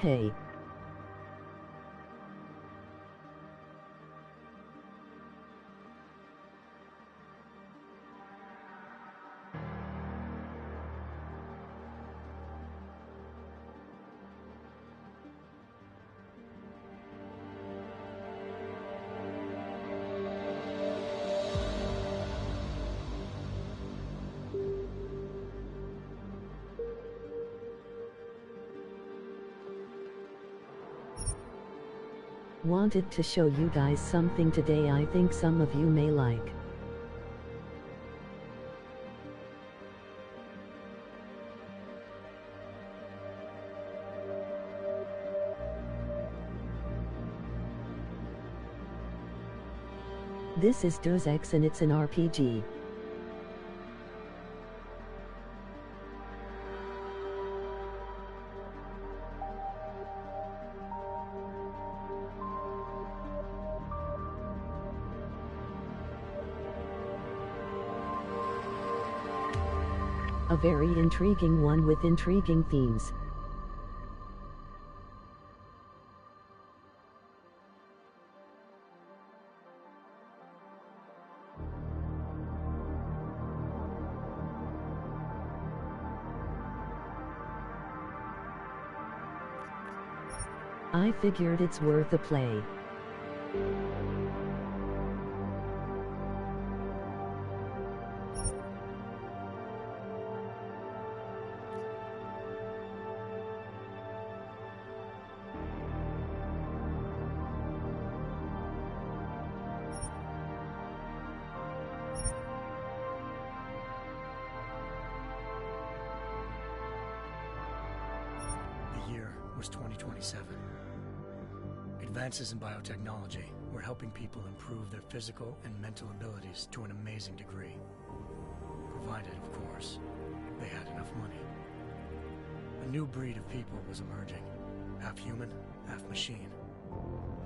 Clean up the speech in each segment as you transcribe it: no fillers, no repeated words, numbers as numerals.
Hey. Wanted to show you guys something today I think some of you may like. This is Deus Ex and it's an RPG. A very intriguing one with intriguing themes. I figured it's worth a play. The year was 2027. Advances in biotechnology were helping people improve their physical and mental abilities to an amazing degree. Provided, of course, they had enough money. A new breed of people was emerging, half human, half machine.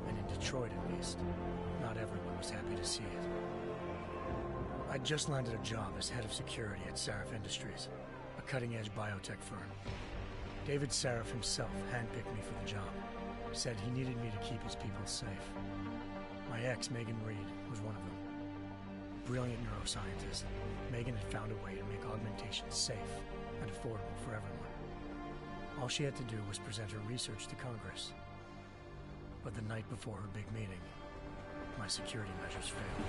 And in Detroit at least, not everyone was happy to see it. I'd just landed a job as head of security at Sarif Industries, a cutting-edge biotech firm. David Sarif himself handpicked me for the job. Said he needed me to keep his people safe. My ex, Megan Reed, was one of them. Brilliant neuroscientist, Megan had found a way to make augmentation safe and affordable for everyone. All she had to do was present her research to Congress. But the night before her big meeting, my security measures failed.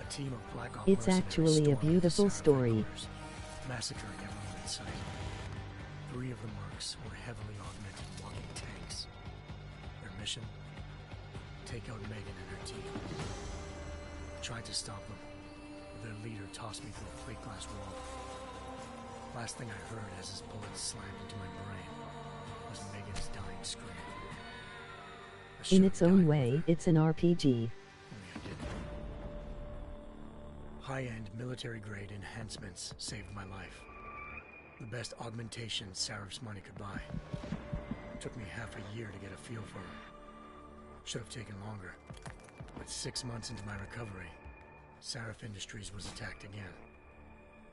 A team of Black Ops It's actually a beautiful story. massacring everyone in sight. 3 of the mercs were heavily augmented walking tanks. Their mission? Take out Megan and her team. I tried to stop them, but their leader tossed me through a plate glass wall. Last thing I heard as his bullets slammed into my brain was Megan's dying scream. In its own way, it's an RPG. Only I didn't. High-end military-grade enhancements saved my life. The best augmentation Sarif's money could buy. It took me half a year to get a feel for her. Should have taken longer. But 6 months into my recovery, Sarif Industries was attacked again.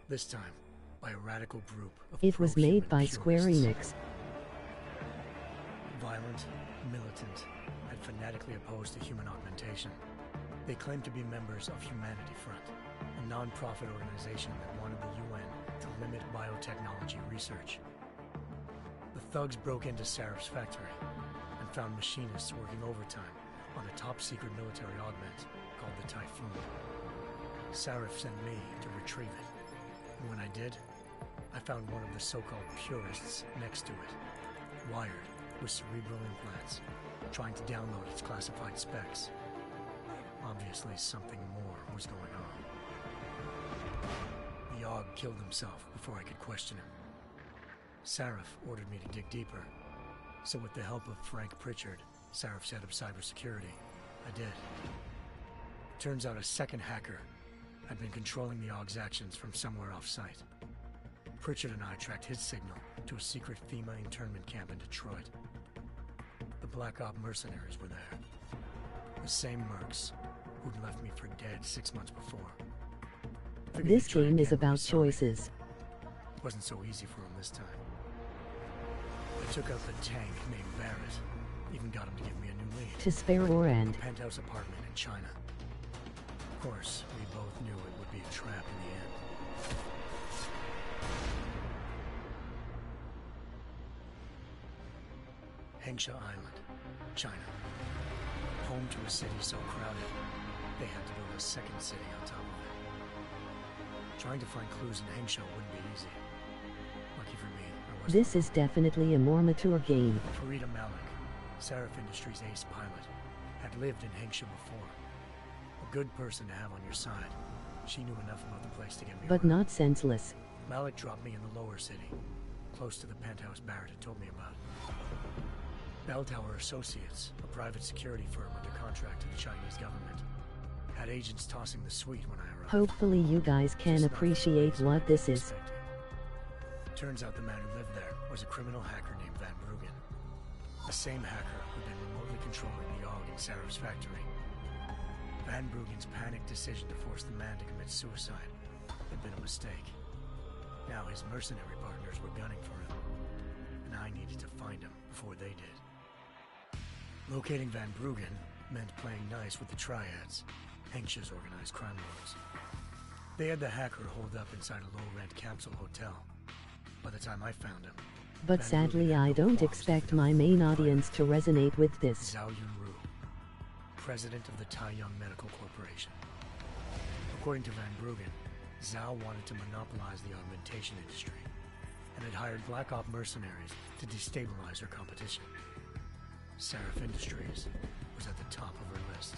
This time, by a radical group of It was made by Square purists. Enix. Violent, militant, and fanatically opposed to human augmentation. They claimed to be members of Humanity Front, a non-profit organization that wanted the UN to limit biotechnology research. The thugs broke into Sarif's factory and found machinists working overtime on a top-secret military augment called the Typhoon. Sarif sent me to retrieve it, and when I did, I found one of the so-called purists next to it, wired with cerebral implants, trying to download its classified specs. Obviously, something more was going on. The Aug killed himself before I could question him. Sarif ordered me to dig deeper, so with the help of Frank Pritchard, Sarif's head of cybersecurity, I did. Turns out a second hacker had been controlling the Aug's actions from somewhere off-site. Pritchard and I tracked his signal to a secret FEMA internment camp in Detroit. The Black Op mercenaries were there. The same mercs who'd left me for dead 6 months before. This game is about choices. Wasn't so easy for him this time. Took out the tank named Barrett. Even got him to give me a new lead. To spare or end. A penthouse apartment in China. Of course, we both knew it would be a trap in the end. Hengsha Island, China. Home to a city so crowded, they had to build a second city on top of it. Trying to find clues in Hengsha wouldn't be easy. Lucky for me, I wasn't. This is definitely a more mature game. Farida Malik, Sarif Industries' ace pilot, had lived in Hengsha before. A good person to have on your side. She knew enough about the place to get me But around. not senseless. Malik dropped me in the lower city, close to the penthouse Barrett had told me about. Bell Tower Associates, a private security firm under contract to the Chinese government, had agents tossing the suite when I arrived. Hopefully you guys can appreciate what this is. Turns out the man who lived there was a criminal hacker named Van Bruggen. The same hacker who'd been remotely controlling the AUG in Sarah's factory. Van Bruggen's panicked decision to force the man to commit suicide had been a mistake. Now his mercenary partners were gunning for him, and I needed to find him before they did. Locating Van Bruggen meant playing nice with the Triads, Hengsha's organized crime lords. They had the hacker holed up inside a low-rent capsule hotel. By the time I found him... But sadly I don't expect my main audience to resonate with this. Zhao Yunru, president of the Taiyang Medical Corporation. According to Van Bruggen, Zhao wanted to monopolize the augmentation industry and had hired Black Op mercenaries to destabilize her competition. Sarif Industries was at the top of her list.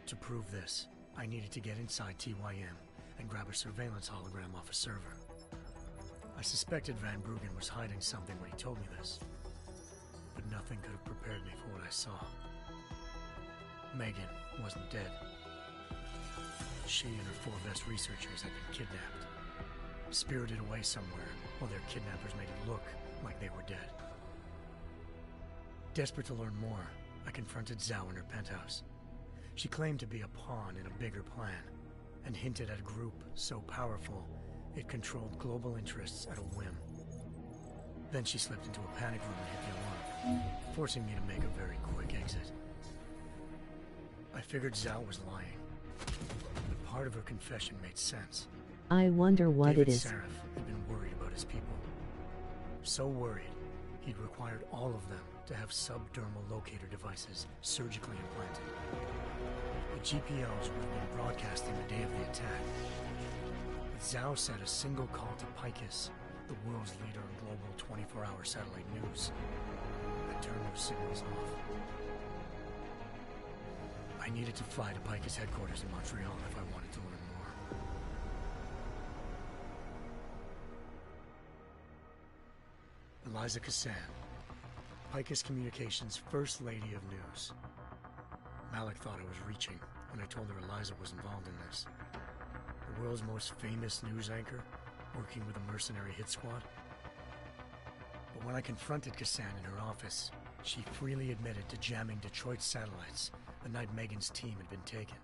To prove this, I needed to get inside TYM and grab a surveillance hologram off a server. I suspected Van Bruggen was hiding something when he told me this, but nothing could have prepared me for what I saw. Megan wasn't dead. She and her 4 best researchers had been kidnapped, spirited away somewhere while their kidnappers made it look like they were dead. Desperate to learn more, I confronted Zhao in her penthouse. She claimed to be a pawn in a bigger plan, and hinted at a group so powerful it controlled global interests at a whim. Then she slipped into a panic room and hit the alarm, forcing me to make a very quick exit. I figured Zhao was lying, but part of her confession made sense. I wonder what David it is. Sarif had been worried about his people. So worried, he'd required all of them to have subdermal locator devices surgically implanted. The GPOs would have been broadcasting the day of the attack. But Zhao said a single call to Picus, the world's leader in global 24-hour satellite news, had turned those signals off. I needed to fly to Picus headquarters in Montreal if I wanted to learn more. Eliza Cassan, Picus Communications' First Lady of News. Malik thought I was reaching when I told her Eliza was involved in this. The world's most famous news anchor, working with a mercenary hit squad. But when I confronted Cassan in her office, she freely admitted to jamming Detroit's satellites the night Megan's team had been taken.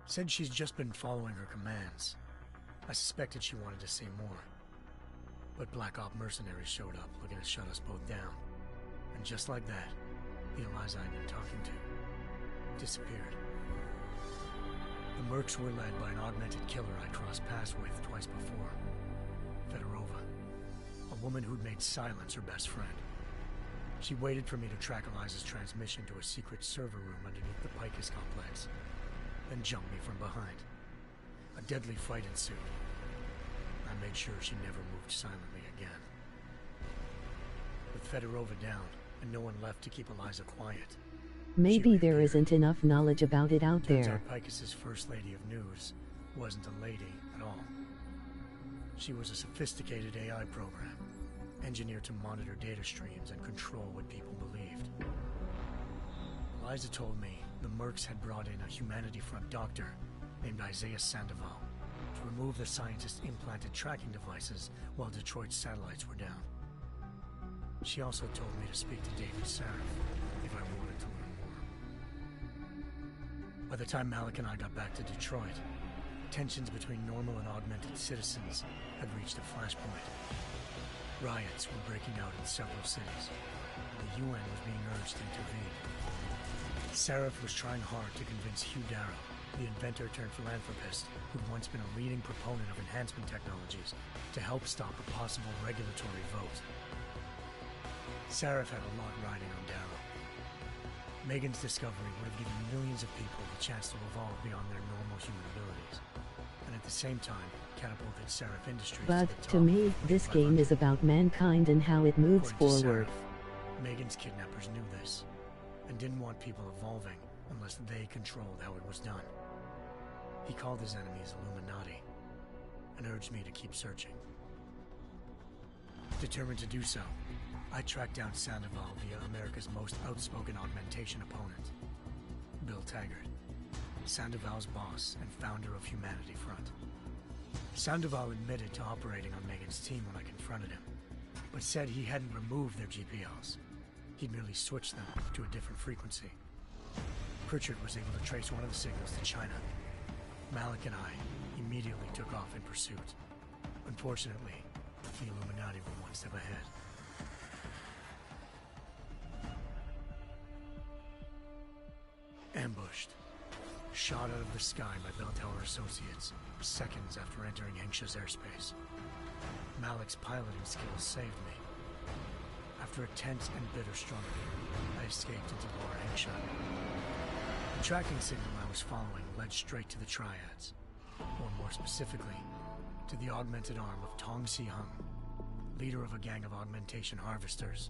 Said she's just been following her commands. I suspected she wanted to say more. But Black Op mercenaries showed up looking to shut us both down. And just like that, the Eliza I'd been talking to disappeared. The Mercs were led by an augmented killer I'd crossed paths with twice before. Fedorova, a woman who'd made silence her best friend. She waited for me to track Eliza's transmission to a secret server room underneath the Picus complex, then jumped me from behind. A deadly fight ensued. I made sure she never moved silently again. With Fedorova down, and no one left to keep Eliza quiet. Maybe there isn't enough knowledge about it out Turns there. out Picus's First Lady of News wasn't a lady at all. She was a sophisticated AI program, engineered to monitor data streams and control what people believed. Eliza told me the Mercs had brought in a Humanity Front doctor named Isaiah Sandoval to remove the scientist's implanted tracking devices while Detroit's satellites were down. She also told me to speak to David Sarif if I wanted to learn more. By the time Malik and I got back to Detroit, tensions between normal and augmented citizens had reached a flashpoint. Riots were breaking out in several cities, and the UN was being urged to intervene. Seraph was trying hard to convince Hugh Darrow, the inventor-turned-philanthropist who'd once been a leading proponent of enhancement technologies, to help stop a possible regulatory vote. Seraph had a lot riding on Darrow. Megan's discovery would have given millions of people the chance to evolve beyond their normal human abilities, and at the same time catapulted Seraph Industries But to the top. to me, this game is about mankind and how it moves According to forward. Seraph, Megan's kidnappers knew this, and didn't want people evolving unless they controlled how it was done. He called his enemies Illuminati, and urged me to keep searching. Determined to do so, I tracked down Sandoval via America's most outspoken augmentation opponent, Bill Taggart, Sandoval's boss and founder of Humanity Front. Sandoval admitted to operating on Megan's team when I confronted him, but said he hadn't removed their GPLs. He'd merely switched them to a different frequency. Pritchard was able to trace one of the signals to China. Malik and I immediately took off in pursuit. Unfortunately, the Illuminati were one step ahead. Ambushed. Shot out of the sky by Bell Tower Associates, seconds after entering Hengsha's airspace. Malik's piloting skills saved me. After a tense and bitter struggle, I escaped into Lower Hengsha. The tracking signal I was following led straight to the Triads, or more specifically, to the augmented arm of Tong Si-hung, leader of a gang of augmentation harvesters.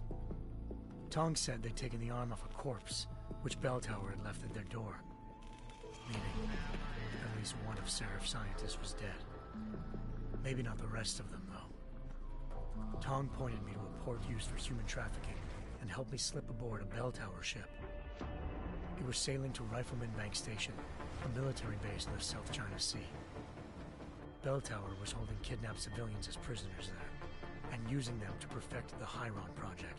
Tong said they'd taken the arm off a corpse, which Bell Tower had left at their door, meaning at least one of Seraph's scientists was dead. Maybe not the rest of them, though. Tong pointed me to a port used for human trafficking and helped me slip aboard a Bell Tower ship. It was sailing to Rifleman Bank Station, a military base in the South China Sea. Bell Tower was holding kidnapped civilians as prisoners there, and using them to perfect the Hyron Project,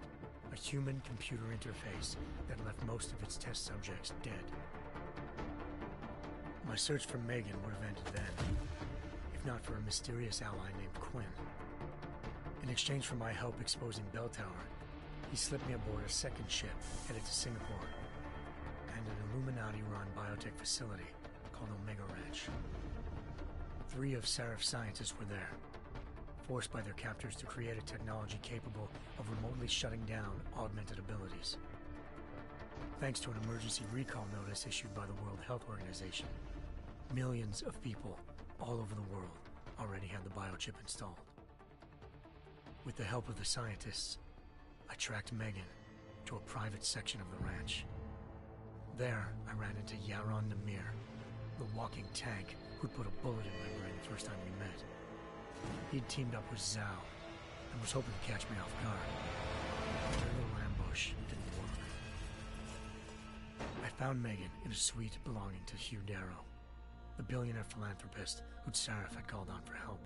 a human-computer interface that left most of its test subjects dead. My search for Megan would have ended then, if not for a mysterious ally named Quinn. In exchange for my help exposing Bell Tower, he slipped me aboard a second ship headed to Singapore, and an Illuminati-run biotech facility called Omega Ranch. 3 of Seraph's scientists were there, forced by their captors to create a technology capable of remotely shutting down augmented abilities. Thanks to an emergency recall notice issued by the World Health Organization, millions of people all over the world already had the biochip installed. With the help of the scientists, I tracked Megan to a private section of the ranch. There, I ran into Yaron Namir, the walking tank who'd put a bullet in my brain the first time we met. He'd teamed up with Zhao and was hoping to catch me off guard. Their little ambush didn't work. I found Megan in a suite belonging to Hugh Darrow, the billionaire philanthropist who'd Seraph had called on for help.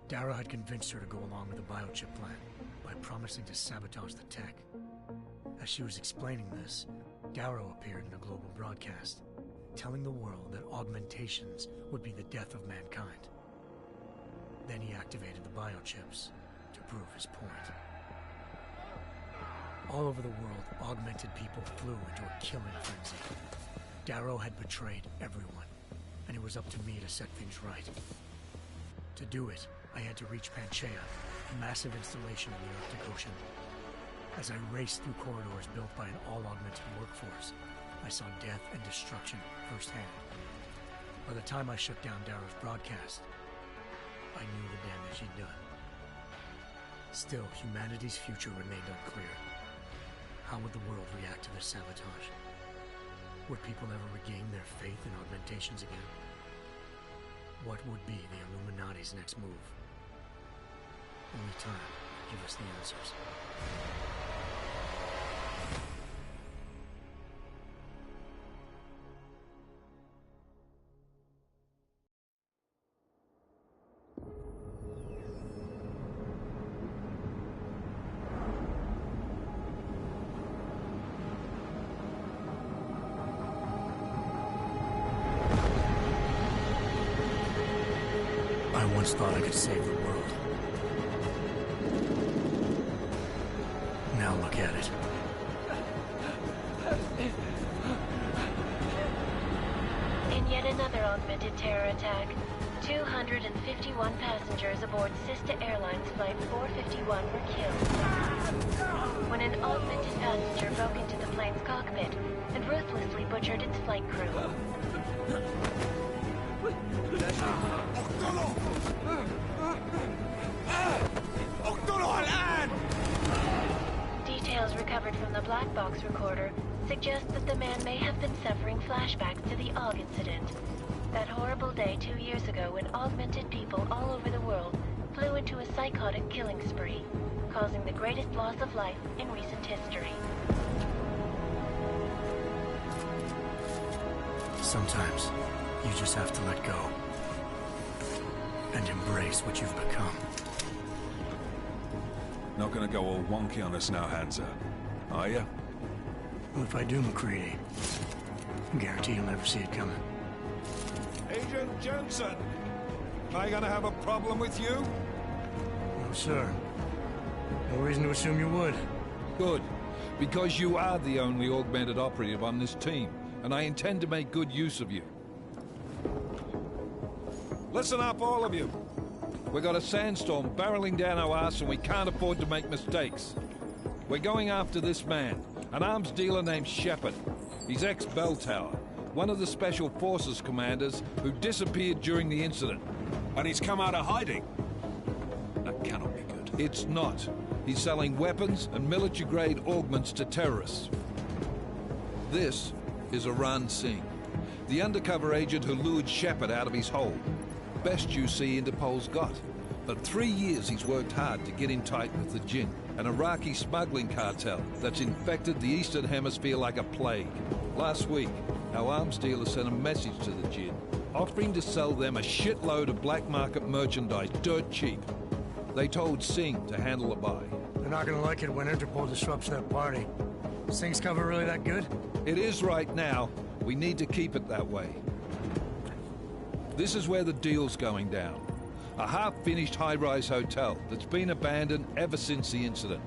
Darrow had convinced her to go along with the biochip plan by promising to sabotage the tech. As she was explaining this, Darrow appeared in a global broadcast, telling the world that augmentations would be the death of mankind. Then he activated the biochips to prove his point. All over the world, augmented people flew into a killing frenzy. Darrow had betrayed everyone, and it was up to me to set things right. To do it, I had to reach Panchaea, a massive installation in the Arctic Ocean. As I raced through corridors built by an all-augmented workforce, I saw death and destruction firsthand. By the time I shut down Darrow's broadcast, I knew the damage he'd done. Still, humanity's future remained unclear. How would the world react to this sabotage? Would people ever regain their faith in augmentations again? What would be the Illuminati's next move? Only time will give us the answers. I once thought I could save the world. look at it. In yet another augmented terror attack, 251 passengers aboard Sister Airlines Flight 451 were killed when an augmented passenger broke into the plane's cockpit and ruthlessly butchered its flight crew. Details recovered from the black box recorder suggest that the man may have been suffering flashbacks to the AUG incident. That horrible day 2 years ago when augmented people all over the world flew into a psychotic killing spree, causing the greatest loss of life in recent history. Sometimes, you just have to let go. And embrace what you've become. Not gonna go all wonky on us now, Hansa, are ya? Well, if I do, McCready, I guarantee you'll never see it coming. Agent Jensen! Am I gonna have a problem with you? No, sir. No reason to assume you would. Good. Because you are the only augmented operative on this team, and I intend to make good use of you. Listen up, all of you. We got a sandstorm barreling down our arse and we can't afford to make mistakes. We're going after this man, an arms dealer named Shepard. He's ex-Bell Tower, one of the Special Forces commanders who disappeared during the incident. And he's come out of hiding. That cannot be good. It's not. He's selling weapons and military-grade augments to terrorists. This is Aran Singh, the undercover agent who lured Shepard out of his hole. Best you see Interpol's got. For 3 years he's worked hard to get in tight with the Jinn, an Iraqi smuggling cartel that's infected the Eastern Hemisphere like a plague. Last week, our arms dealer sent a message to the Jinn, offering to sell them a shitload of black market merchandise dirt cheap. They told Singh to handle the buy. They're not gonna like it when Interpol disrupts their party. Singh's cover really that good? It is right now. We need to keep it that way. This is where the deal's going down. A half-finished high-rise hotel that's been abandoned ever since the incident.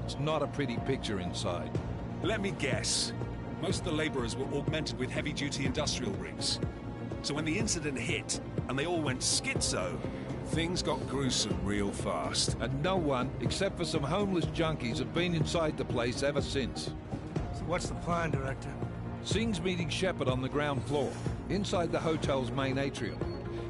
It's not a pretty picture inside. Let me guess. Most of the laborers were augmented with heavy-duty industrial rigs. So when the incident hit, and they all went schizo, things got gruesome real fast. And no one, except for some homeless junkies, have been inside the place ever since. So what's the plan, Director? Singh's meeting Shepard on the ground floor, inside the hotel's main atrium.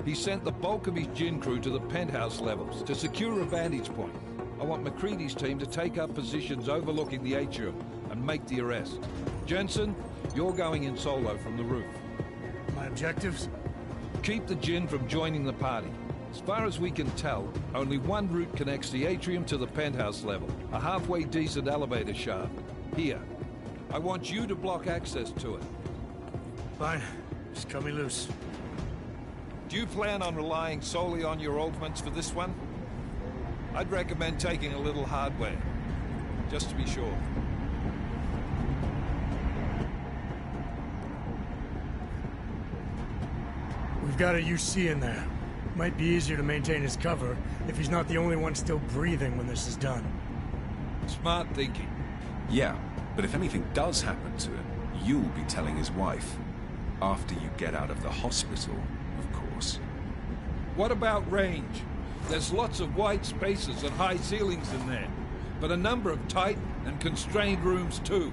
He sent the bulk of his Jinn crew to the penthouse levels to secure a vantage point. I want McCready's team to take up positions overlooking the atrium and make the arrest. Jensen, you're going in solo from the roof. My objectives? Keep the Jinn from joining the party. As far as we can tell, only one route connects the atrium to the penthouse level, a halfway decent elevator shaft. Here. I want you to block access to it. Fine. Just cut me loose. Do you plan on relying solely on your augments for this one? I'd recommend taking a little hardware, just to be sure. We've got a UC in there. Might be easier to maintain his cover if he's not the only one still breathing when this is done. Smart thinking. Yeah, but if anything does happen to him, you'll be telling his wife. After you get out of the hospital, of course. What about range? There's lots of wide spaces and high ceilings in there, but a number of tight and constrained rooms too.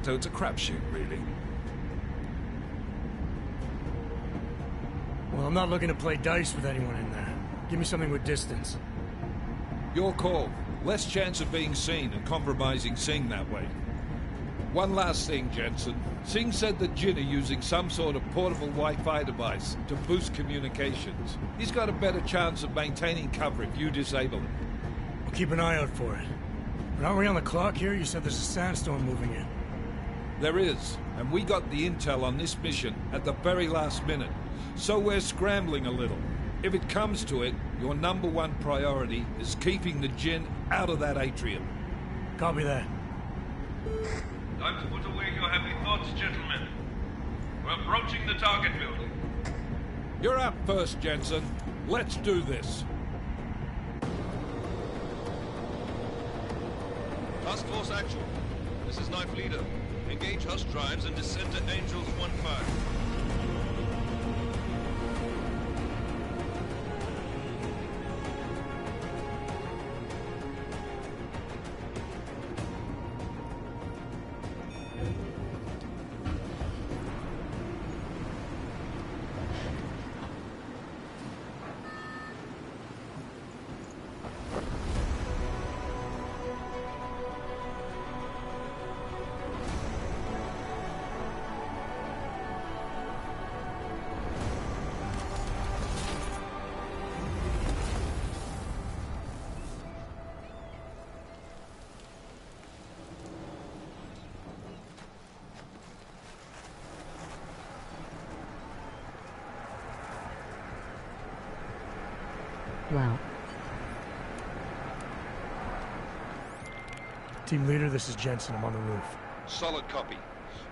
So it's a crapshoot, really. Well, I'm not looking to play dice with anyone in there. Give me something with distance. Your call. Less chance of being seen and compromising Singh that way. One last thing, Jensen. Singh said the Jinn are using some sort of portable Wi-Fi device to boost communications. He's got a better chance of maintaining cover if you disable it. We'll keep an eye out for it. But aren't we on the clock here? You said there's a sandstorm moving in. There is, and we got the intel on this mission at the very last minute. So we're scrambling a little. If it comes to it, your #1 priority is keeping the Jinn out of that atrium. Copy that. Time to put away your heavy thoughts, gentlemen. We're approaching the target building. You're up first, Jensen. Let's do this. Task Force Actual. This is Knife Leader. Engage Hush drives and descend to Angels 1-5. Wow. Team leader, this is Jensen. I'm on the roof. Solid copy.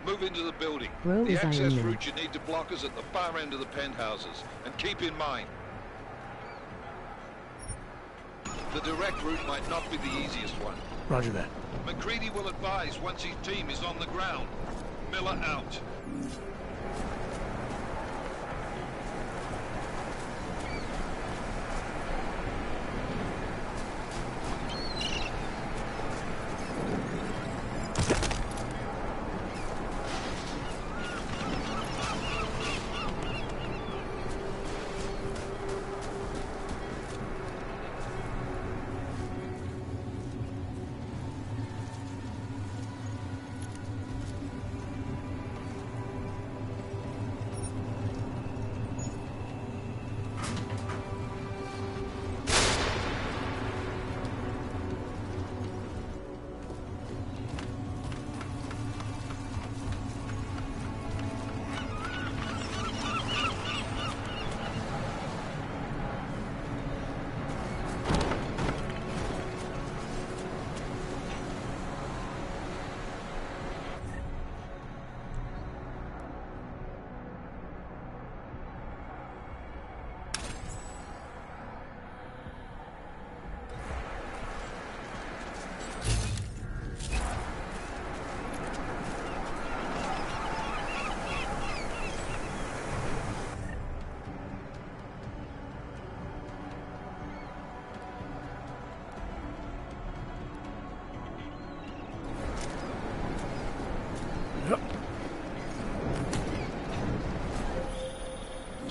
Move into the building. Bro, The is access Iron Man. route you need to block us at the far end of the penthouses. And keep in mind, the direct route might not be the easiest one. Roger that. McCready will advise once his team is on the ground. Miller out.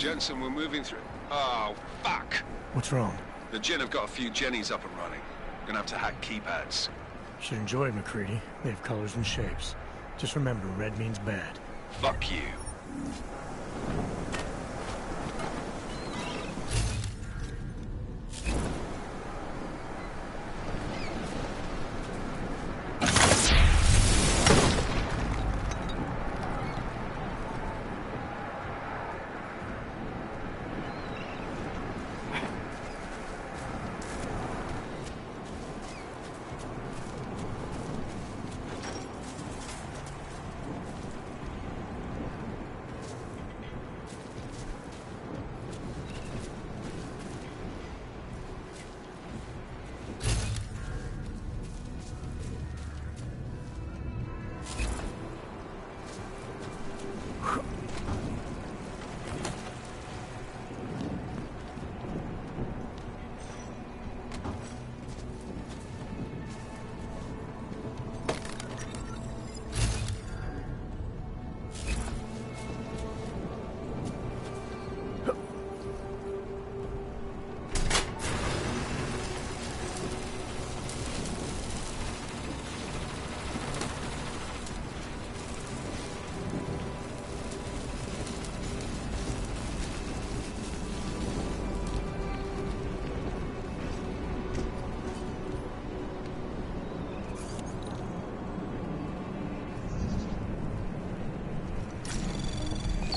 Jensen, we're moving through... Oh, fuck! What's wrong? The Gen have got a few Jennies up and running. Gonna have to hack keypads. Should enjoy it, McCready. They have colors and shapes. Just remember, red means bad. Fuck you.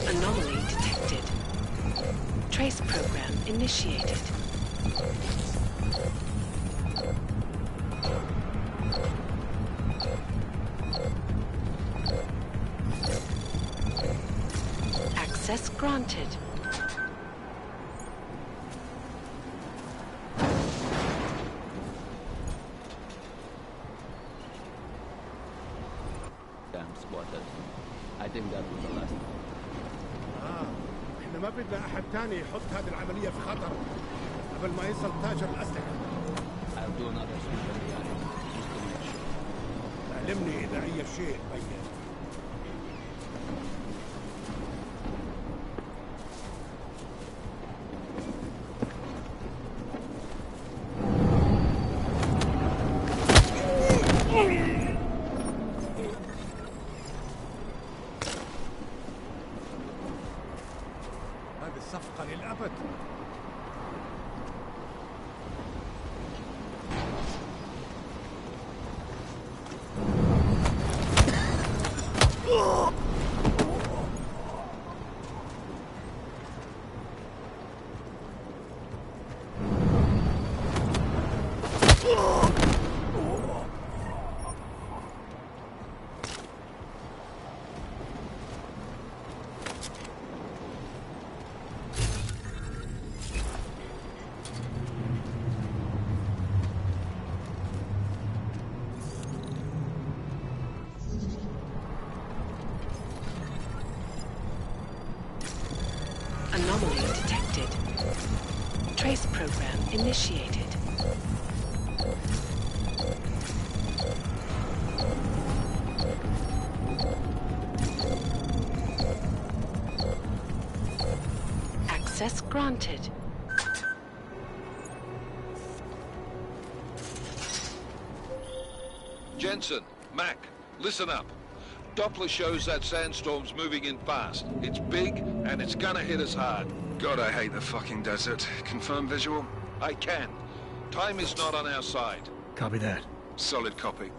Anomaly detected. Trace program initiated. Access granted. him that was the last. احنا ما بدنا احد تاني يحط هذه العملية في خطر قبل ما يصل تاجر الأسلحة. I'll do another sweep on the area, just to make sure. علمني إذا أي شيء بين. هذه الصفقة للأبد. Anomaly detected. Trace program initiated. Access granted. Jensen, Mac, listen up. Doppler shows that sandstorm's moving in fast. It's big, and it's gonna hit us hard. God, I hate the fucking desert. Confirm visual? I can. Time is not on our side. Copy that. Solid copy.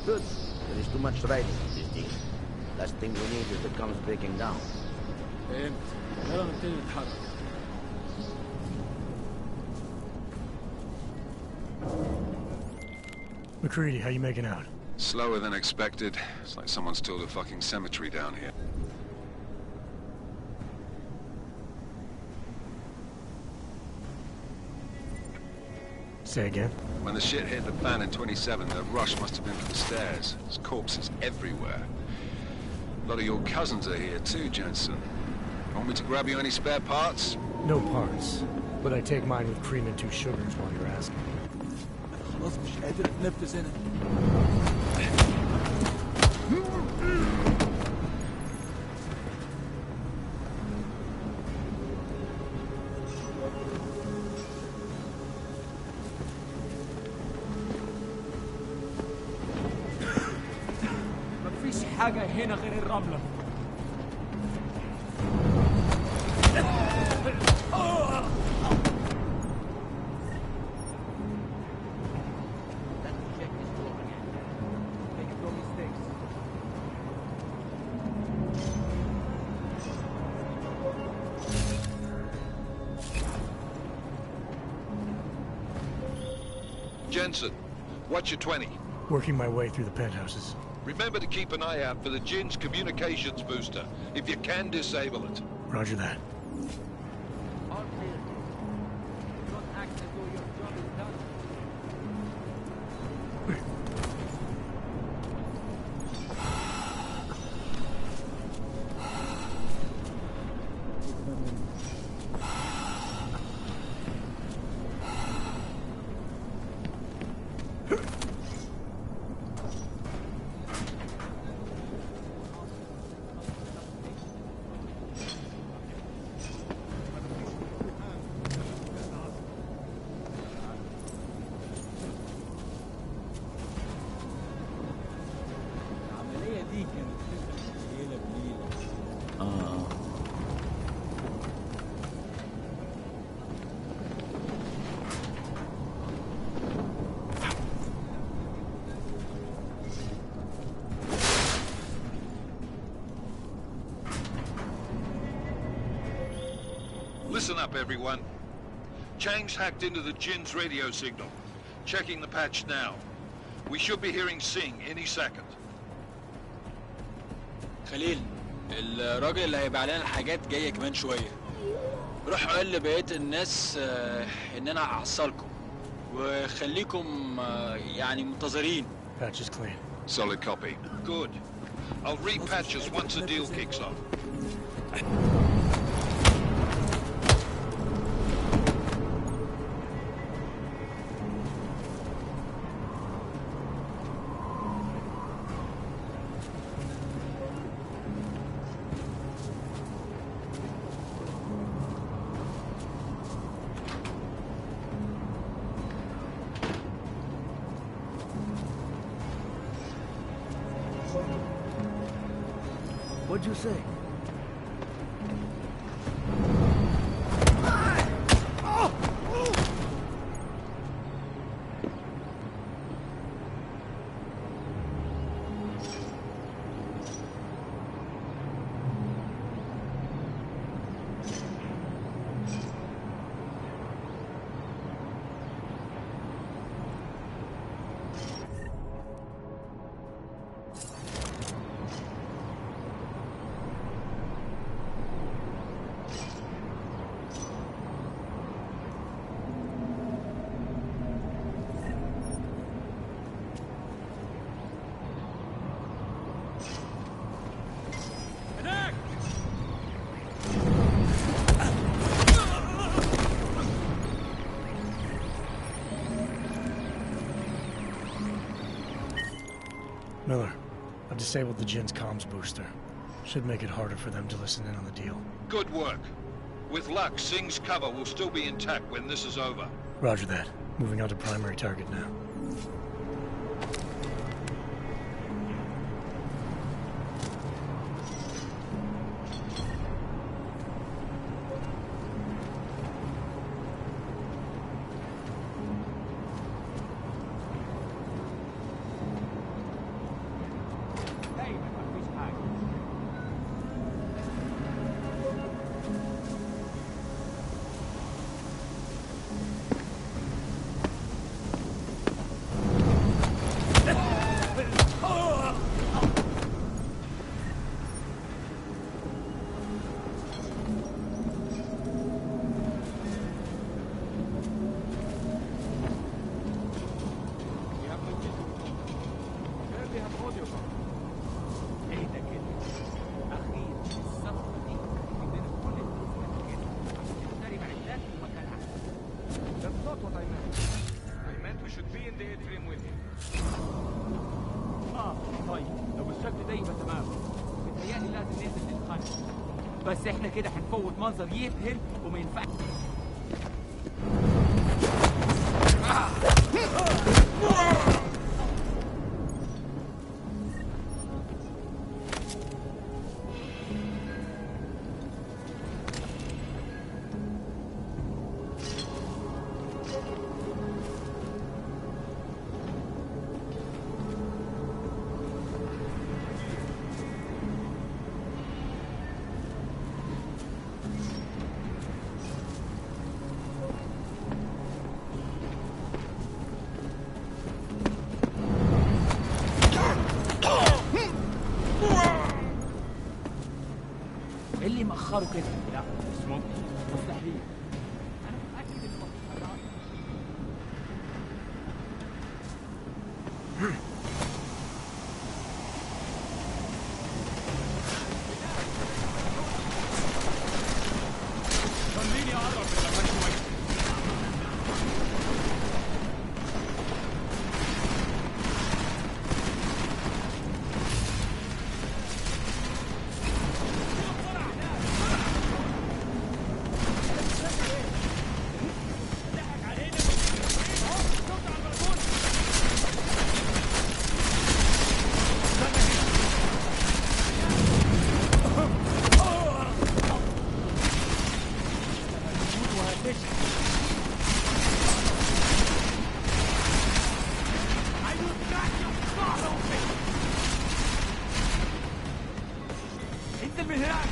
Good. There is too much riding on this deal. Last thing we need is the comes breaking down. فهمت. يلا نبتدي نتحرك. McCready, how you making out? Slower than expected. It's like someone's tilled a fucking cemetery down here. Say again? When the shit hit the fan in 27, the rush must have been for the stairs. There's corpses everywhere. A lot of your cousins are here too, Jensen. Want me to grab you any spare parts? No parts. But I take mine with cream and 2 sugars while you're asking. خلاص مش قادر اتنفس هنا. مفيش حاجة هنا غير الرملة. Jensen, what's your 20? Working my way through the penthouses. Remember to keep an eye out for the Jinn's communications booster. If you can, disable it. Roger that. All clear. Don't act as though your job is done. Listen up, everyone. Chang's hacked into the Jinn's radio signal. Checking the patch now. We should be hearing Singh any second. خليل، الراجل اللي هيبقى علينا الحاجات جاية كمان شوية. روح قول لبقية الناس إن أنا هحصلكم وخليكم يعني منتظرين. Patch is clean. Solid copy. Good. I'll repatch us once the deal kicks off. What'd you say? Miller, I've disabled the Jinn's comms booster. Should make it harder for them to listen in on the deal. Good work. With luck, Singh's cover will still be intact when this is over. Roger that. Moving on to primary target now. بس احنا كده هنفوت منظر يبهر وما ينفعش. اتأخروا كده. لا مش ممكن، مستحيل. أنا متأكد إنه مفيش حاجة. خليني أقرب من المكان شوية. انزل من هناك.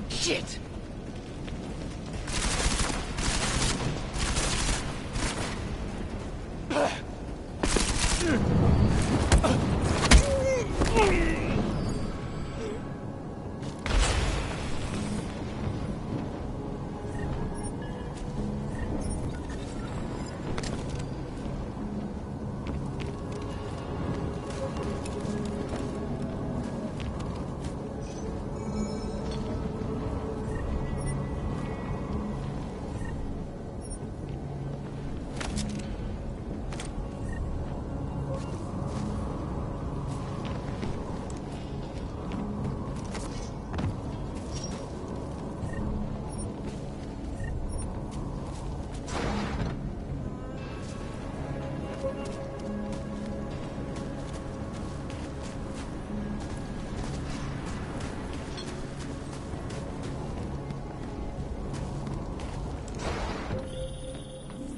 Shit!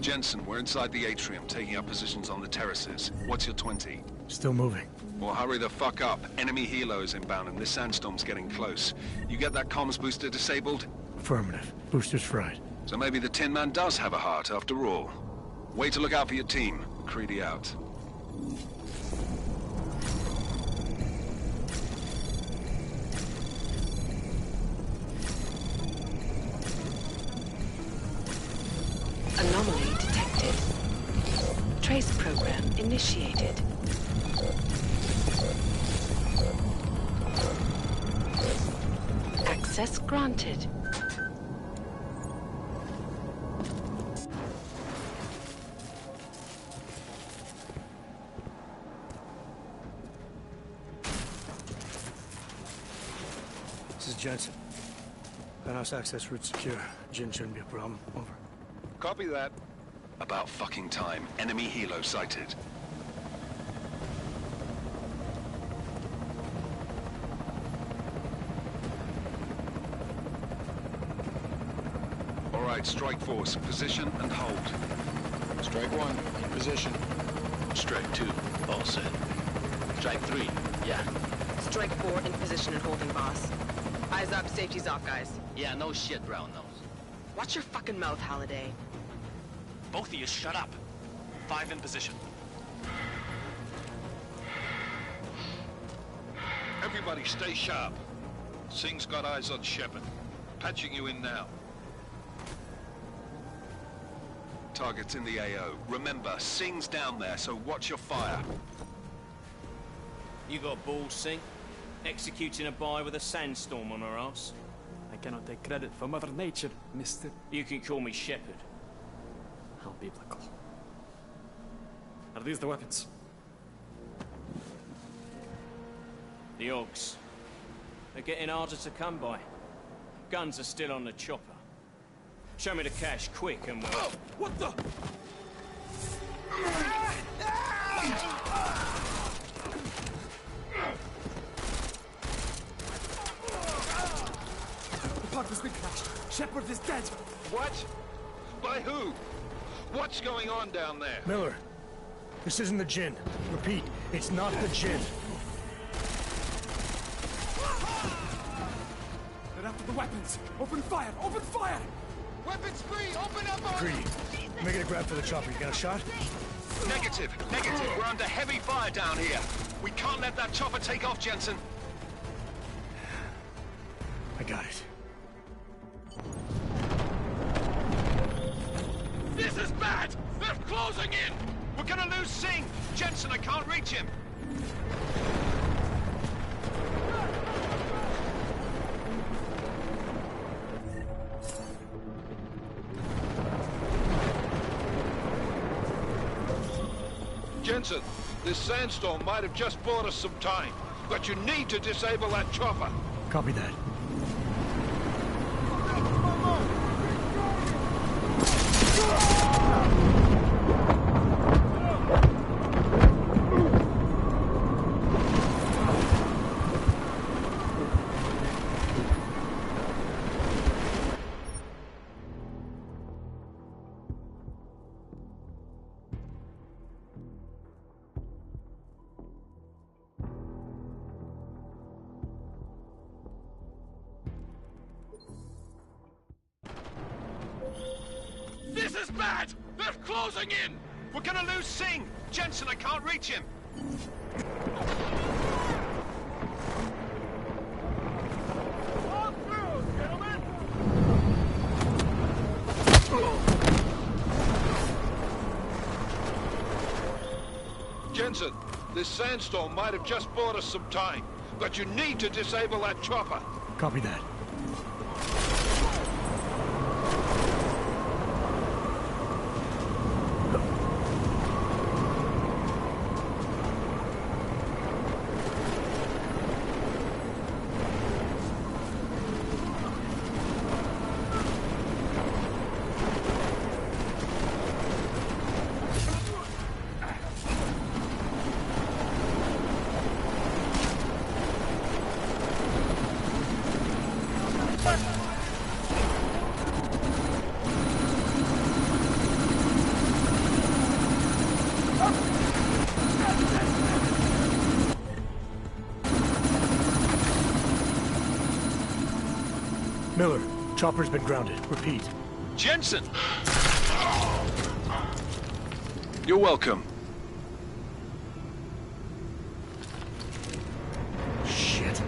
Jensen, we're inside the atrium, taking up positions on the terraces. What's your 20? Still moving. Well, hurry the fuck up. Enemy helos inbound and this sandstorm's getting close. You get that comms booster disabled? Affirmative. Booster's fried. So maybe the Tin Man does have a heart after all. Way to look out for your team. Creedy out. Access granted. This is Jensen. Penthouse access route secure. Jin shouldn't be a problem. Over. Copy that. About fucking time. Enemy helo sighted. All right, strike force. Position and hold. Strike 1, in position. Strike 2, all set. Strike 3, yeah. Strike 4, in position and holding, boss. Eyes up, safety's off, guys. Yeah, no shit, Brown Nose. Watch your fucking mouth, Halliday. Both of you shut up. 5 in position. Everybody stay sharp. Singh's got eyes on Shepard. Patching you in now. Target's in the AO. Remember, Singh's down there, so watch your fire. You got balls, Singh? Executing a buy with a sandstorm on her ass? I cannot take credit for Mother Nature, mister. You can call me Shepard. How biblical. Are these the weapons? The Ogs. They're getting harder to come by. Guns are still on the chopper. Show me the cash, quick, and we'll... Oh, what the? The pod has been crashed. Shepard is dead. What? By who? What's going on down there? Miller, this isn't the Jinn. Repeat, it's not the Jinn. They're after the weapons. Open fire! Open fire! Weapons free! Open up on Greedy, making a grab for the chopper. You got a shot? Negative. We're under heavy fire down here. We can't let that chopper take off, Jensen. I got it. This is bad! They're closing in! We're gonna lose Singh! Jensen, I can't reach him! Jensen, this sandstorm might have just bought us some time, but you need to disable that chopper. Copy that. This is bad! They're closing in! We're gonna lose Singh! Jensen, I can't reach him! All through, gentlemen! Jensen, this sandstorm might have just bought us some time, but you need to disable that chopper. Copy that. Miller, chopper's been grounded. Repeat. Jensen! You're welcome. Shit.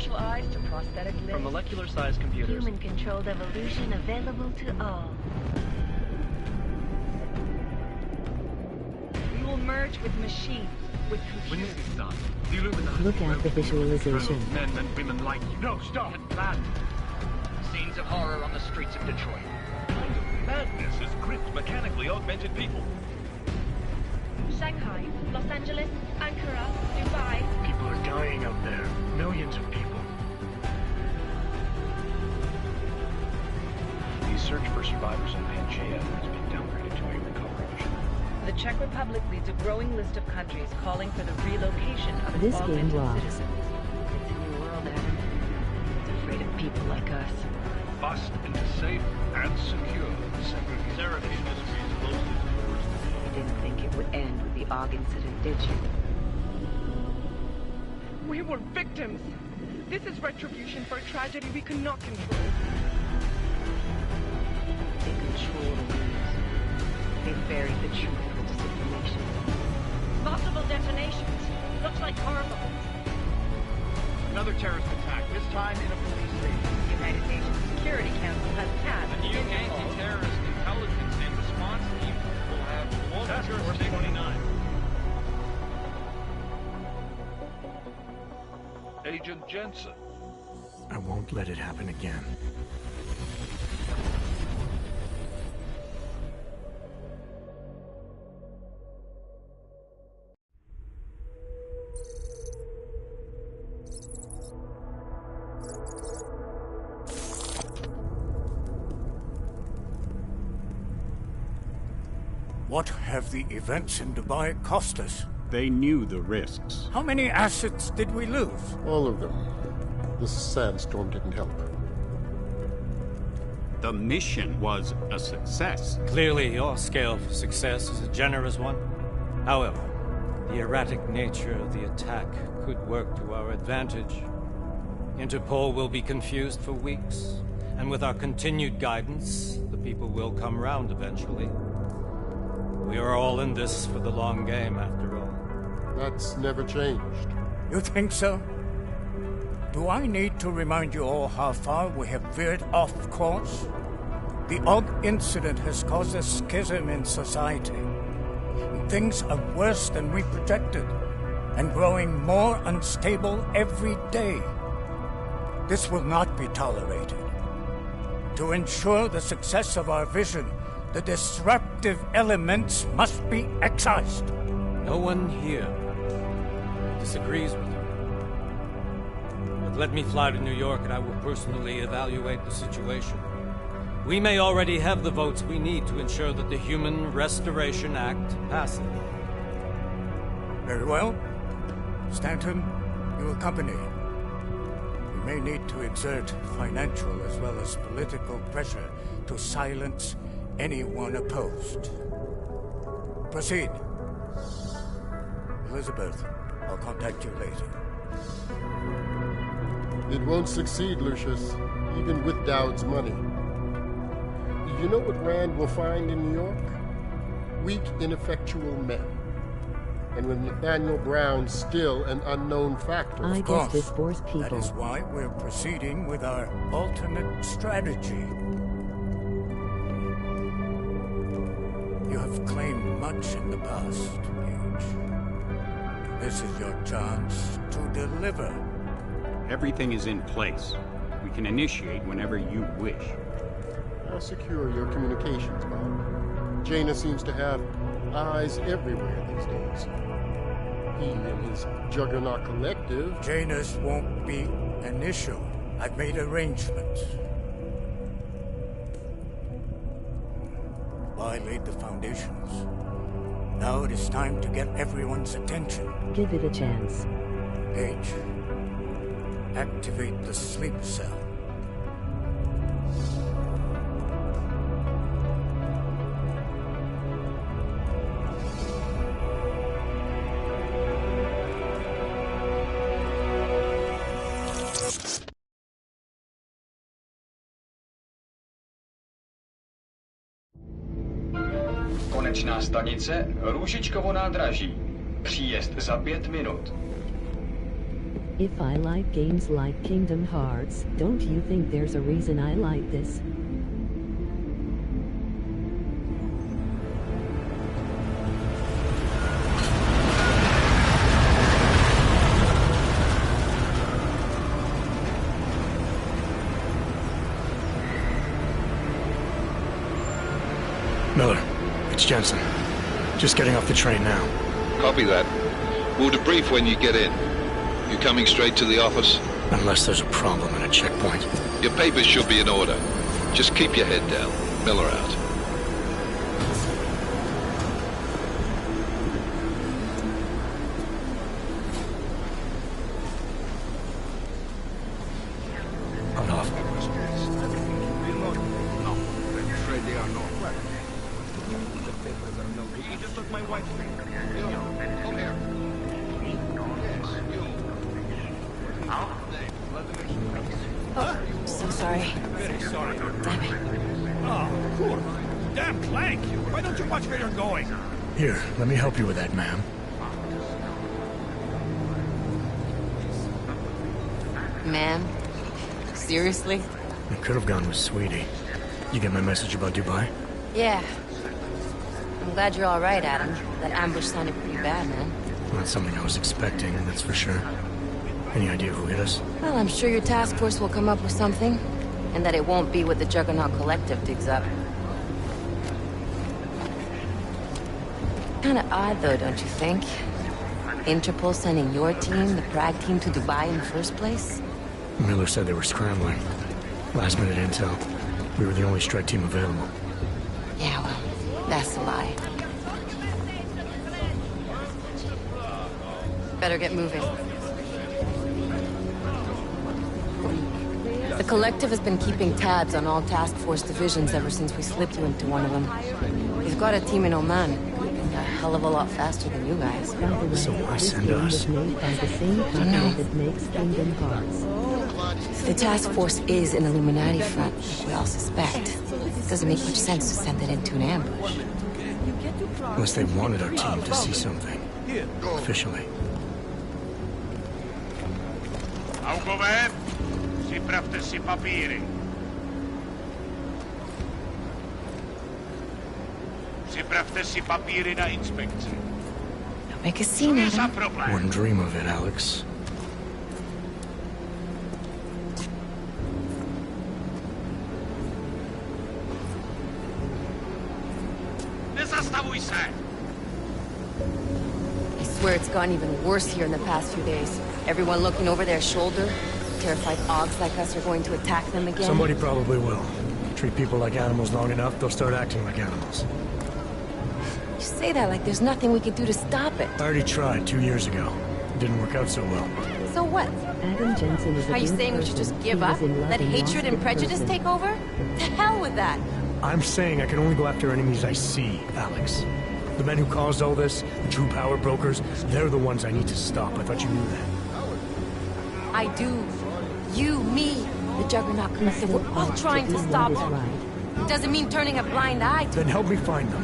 artificial eyes to prosthetic limbs. From molecular-sized computers. Human-controlled evolution available to all. We will merge with machines, with When computers. this is done, the Illuminati Look at the visualization. men and women like you. No, stop! Get planned. Scenes of horror on the streets of Detroit. Madness is gripped mechanically augmented people. Shanghai, Los Angeles, Ankara, Dubai. People are dying out there. Millions of people. The search for survivors in Pangaea has been downgraded to a recovery mission. The Czech Republic leads a growing list of countries calling for the relocation of its This game augmented rocks. citizens. It's a new world, Adam. It's afraid of people like us. Bust into safe and secure Seraph Industries closed its doors. You didn't think it would end with the AUG incident, did you? We were victims. This is retribution for a tragedy we cannot control. They control the news. They buried the truth with disinformation. Multiple detonations. Looks like horrible. Another terrorist attack, this time in a police station. The United Nations Security Council has tasked The new anti-terrorist intelligence and response team will have global jurisdiction. 29. Agent Jensen. I won't let it happen again. What have the events in Dubai cost us? They knew the risks. How many assets did we lose? All of them. The sandstorm didn't help. The mission was a success. Clearly, your scale for success is a generous one. However, the erratic nature of the attack could work to our advantage. Interpol will be confused for weeks, and with our continued guidance, the people will come round eventually. We are all in this for the long game, after all. That's never changed. You think so? Do I need to remind you all how far we have veered off course? The AUG incident has caused a schism in society. Things are worse than we projected, and growing more unstable every day. This will not be tolerated. To ensure the success of our vision, the disruptive elements must be excised. No one here disagrees with you. But let me fly to New York and I will personally evaluate the situation. We may already have the votes we need to ensure that the Human Restoration Act passes. Very well. Stanton, you accompany. We may need to exert financial as well as political pressure to silence anyone opposed. Proceed. Elizabeth, I'll contact you later. It won't succeed, Lucius, even with Dowd's money. You know what Rand will find in New York? Weak, ineffectual men. And with Nathaniel Brown still an unknown factor. I guess this bores people. That is why we're proceeding with our alternate strategy. You have claimed much in the past, Paige. This is your chance to deliver. Everything is in place. We can initiate whenever you wish. I'll secure your communications, Bob. Jaina seems to have eyes everywhere these days. He and his Juggernaut Collective... Janus won't be an issue. I've made arrangements. I laid the foundations. Now it is time to get everyone's attention. Give it a chance. Paige, activate the sleep cell. Konečná stanice Růžičkovo nádraží. Příjezd za 5 minut. If I like games like Kingdom Hearts, don't you think there's a reason I like this? Miller, it's Jensen. Just getting off the train now. Copy that. We'll debrief when you get in. You coming straight to the office? Unless there's a problem at a checkpoint. Your papers should be in order. Just keep your head down. Miller out. Cut off. He just took my wife's name. Come here. Oh, so sorry. Very sorry. Damn it. Oh, cool. Damn Clank. Why don't you watch where you're going? Here, let me help you with that, ma'am. Ma'am? Seriously? I could have gone with Sweetie. You get my message about Dubai? Yeah. I'm glad you're all right, Adam. That ambush sounded pretty bad, man. Not something I was expecting, that's for sure. Any idea who hit us? Well, I'm sure your task force will come up with something. And that it won't be what the Juggernaut Collective digs up. Kinda odd, though, don't you think? Interpol sending your team, the Prague team, to Dubai in the first place? Miller said they were scrambling. Last minute intel. We were the only strike team available. Yeah, well, that's a lie. Better get moving. The Collective has been keeping tabs on all task force divisions ever since we slipped you into one of them. We've got a team in Oman, and a hell of a lot faster than you guys. So why send us? Made by the same company that makes Kingdom Hearts. If the task force is an Illuminati front, like we all suspect, it doesn't make much sense to send it into an ambush. Unless they wanted our team to see something. Officially. Augover, připravte si papíry. Připravte si papíry na inspekci. Don't make a scene, Adam. Wouldn't dream of it, Alex. Nezastavuj se! I swear it's gotten even worse here in the past few days. Everyone looking over their shoulder. Terrified Augs like us are going to attack them again. Somebody probably will. Treat people like animals long enough, they'll start acting like animals. You say that like there's nothing we could do to stop it. I already tried 2 years ago. It didn't work out so well. So what? Adam Jensen is a Are you good saying we should person. just give He up? was in love Let and hatred lost and a prejudice person. take over? To hell with that! I'm saying I can only go after enemies I see, Alex. The men who caused all this, the true power brokers, they're the ones I need to stop. I thought you knew that. I do. You, me, the Juggernaut Collective, we're all trying to stop What is them. right. It doesn't mean turning a blind eye to Then help me find them.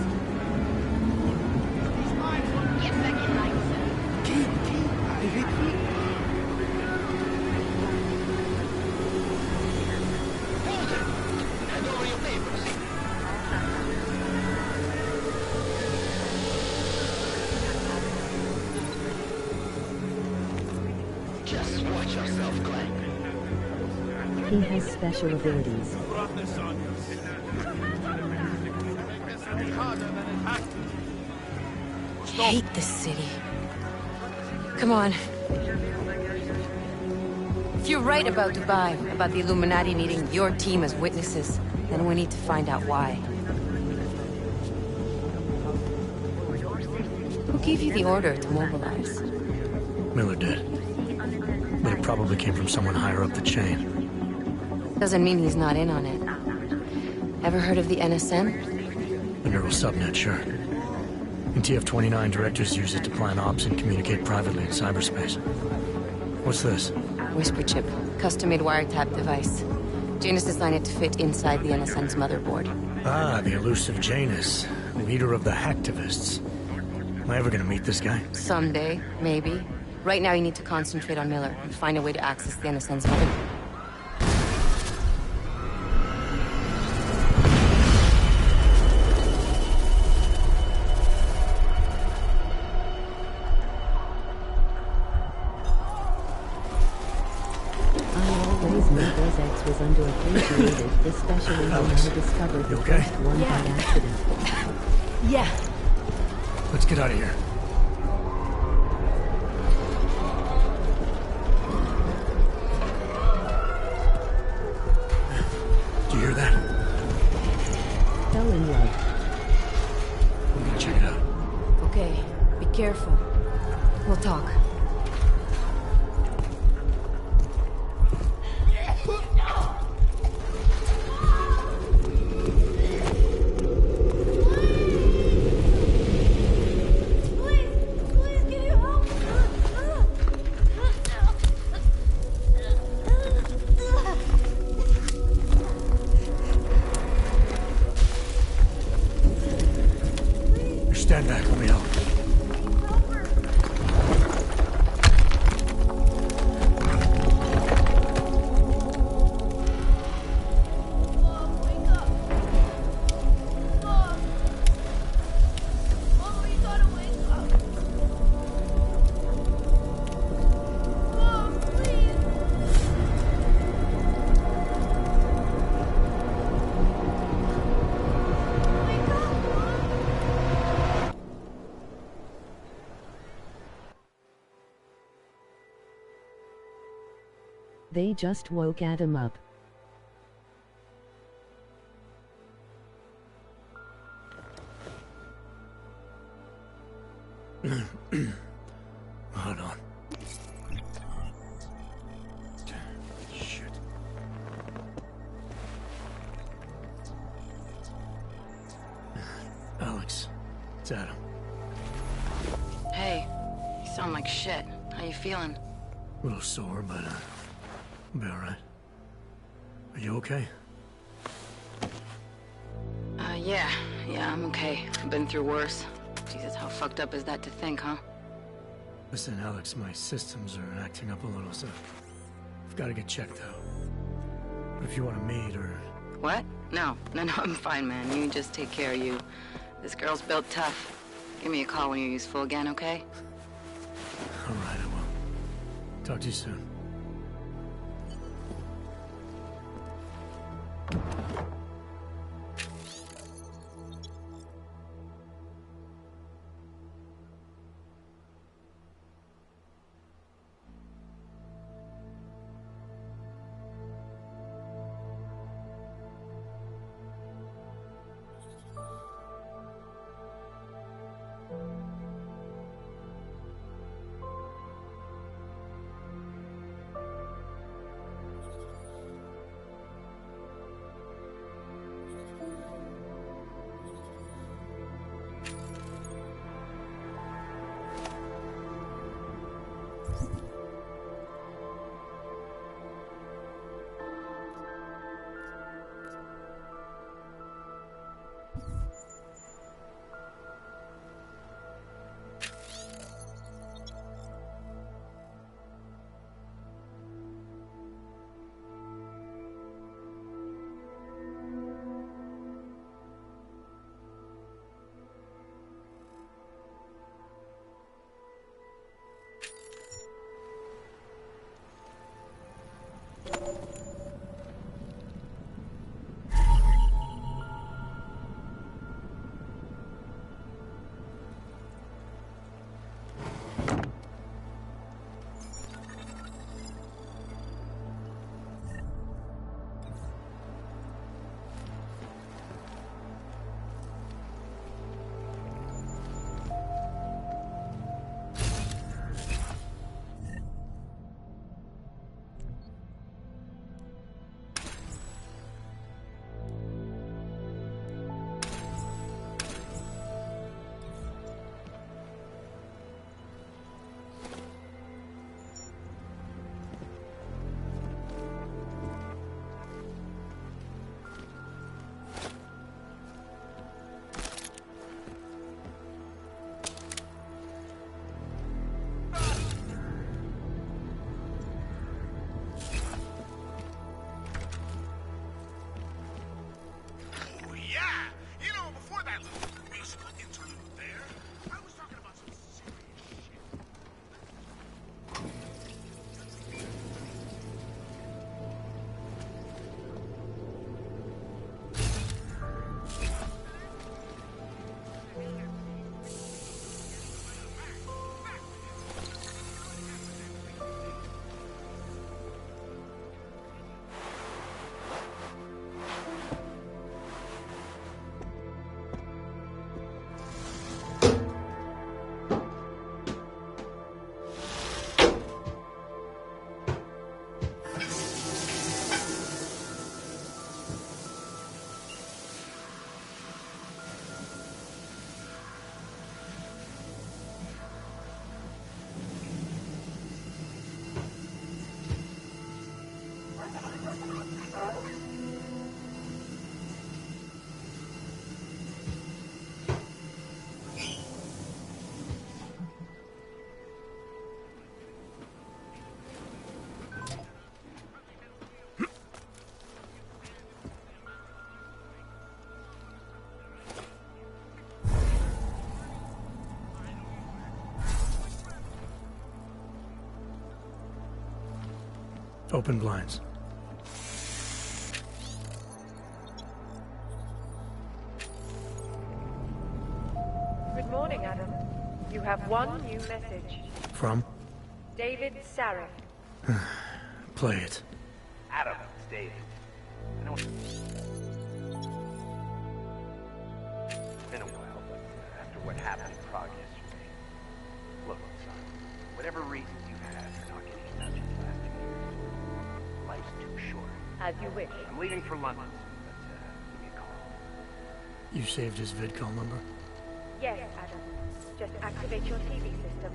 Just watch yourself, Glenn. He has special abilities. I hate this city. Come on. If you're right about Dubai, about the Illuminati needing your team as witnesses, then we need to find out why. Who gave you the order to mobilize? Miller did. But it probably came from someone higher up the chain. Doesn't mean he's not in on it. Ever heard of the NSN? The neural subnet, sure. In TF-29, directors use it to plan ops and communicate privately in cyberspace. What's this? Whisper chip. Custom-made wiretap device. Janus designed it to fit inside the NSN's motherboard. Ah, the elusive Janus. Leader of the hacktivists. Am I ever gonna meet this guy? Someday, maybe. Right now you need to concentrate on Miller and find a way to access the Innocent's vault. X was underappreciated, especially when I discovered the first one by accident. Yeah. Let's get out of here. Do you hear that? Fell in love. I'm gonna check it out. Okay, be careful. We'll talk. Stand back, let me help. They just woke Adam up. Hold on. Shit. Alex, it's Adam. Hey, you sound like shit. How you feeling? A little sore, but I'll be alright. Are you okay? Yeah, I'm okay. I've been through worse. Jesus, how fucked up is that to think, huh? Listen, Alex, my systems are acting up a little, so I've got to get checked out. But if you want to meet or... What? No, I'm fine, man. You just take care of you. This girl's built tough. Give me a call when you're useful again, okay? Alright, I will. Talk to you soon. Open blinds. Good morning, Adam. You have one new message. From? David Sarif. Play it. Adam, it's David. I know it's been a while, but after what happened in Prague yesterday... Look, son, whatever reason you had for not getting in touch in the last 2 years, life's too short. As you wish. I'm leaving for London soon, but give me a call. You saved his vidcall number? Yes, Adam. Just activate your TV system.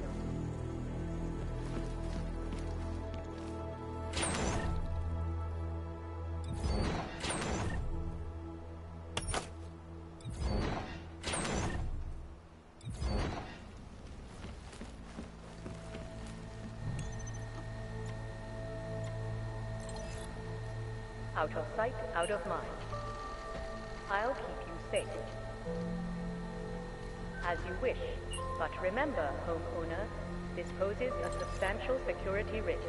Out of sight, out of mind. I'll keep you safe. As you wish, but remember, homeowner, this poses a substantial security risk.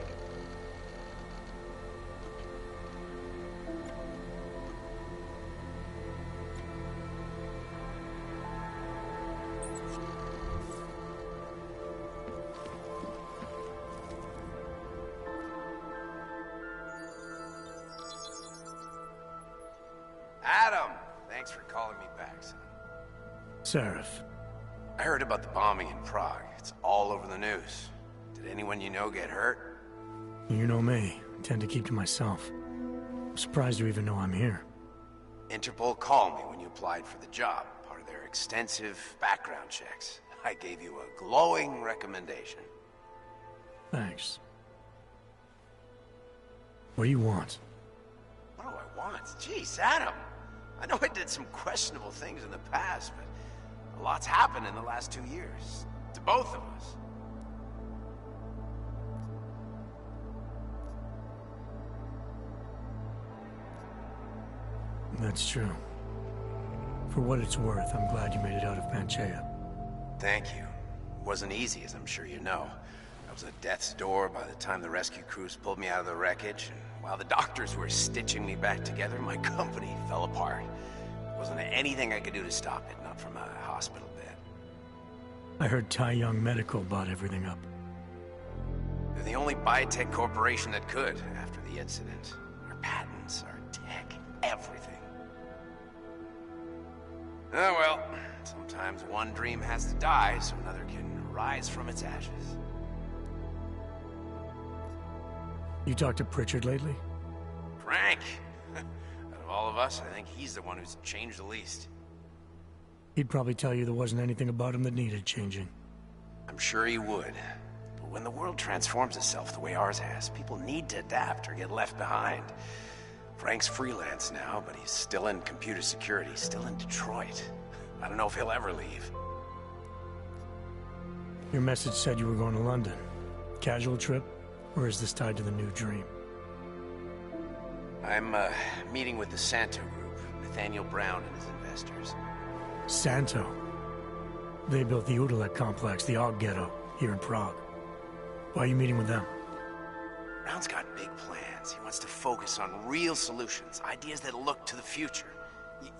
Adam! Thanks for calling me back, son. Sarif. I heard about the bombing in Prague. It's all over the news. Did anyone you know get hurt? You know me. I tend to keep to myself. I'm surprised you even know I'm here. Interpol called me when you applied for the job, part of their extensive background checks. I gave you a glowing recommendation. Thanks. What do you want? What do I want? Jeez, Adam! I know I did some questionable things in the past, but a lot's happened in the last 2 years. To both of us. That's true. For what it's worth, I'm glad you made it out of Panchaea. Thank you. It wasn't easy, as I'm sure you know. I was at death's door by the time the rescue crews pulled me out of the wreckage, and while the doctors were stitching me back together, my company fell apart. There wasn't anything I could do to stop it, not from a hospital bed. I heard Tai Young Medical bought everything up. They're the only biotech corporation that could, after the incident. Our patents, our tech, everything. Oh well, sometimes one dream has to die so another can rise from its ashes. You talked to Pritchard lately? Frank! Out of all of us, I think he's the one who's changed the least. He'd probably tell you there wasn't anything about him that needed changing. I'm sure he would. But when the world transforms itself the way ours has, people need to adapt or get left behind. Frank's freelance now, but he's still in computer security, still in Detroit. I don't know if he'll ever leave. Your message said you were going to London. Casual trip? Or is this tied to the new dream? I'm meeting with the Santo Group, Nathaniel Brown and his investors. Santo? They built the Udalek complex, the Og Ghetto, here in Prague. Why are you meeting with them? Brown's got big plans. He wants to focus on real solutions, ideas that look to the future.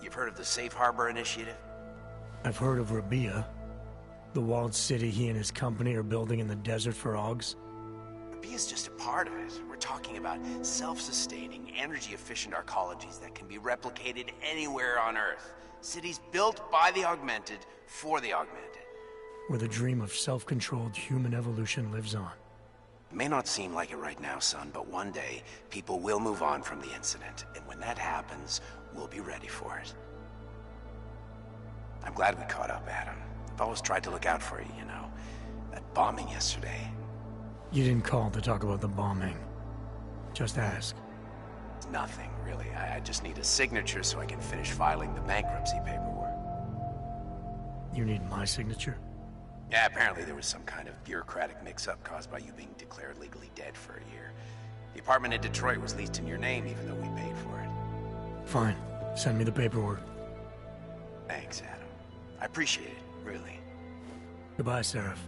You've heard of the Safe Harbor Initiative? I've heard of Rabia, the walled city he and his company are building in the desert for Ogs. Rabia's just a part of it. We're talking about self-sustaining, energy-efficient arcologies that can be replicated anywhere on Earth. Cities built by the augmented, for the augmented. Where the dream of self-controlled human evolution lives on. It may not seem like it right now, son, but one day, people will move on from the incident, and when that happens, we'll be ready for it. I'm glad we caught up, Adam. I've always tried to look out for you, you know. That bombing yesterday. You didn't call to talk about the bombing. Just ask. It's nothing, really. I just need a signature so I can finish filing the bankruptcy paperwork. You need my signature? Yeah, apparently there was some kind of bureaucratic mix-up caused by you being declared legally dead for a year. The apartment in Detroit was leased in your name, even though we paid for it. Fine. Send me the paperwork. Thanks, Adam. I appreciate it, really. Goodbye, Seraph.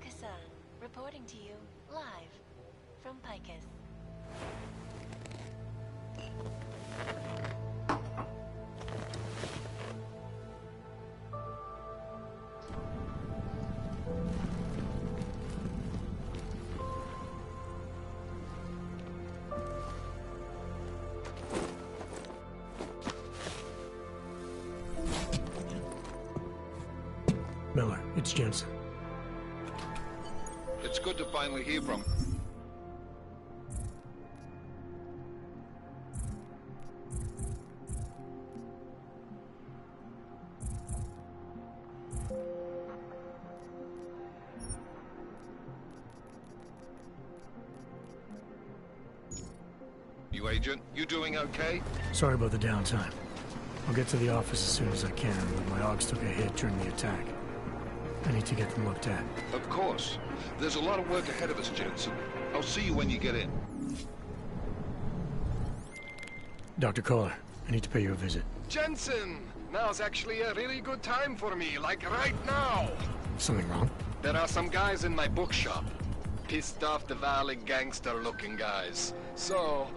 Hassan, reporting to you live from Picus. Miller, it's Jensen. It's good to finally hear from him. You agent, you doing okay? Sorry about the downtime. I'll get to the office as soon as I can, but my Augs took a hit during the attack. I need to get them looked at. Of course. There's a lot of work ahead of us, Jensen. I'll see you when you get in. Dr. Kohler, I need to pay you a visit. Jensen! Now's actually a really good time for me, like right now! Something wrong? There are some guys in my bookshop. Pissed off the Valley gangster-looking guys. So,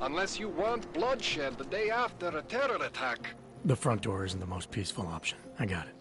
unless you want bloodshed the day after a terror attack... The front door isn't the most peaceful option. I got it.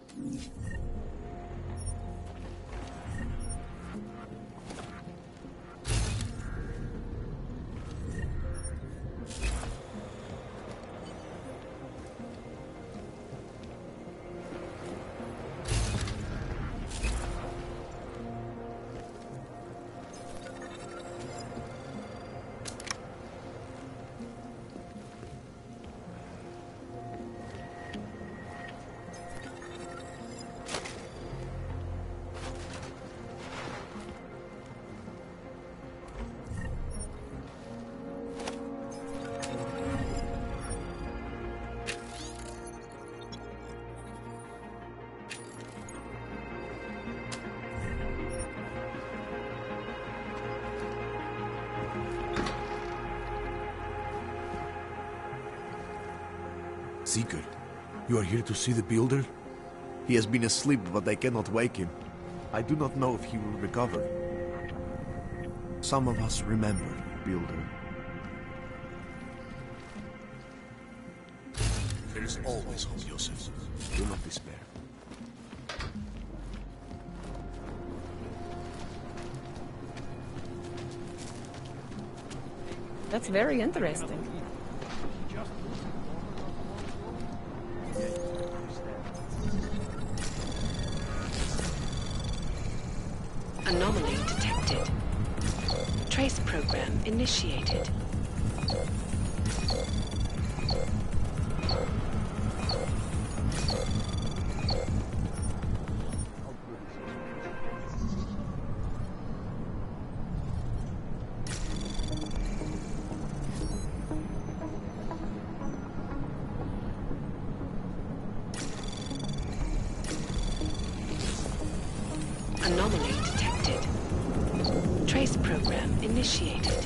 Seeker, you are here to see the Builder? He has been asleep, but I cannot wake him. I do not know if he will recover. Some of us remember Builder. There is always hope, Joseph. Do not despair. That's very interesting. Anomaly detected. Trace program initiated. Anomaly detected. Trace program initiated.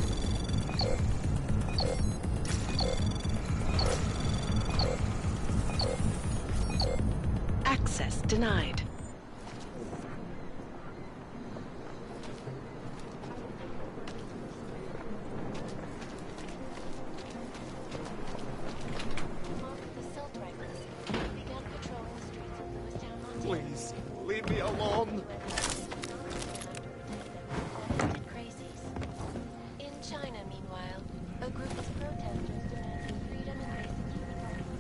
Access denied. Please, leave me alone. In China, meanwhile, a group of protesters demanding freedom and basic human rights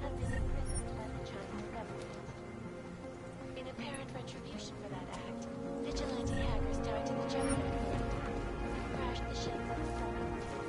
have been imprisoned by the Chinese government. In apparent retribution for that act, vigilante hackers tied to the Gemini crashed the ship on the southern stage.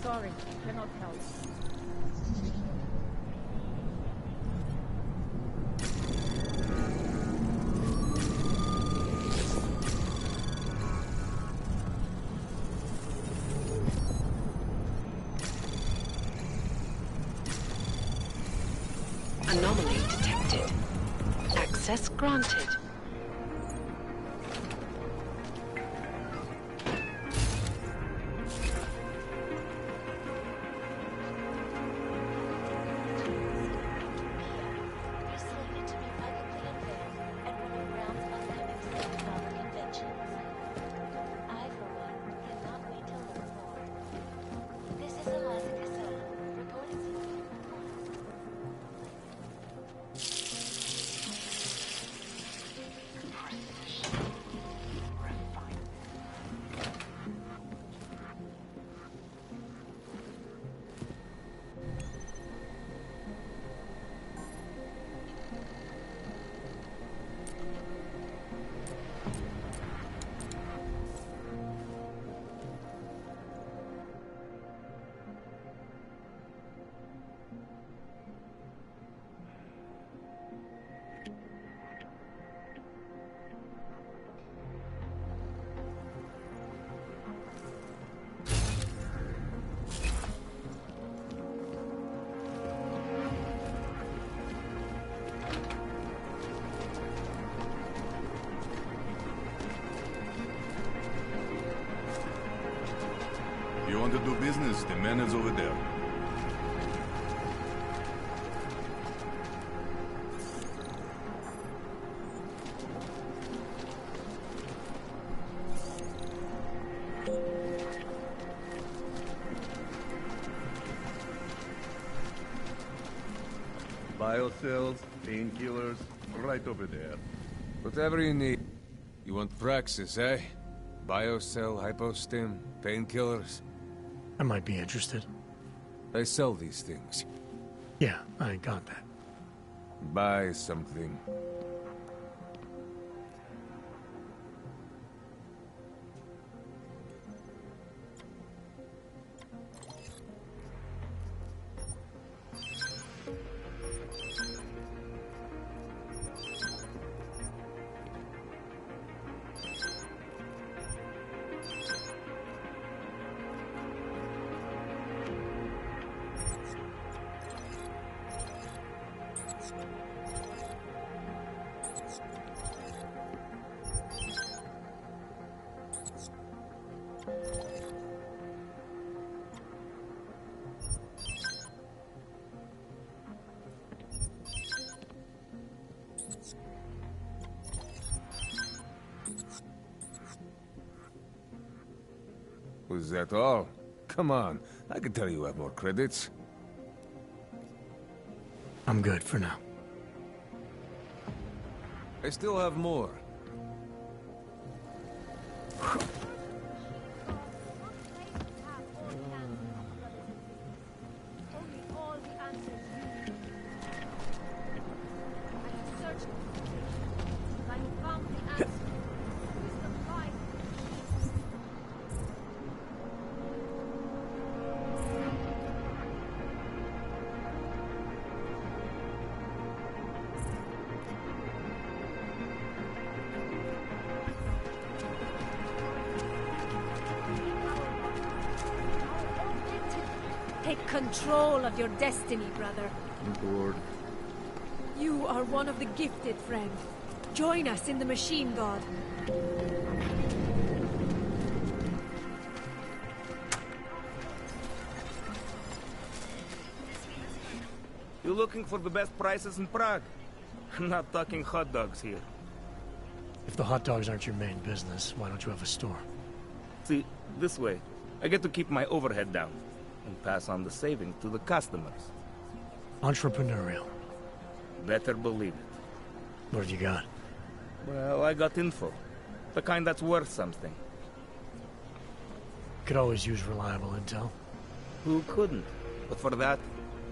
Sorry, cannot help. Anomaly detected. Access granted. You want to do business? The man is over there. Biocells, painkillers, right over there. Whatever you need. You want Praxis, eh? Biocell, hypostim, painkillers. I might be interested. I sell these things. Yeah, I got that. Buy something. Was that all? Come on, I can tell you have more credits. I'm good for now. I still have more. Take control of your destiny, brother. I'm bored. You are one of the gifted, friend. Join us in the Machine God. You looking for the best prices in Prague? I'm not talking hot dogs here. If the hot dogs aren't your main business, why don't you have a store? See, this way, I get to keep my overhead down and pass on the savings to the customers. Entrepreneurial. Better believe it. What have you got? Well, I got info. The kind that's worth something. Could always use reliable intel. Who couldn't? But for that,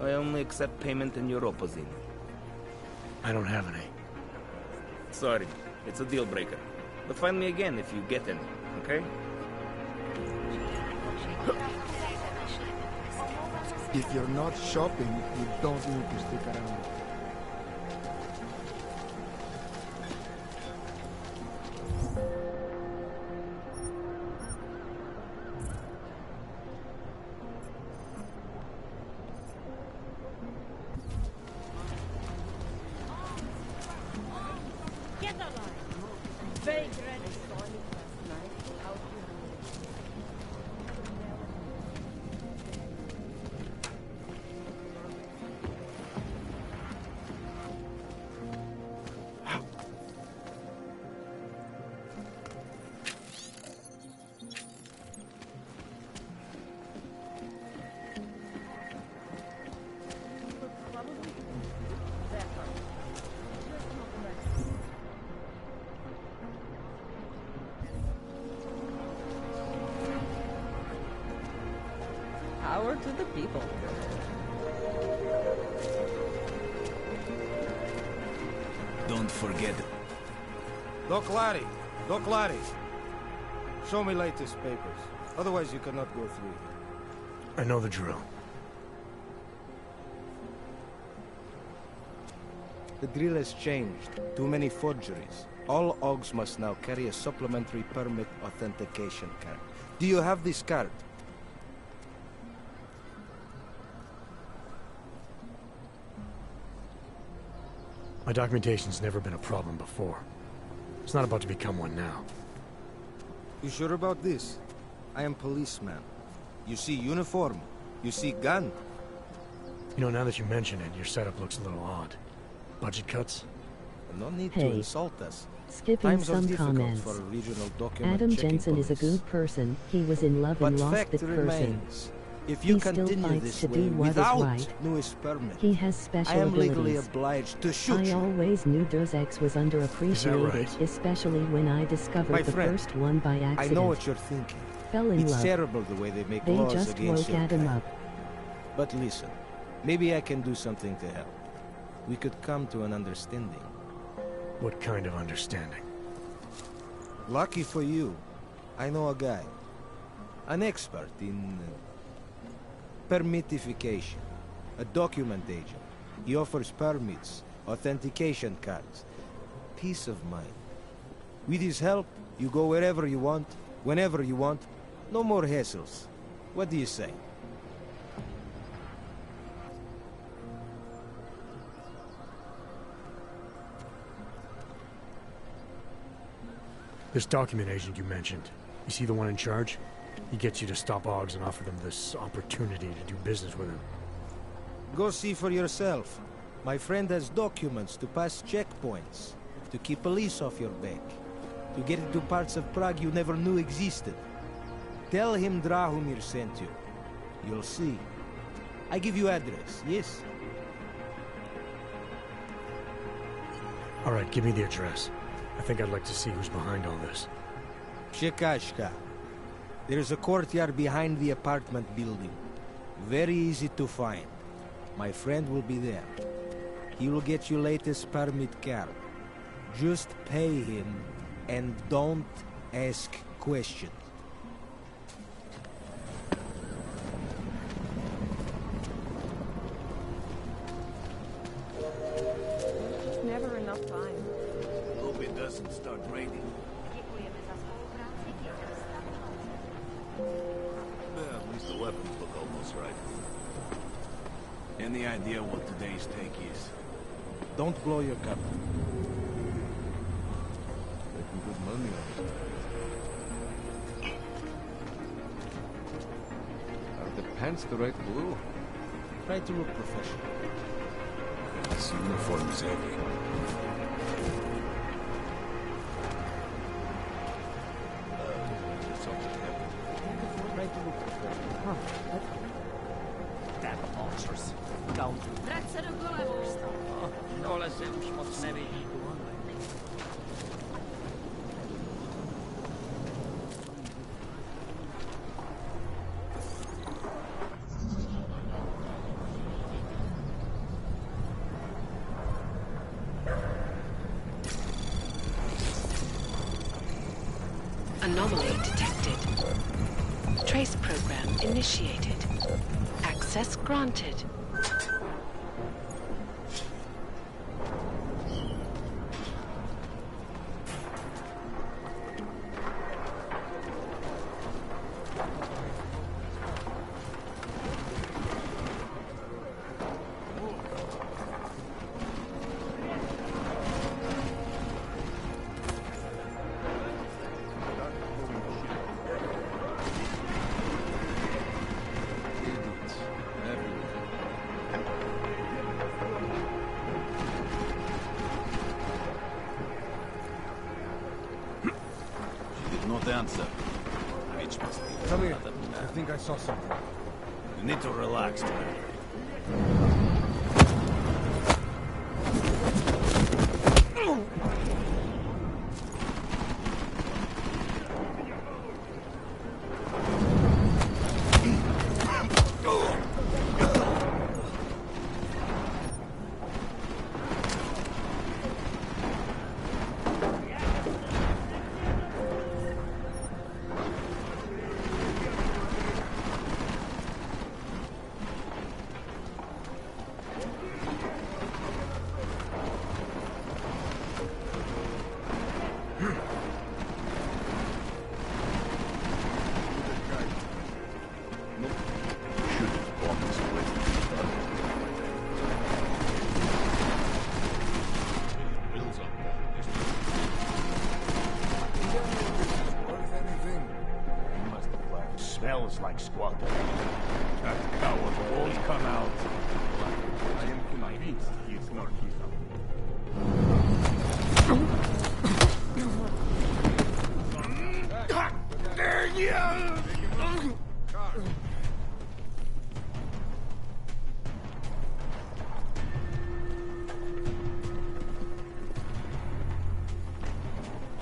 I only accept payment in Europozine. I don't have any. Sorry, it's a deal breaker. But find me again if you get any, okay? If you're not shopping, you don't need to stick around. Power to the people. Don't forget. Doc Larry! Doc Larry! Show me latest papers. Otherwise you cannot go through here. I know the drill. The drill has changed. Too many forgeries. All OGs must now carry a supplementary permit authentication card. Do you have this card? My documentation's never been a problem before. It's not about to become one now. You sure about this? I am policeman. You see uniform. You see gun. You know, now that you mention it, your setup looks a little odd. Budget cuts? No need to Hey, insult us. skipping Times are some difficult comments. for a regional document Adam checking Jensen is a police. good person. He was in love and But lost fact that person. remains, if you He still continue fights this to way do what is without right. newest permit, He has special I am legally abilities. obliged to shoot I you. always knew Deus Ex was underappreciated, right? especially when I discovered My the friend, first one by accident. I know what you're thinking. Fell in It's love. terrible the way they make They laws just against woke your Adam kind. up. But listen, maybe I can do something to help. We could come to an understanding. What kind of understanding? Lucky for you, I know a guy. An expert in permitification. A document agent. He offers permits, authentication cards. Peace of mind. With his help, you go wherever you want, whenever you want. No more hassles. What do you say? This document agent you mentioned, you see the one in charge? He gets you to stop OGs and offer them this opportunity to do business with him. Go see for yourself. My friend has documents to pass checkpoints, to keep police off your back, to get into parts of Prague you never knew existed. Tell him Drahomir sent you. You'll see. I give you address, yes? All right, give me the address. I think I'd like to see who's behind all this. Shekashka. There's a courtyard behind the apartment building. Very easy to find. My friend will be there. He will get you latest permit card. Just pay him and don't ask questions. Just never enough time. Hope it doesn't start raining. Well, at least the weapons look almost right. Any idea what today's take is? Don't blow your cover. Making good money on it. Are the pants the right blue? Try to look professional. This uniform is heavy. Something happened. Try to look professional. Damn monsters. Count. Dole se už moc nevidí. Anomaly detected. Trace program initiated. Access granted. Not answer. Which must be Come here. another man. I think I saw something. You need to relax, man. come out. I am convinced he is not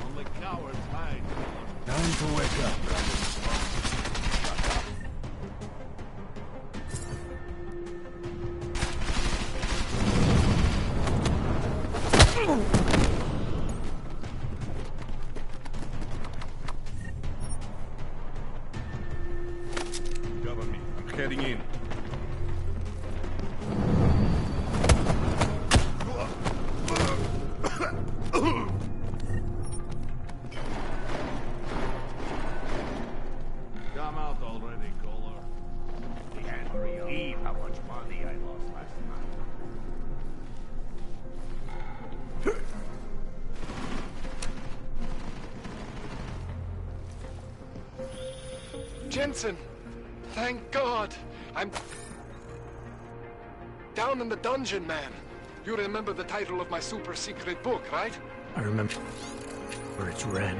only cowards hide. Time to wake up. Cover me. I'm heading in. Come out already, Kohler. Can't believe how much money I lost last night. Jensen! Thank God! I'm down in the dungeon, man. You remember the title of my super secret book, right? I remember where it's red.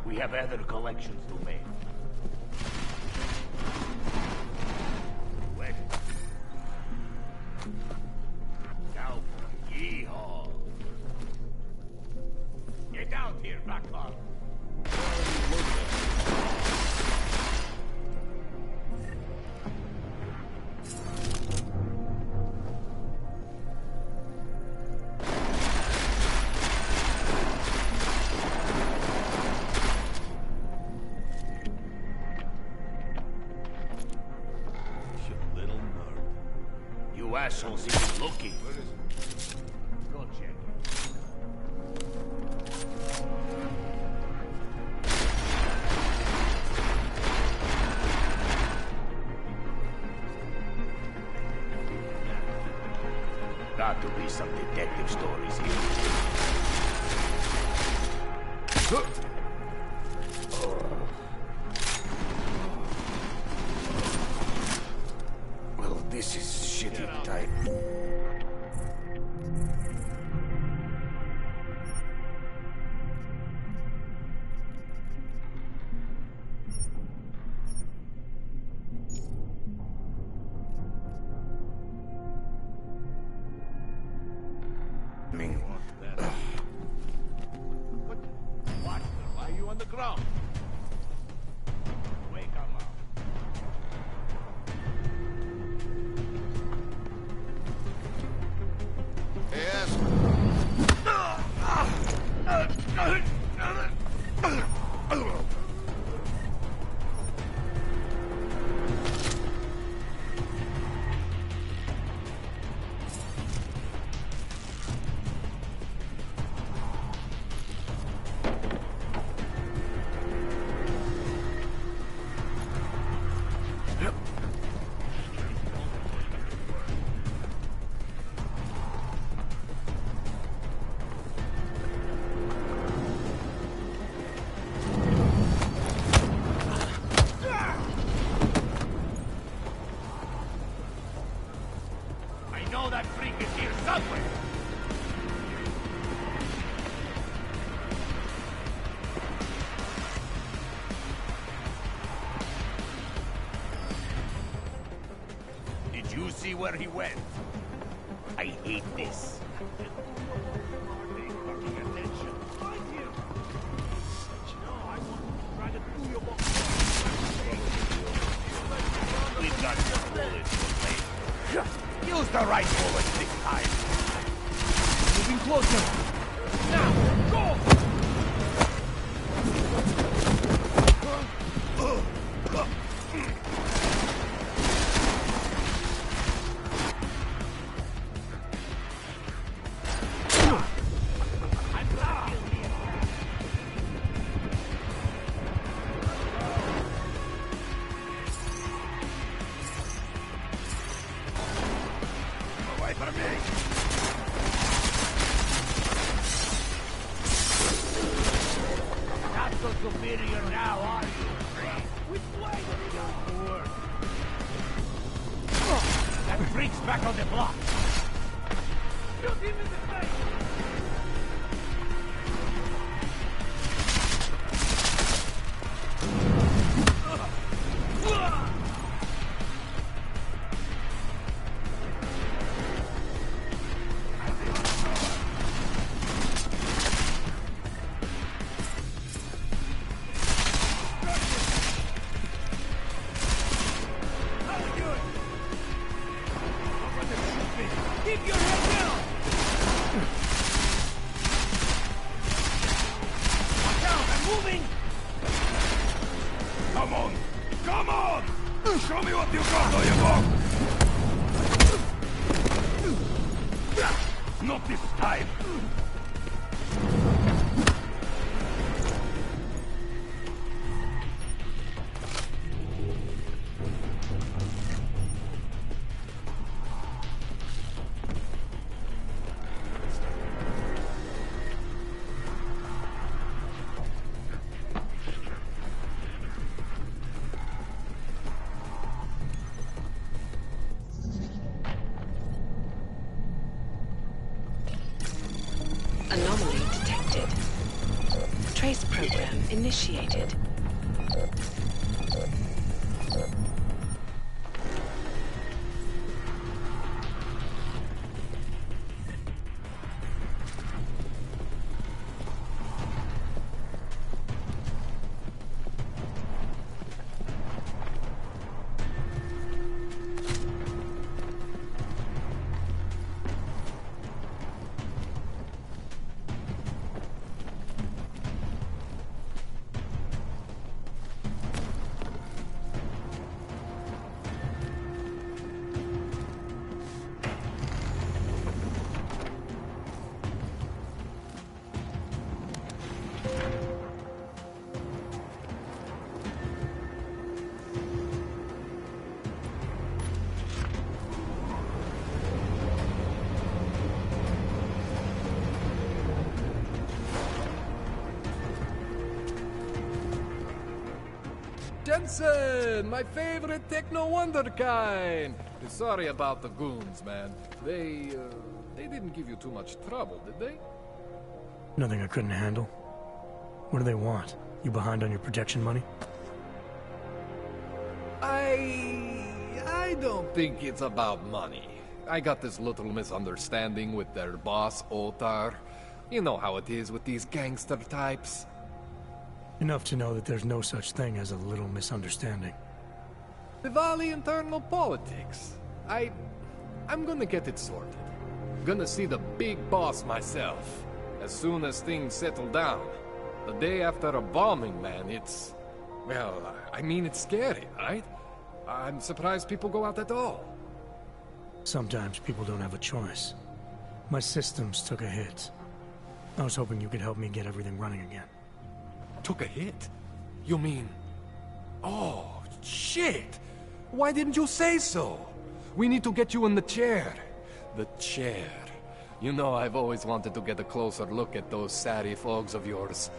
We have other collections to make. West. South. Yeehaw. Get out here, backlog. You assholes even looking. Go check. Got to be some detective stories here. Well, this is shitty type. What? Why are you on the ground? Wake him up. Yes. I know that freak is here somewhere. Did you see where he went? I hate this. We've got some bullets to play. Use the right bullet this time. Moving closer. Now, go! for me! Not so superior now, are you? Which way did he go? Work. That freak's back on the block. Shoot him in the face! Keep your head down! Watch out, I'm moving! Come on! Come on! Show me what you got, Oyabok! Not this time! Anomaly detected. Trace program initiated. Jensen, my favorite techno wonderkind. Sorry about the goons, man. They didn't give you too much trouble, did they? Nothing I couldn't handle. What do they want? You behind on your protection money? I don't think it's about money. I got this little misunderstanding with their boss, Otar. You know how it is with these gangster types. Enough to know that there's no such thing as a little misunderstanding. Diwali internal politics. I'm gonna get it sorted. Gonna see the big boss myself. As soon as things settle down. The day after a bombing, man, it's... Well, I mean, it's scary, right? I'm surprised people go out at all. Sometimes people don't have a choice. My systems took a hit. I was hoping you could help me get everything running again. Took a hit? You mean... Oh, shit! Why didn't you say so? We need to get you in the chair. The chair. You know, I've always wanted to get a closer look at those satty fogs of yours.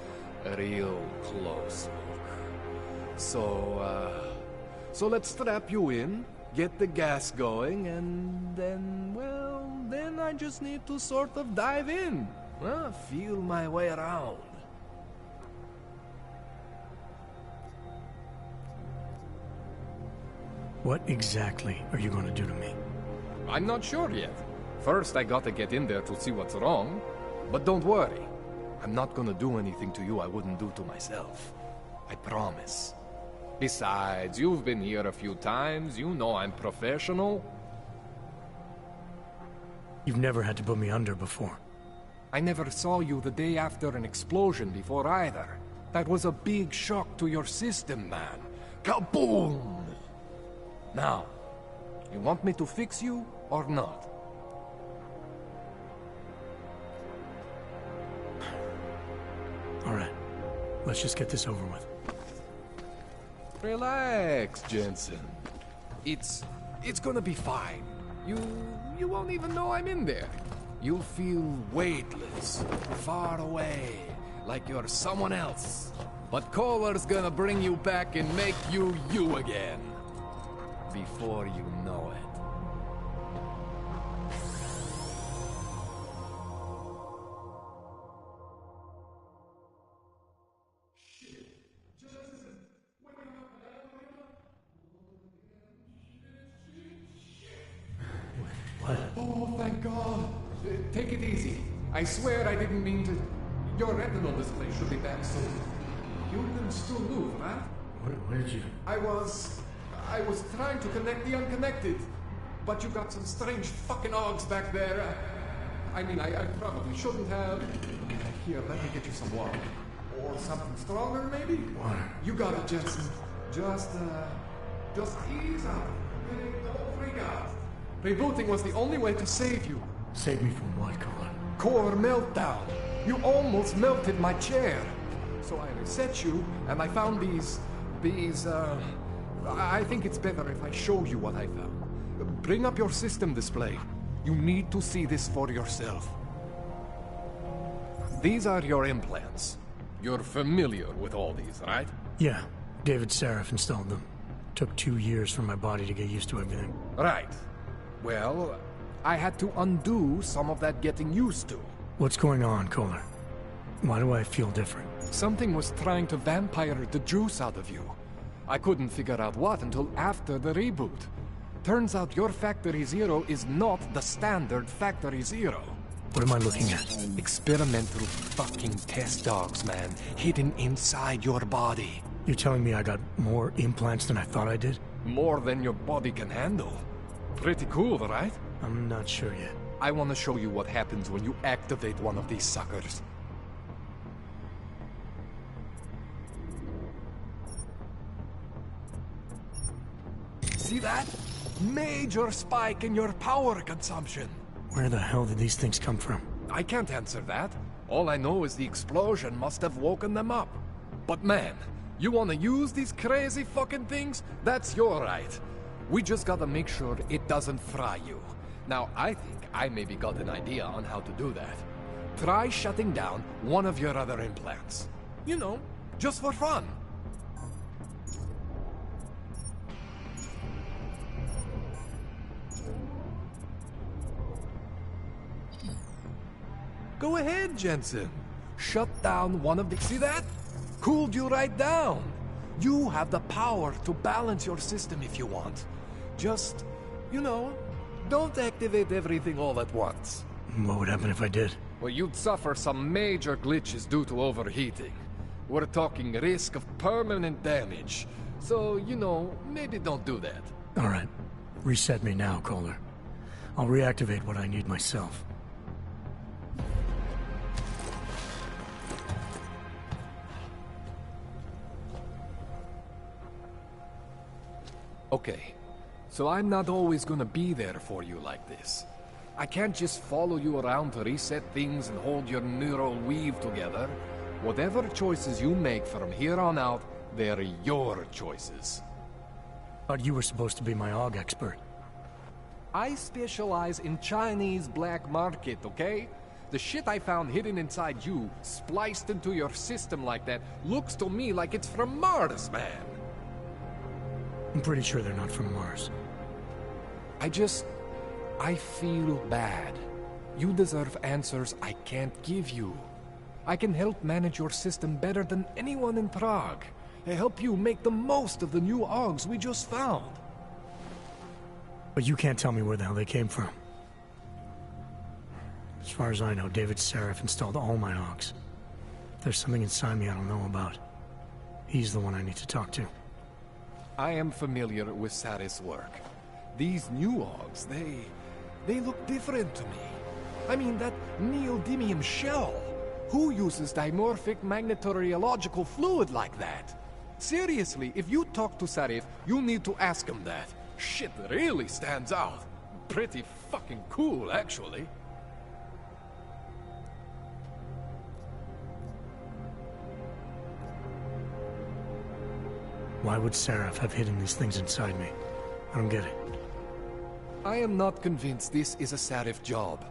A real close look. So let's strap you in, get the gas going, and then, well, then I just need to sort of dive in. Feel my way around. What exactly are you going to do to me? I'm not sure yet. First, I gotta get in there to see what's wrong. But don't worry. I'm not gonna do anything to you I wouldn't do to myself. I promise. Besides, you've been here a few times. You know I'm professional. You've never had to put me under before. I never saw you the day after an explosion before either. That was a big shock to your system, man. Kaboom! Now, you want me to fix you or not? All right, let's just get this over with. Relax, Jensen. It's gonna be fine. You won't even know I'm in there. You'll feel weightless, far away, like you're someone else. But Kohler's gonna bring you back and make you you again. Before you know it. What? Oh, thank God. Take it easy. I swear I didn't mean to... Your retinal display should be back soon. You can still move, right? Where did you... I was trying to connect the unconnected. But you got some strange fucking ogs back there. I mean, I probably shouldn't have. Here, let me get you some water. Or something stronger, maybe? Water. You got it, Jensen. Just ease up. Don't freak out. Rebooting was the only way to save you. Save me from what, Kohler? Core meltdown. You almost melted my chair. So I reset you, and I found these... I think it's better if I show you what I found. Bring up your system display. You need to see this for yourself. These are your implants. You're familiar with all these, right? Yeah. David Sarif installed them. Took 2 years for my body to get used to everything. Right. Well, I had to undo some of that getting used to. What's going on, Kohler? Why do I feel different? Something was trying to vampire the juice out of you. I couldn't figure out what until after the reboot. Turns out your Factory Zero is not the standard Factory Zero. What am I looking at? Experimental fucking test dogs, man. Hidden inside your body. You're telling me I got more implants than I thought I did? More than your body can handle. Pretty cool, right? I'm not sure yet. I want to show you what happens when you activate one of these suckers. See that? Major spike in your power consumption. Where the hell did these things come from? I can't answer that. All I know is the explosion must have woken them up. But man, you want to use these crazy fucking things? That's your right. We just gotta make sure it doesn't fry you. Now, I think I maybe got an idea on how to do that. Try shutting down one of your other implants. You know, just for fun. Go ahead, Jensen. Shut down one of the... See that? Cooled you right down. You have the power to balance your system if you want. Just, you know, don't activate everything all at once. What would happen if I did? Well, you'd suffer some major glitches due to overheating. We're talking risk of permanent damage. So, you know, maybe don't do that. All right. Reset me now, Kohler. I'll reactivate what I need myself. Okay, so I'm not always gonna be there for you like this. I can't just follow you around to reset things and hold your neural weave together. Whatever choices you make from here on out, they're your choices. Thought you were supposed to be my AUG expert. I specialize in Chinese black market, okay? The shit I found hidden inside you, spliced into your system like that, looks to me like it's from Mars, man. I'm pretty sure they're not from Mars. I feel bad. You deserve answers I can't give you. I can help manage your system better than anyone in Prague. I help you make the most of the new AUGs we just found. But you can't tell me where the hell they came from. As far as I know, David Sarif installed all my AUGs. If there's something inside me I don't know about, he's the one I need to talk to. I am familiar with Sarif's work. These new AUGs, they look different to me. I mean, that neodymium shell. Who uses dimorphic magnetorheological fluid like that? Seriously, if you talk to Sarif, you need to ask him that. Shit really stands out. Pretty fucking cool, actually. Why would Sarif have hidden these things inside me? I don't get it. I am not convinced this is a Sarif job.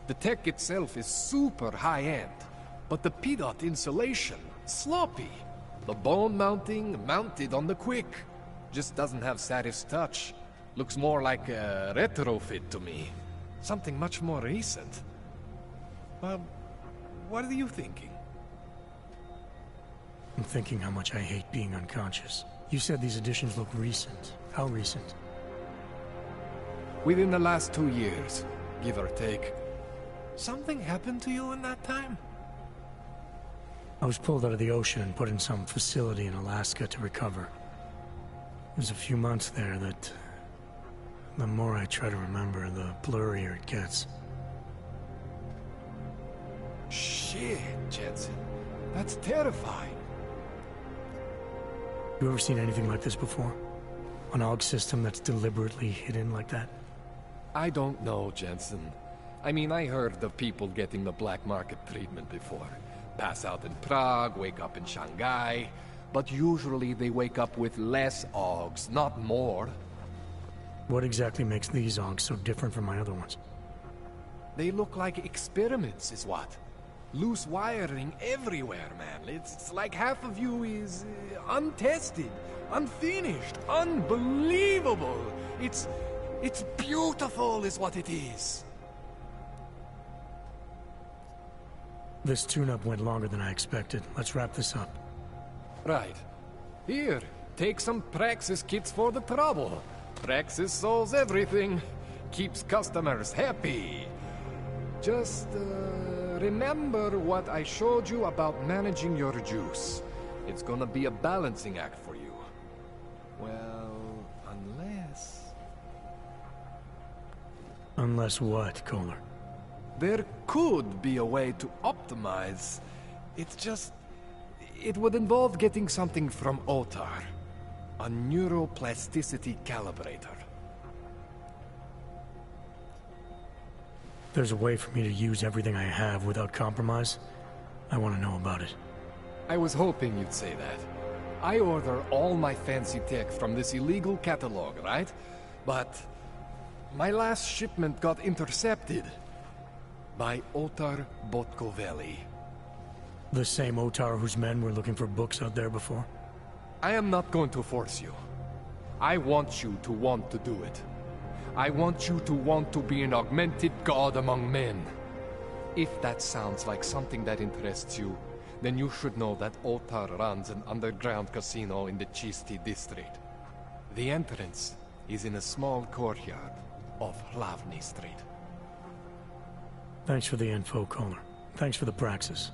The tech itself is super high-end, but the PDOT insulation, sloppy. The bone mounting, mounted on the quick. Just doesn't have Sarif's touch. Looks more like a retrofit to me. Something much more recent. What are you thinking? I'm thinking how much I hate being unconscious. You said these additions look recent. How recent? Within the last 2 years, give or take. Something happened to you in that time? I was pulled out of the ocean and put in some facility in Alaska to recover. It was a few months there that... the more I try to remember, the blurrier it gets. Shit, Jensen. That's terrifying. You ever seen anything like this before? An AUG system that's deliberately hidden like that? I don't know, Jensen. I mean, I heard of people getting the black market treatment before. Pass out in Prague, wake up in Shanghai. But usually they wake up with less AUGs, not more. What exactly makes these AUGs so different from my other ones? They look like experiments, is what. Loose wiring everywhere, man. It's like half of you is untested, unfinished, unbelievable. It's beautiful is what it is. This tune-up went longer than I expected. Let's wrap this up. Right. Here, take some Praxis kits for the trouble. Praxis solves everything. Keeps customers happy. Just, remember what I showed you about managing your juice. It's gonna be a balancing act for you. Well, unless... Unless what, Kohler? There could be a way to optimize. It's just... it would involve getting something from Otar. A neuroplasticity calibrator. There's a way for me to use everything I have without compromise? I want to know about it. I was hoping you'd say that. I order all my fancy tech from this illegal catalog, right? But my last shipment got intercepted by Otar Botkoveli. The same Otar whose men were looking for books out there before? I am not going to force you. I want you to want to do it. I want you to want to be an augmented god among men. If that sounds like something that interests you, then you should know that Otar runs an underground casino in the Chisti district. The entrance is in a small courtyard off Hlavny Street. Thanks for the info, Kohler. Thanks for the praxis.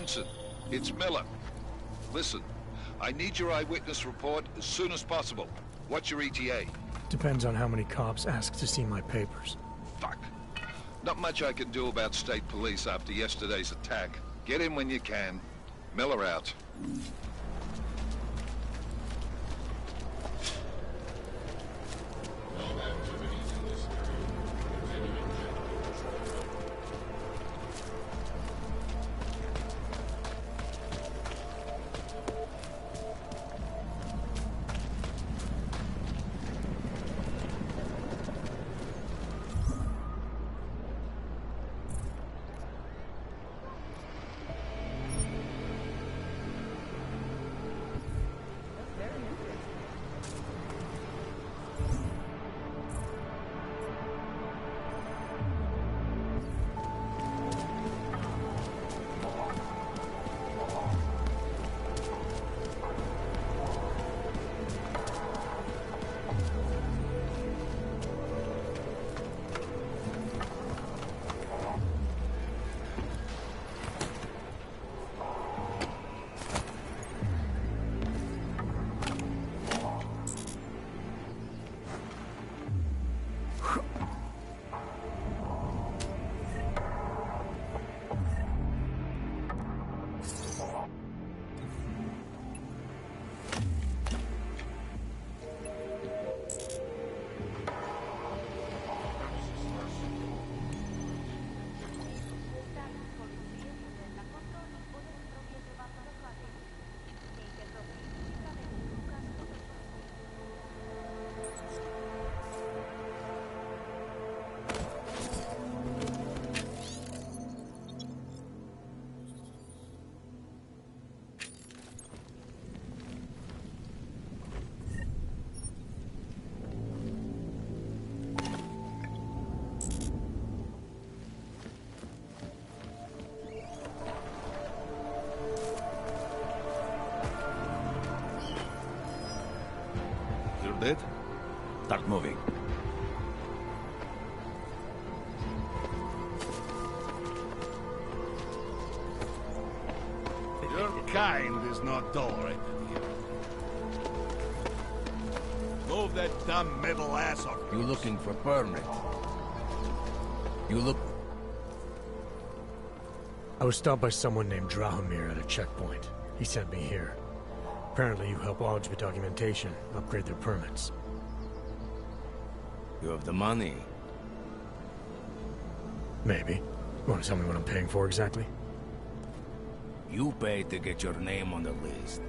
Jensen, it's Miller. Listen, I need your eyewitness report as soon as possible. What's your ETA? Depends on how many cops ask to see my papers. Fuck. Not much I can do about state police after yesterday's attack. Get in when you can. Miller out. Dead? Start moving. Your kind is not tolerated here. Move that dumb metal ass off. You looking for permit? You look... I was stopped by someone named Drahomir at a checkpoint. He sent me here. Apparently you help lodge with documentation, upgrade their permits. You have the money? Maybe. Want to tell me what I'm paying for exactly? You pay to get your name on the list.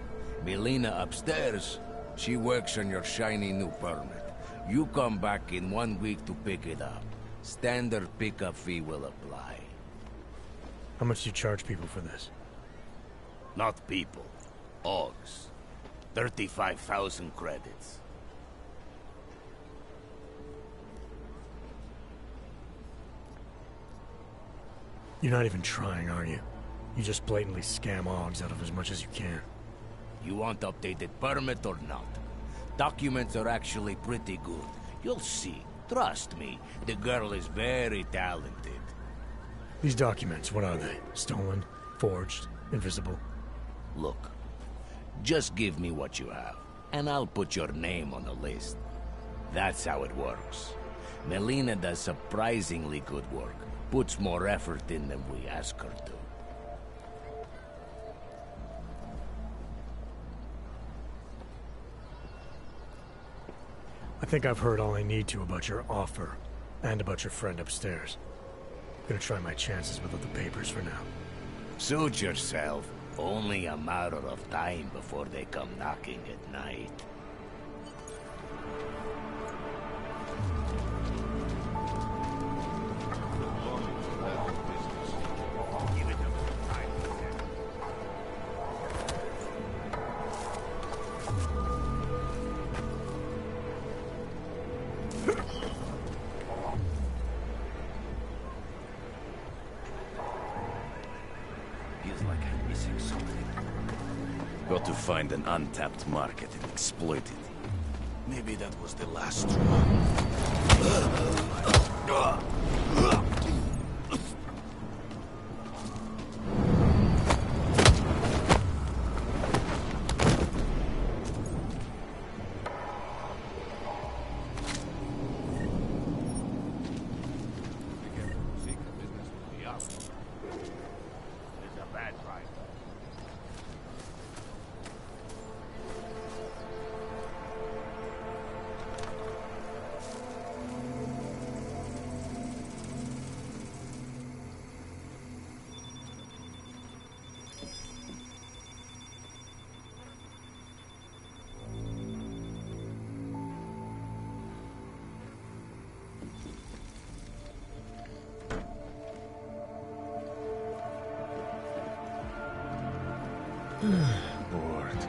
Melina upstairs, she works on your shiny new permit. You come back in 1 week to pick it up. Standard pickup fee will apply. How much do you charge people for this? Not people. Ogs. 35,000 credits. You're not even trying, are you? You just blatantly scam Augs out of as much as you can. You want updated permit or not? Documents are actually pretty good. You'll see. Trust me, the girl is very talented. These documents, what are they? Stolen? Forged? Invisible? Look, just give me what you have, and I'll put your name on the list. That's how it works. Melina does surprisingly good work. Puts more effort in than we ask her to. I think I've heard all I need to about your offer, and about your friend upstairs. Gonna try my chances without the papers for now. Suit yourself. Only a matter of time before they come knocking at night. Got to find an untapped market and exploit it. Maybe that was the last straw. Bored.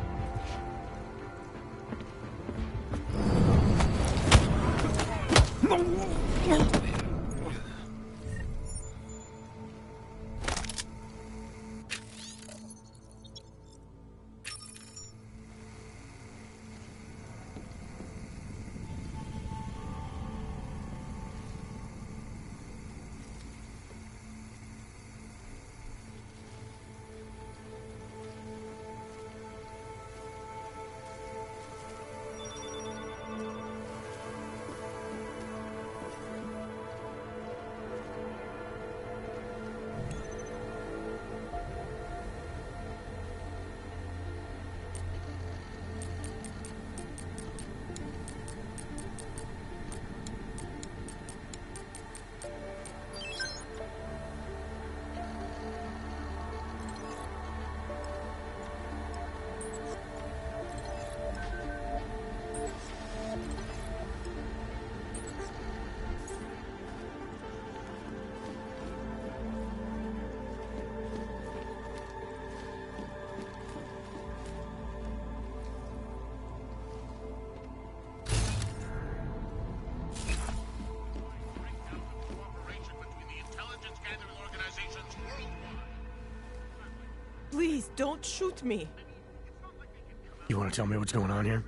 Please, don't shoot me. You want to tell me what's going on here?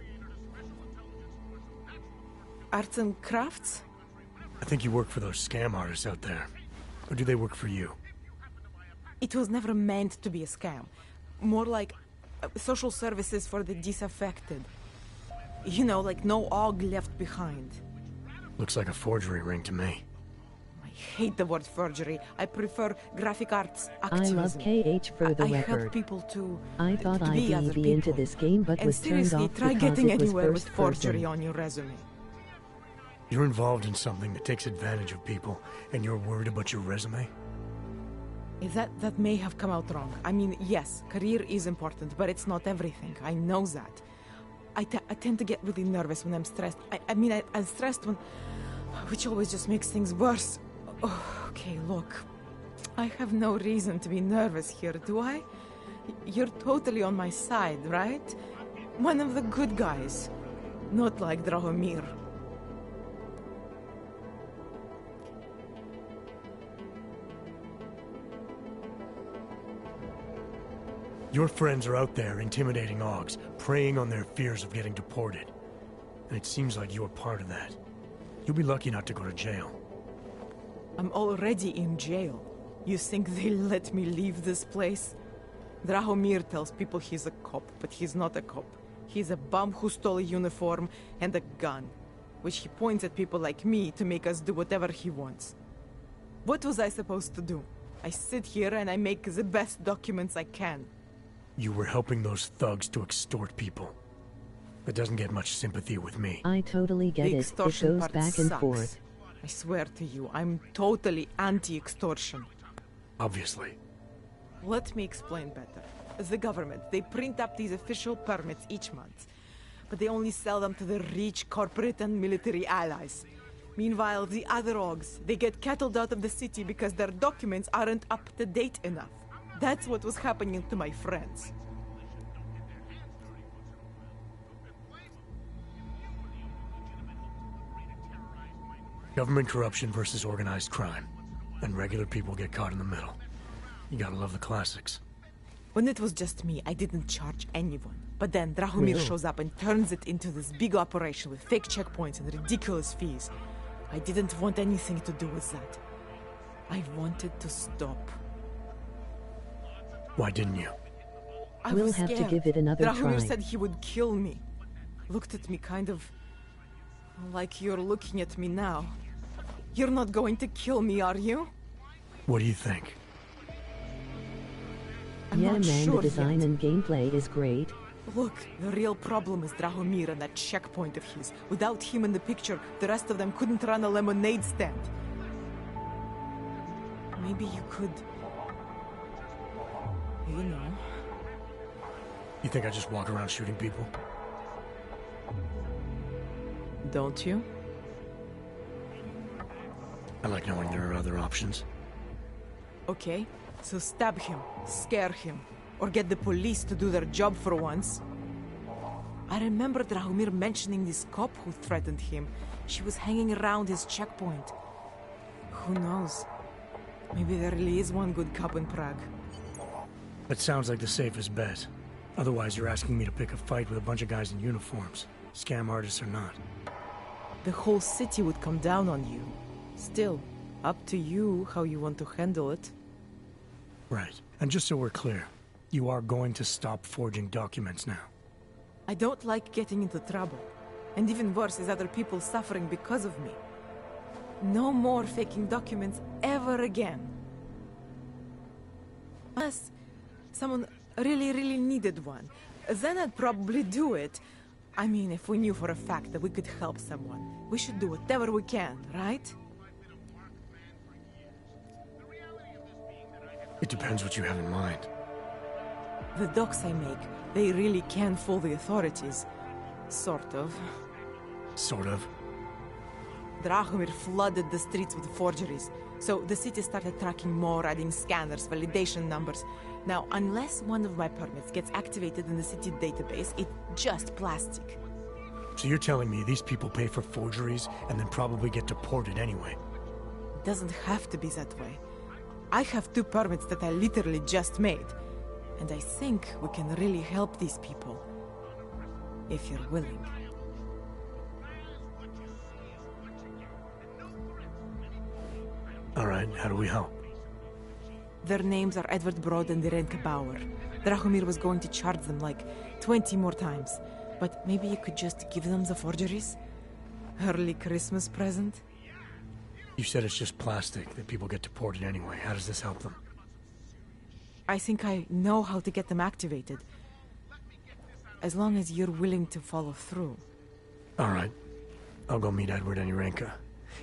Arts and crafts? I think you work for those scam artists out there. Or do they work for you? It was never meant to be a scam. More like social services for the disaffected. You know, like no og left behind. Looks like a forgery ring to me. I hate the word forgery. I prefer graphic arts activism. I love KH for the I record. help people to I thought to be other I'd be people. into this game, but and was turned seriously, off try because getting it was anywhere with first forgery person. on your resume. You're involved in something that takes advantage of people, and you're worried about your resume? That may have come out wrong. I mean, yes, career is important, but it's not everything. I know that. I tend to get really nervous when I'm stressed. I'm stressed when... which always just makes things worse. Oh, okay, look. I have no reason to be nervous here, do I? You're totally on my side, right? One of the good guys. Not like Drahomir. Your friends are out there intimidating Augs, preying on their fears of getting deported. And it seems like you're part of that. You'll be lucky not to go to jail. I'm already in jail. You think they'll let me leave this place? Drahomir tells people he's a cop, but he's not a cop. He's a bum who stole a uniform and a gun, which he points at people like me to make us do whatever he wants. What was I supposed to do? I sit here and I make the best documents I can. You were helping those thugs to extort people. That doesn't get much sympathy with me. I totally get The it. It extortion goes part back and sucks. forth. I swear to you, I'm totally anti-extortion. Obviously. Let me explain better. The government, they print up these official permits each month, but they only sell them to the rich corporate and military allies. Meanwhile, the other Augs, they get cattled out of the city because their documents aren't up to date enough. That's what was happening to my friends. Government corruption versus organized crime. And regular people get caught in the middle. You gotta love the classics. When it was just me, I didn't charge anyone. But then Drahomir Really? shows up and turns it into this big operation with fake checkpoints and ridiculous fees. I didn't want anything to do with that. I wanted to stop. Why didn't you? I We'll was have to scared. give it another Drahomir try. said he would kill me. Looked at me kind of like you're looking at me now. You're not going to kill me, are you? What do you think? I'm Yeah, not man, sure the design yet. and gameplay is great. Look, the real problem is Drahomir and that checkpoint of his. Without him in the picture, the rest of them couldn't run a lemonade stand. Maybe you could... You know... You think I just walk around shooting people? Don't you? I like knowing there are other options. Okay, so stab him, scare him. Or get the police to do their job for once. I remember Drahomir mentioning this cop who threatened him. She was hanging around his checkpoint. Who knows? Maybe there really is one good cop in Prague. That sounds like the safest bet. Otherwise, you're asking me to pick a fight with a bunch of guys in uniforms. Scam artists or not. The whole city would come down on you. Still, up to you how you want to handle it. Right. And just so we're clear, you are going to stop forging documents now. I don't like getting into trouble. And even worse is other people suffering because of me. No more faking documents ever again. Unless someone really needed one, then I'd probably do it. I mean, if we knew for a fact that we could help someone, we should do whatever we can, right? It depends what you have in mind. The docs I make, they really can fool the authorities. Sort of. Sort of? Drahomir flooded the streets with forgeries, so the city started tracking more, adding scanners, validation numbers. Now, unless one of my permits gets activated in the city database, it's just plastic. So you're telling me these people pay for forgeries and then probably get deported anyway? It doesn't have to be that way. I have 2 permits that I literally just made. And I think we can really help these people. If you're willing. Alright, how do we help? Their names are Edward Brod and Irenka Bauer. Drahomir was going to charge them like 20 more times. But maybe you could just give them the forgeries? Early Christmas present? You said it's just plastic, that people get deported anyway. How does this help them? I think I know how to get them activated. As long as you're willing to follow through. Alright. I'll go meet Edward and Irenka.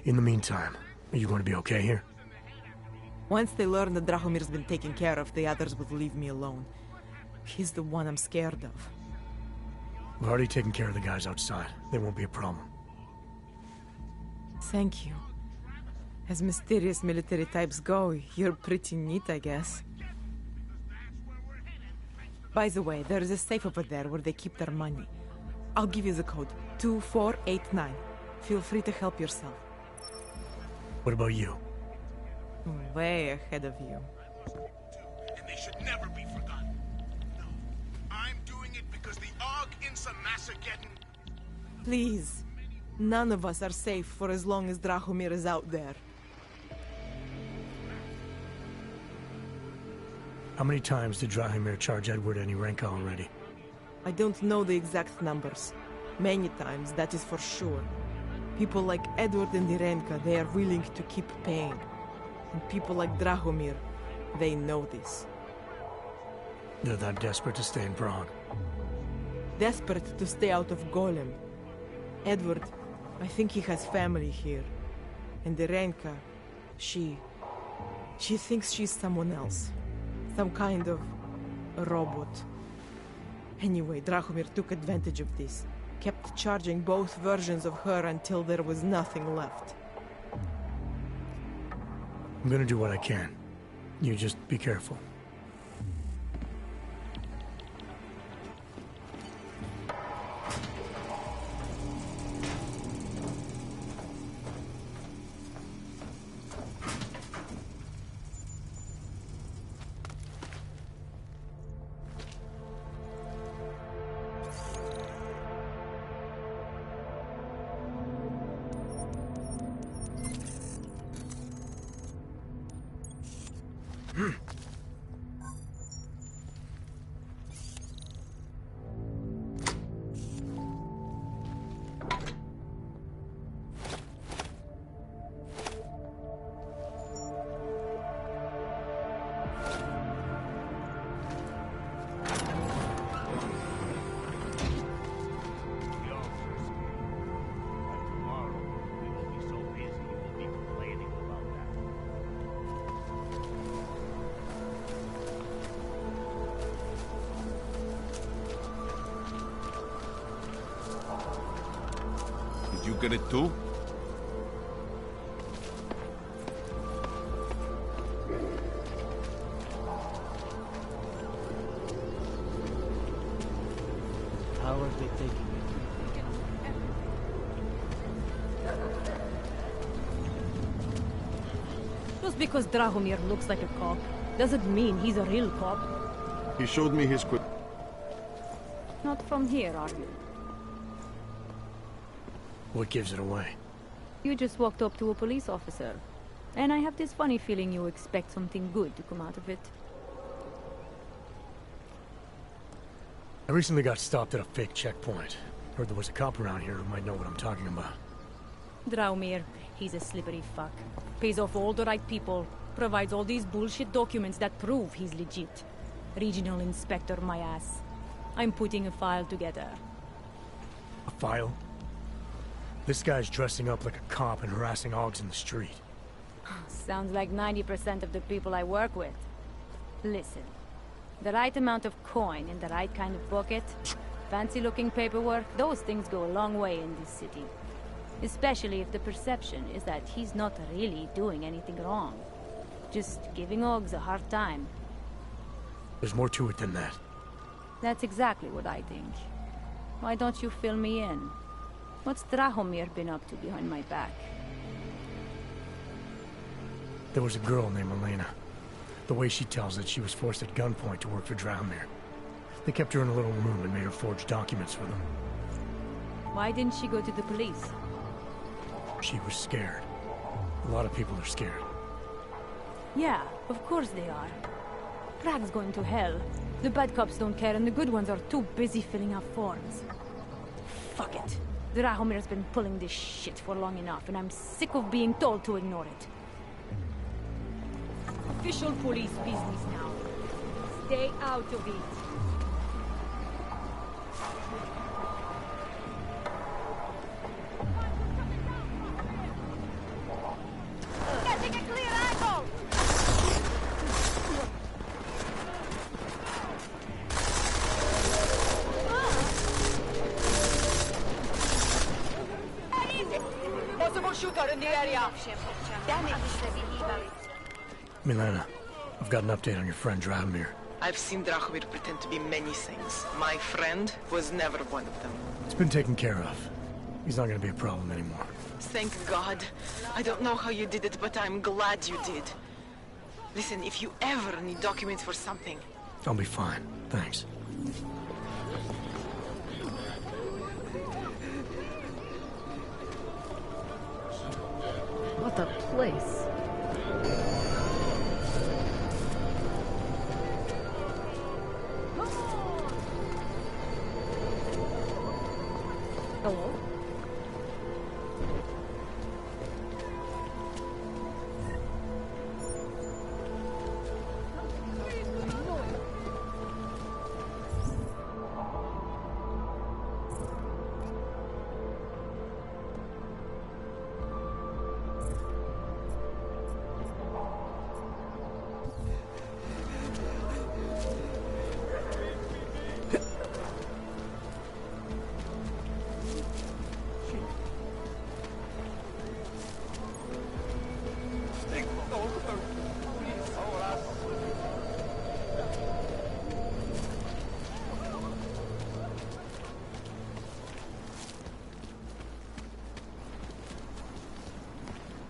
In the meantime, are you going to be okay here? Once they learn that Drahomir's been taken care of, the others would leave me alone. He's the one I'm scared of. We've already taken care of the guys outside. They won't be a problem. Thank you. As mysterious military types go, you're pretty neat, I guess. By the way, there is a safe over there where they keep their money. I'll give you the code, 2489. Feel free to help yourself. What about you? Way ahead of you. And they should never be forgotten. No, I'm doing it because the Og Insa Massageddon. Please. None of us are safe for as long as Drahomir is out there. How many times did Drahomir charge Edward and Irenka already? I don't know the exact numbers. Many times, that is for sure. People like Edward and Irenka, they are willing to keep paying. And people like Drahomir, they know this. They're that desperate to stay in Prague. Desperate to stay out of Golem. Edward, I think he has family here. And Irenka, she thinks she's someone else. Some kind of a robot. Anyway, Drahomir took advantage of this. Kept charging both versions of her until there was nothing left. I'm gonna do what I can. You just be careful. You get it too? How are they taking it? Just because Drahomir looks like a cop doesn't mean he's a real cop. He showed me his Not from here, are you? What gives it away? You just walked up to a police officer. And I have this funny feeling you expect something good to come out of it. I recently got stopped at a fake checkpoint. Heard there was a cop around here who might know what I'm talking about. Drahomir, he's a slippery fuck. Pays off all the right people. Provides all these bullshit documents that prove he's legit. Regional inspector, my ass. I'm putting a file together. A file? This guy's dressing up like a cop and harassing Augs in the street. Sounds like 90% of the people I work with. Listen, the right amount of coin in the right kind of bucket, fancy-looking paperwork, those things go a long way in this city. Especially if the perception is that he's not really doing anything wrong. Just giving Augs a hard time. There's more to it than that. That's exactly what I think. Why don't you fill me in? What's Drahomir been up to behind my back? There was a girl named Elena. The way she tells it, she was forced at gunpoint to work for Drahomir. They kept her in a little room and made her forge documents for them. Why didn't she go to the police? She was scared. A lot of people are scared. Yeah, of course they are. Prague's going to hell. The bad cops don't care and the good ones are too busy filling out forms. Fuck it. Drahomir's been pulling this shit for long enough and I'm sick of being told to ignore it. Official police business now. Stay out of it. Getting a clear angle! Possible shooter in the area. Milena, I've got an update on your friend Drahomir. I've seen Drahomir pretend to be many things. My friend was never one of them. It's been taken care of. He's not gonna be a problem anymore. Thank God. I don't know how you did it, but I'm glad you did. Listen, if you ever need documents for something... I'll be fine, thanks. What a place. Hello?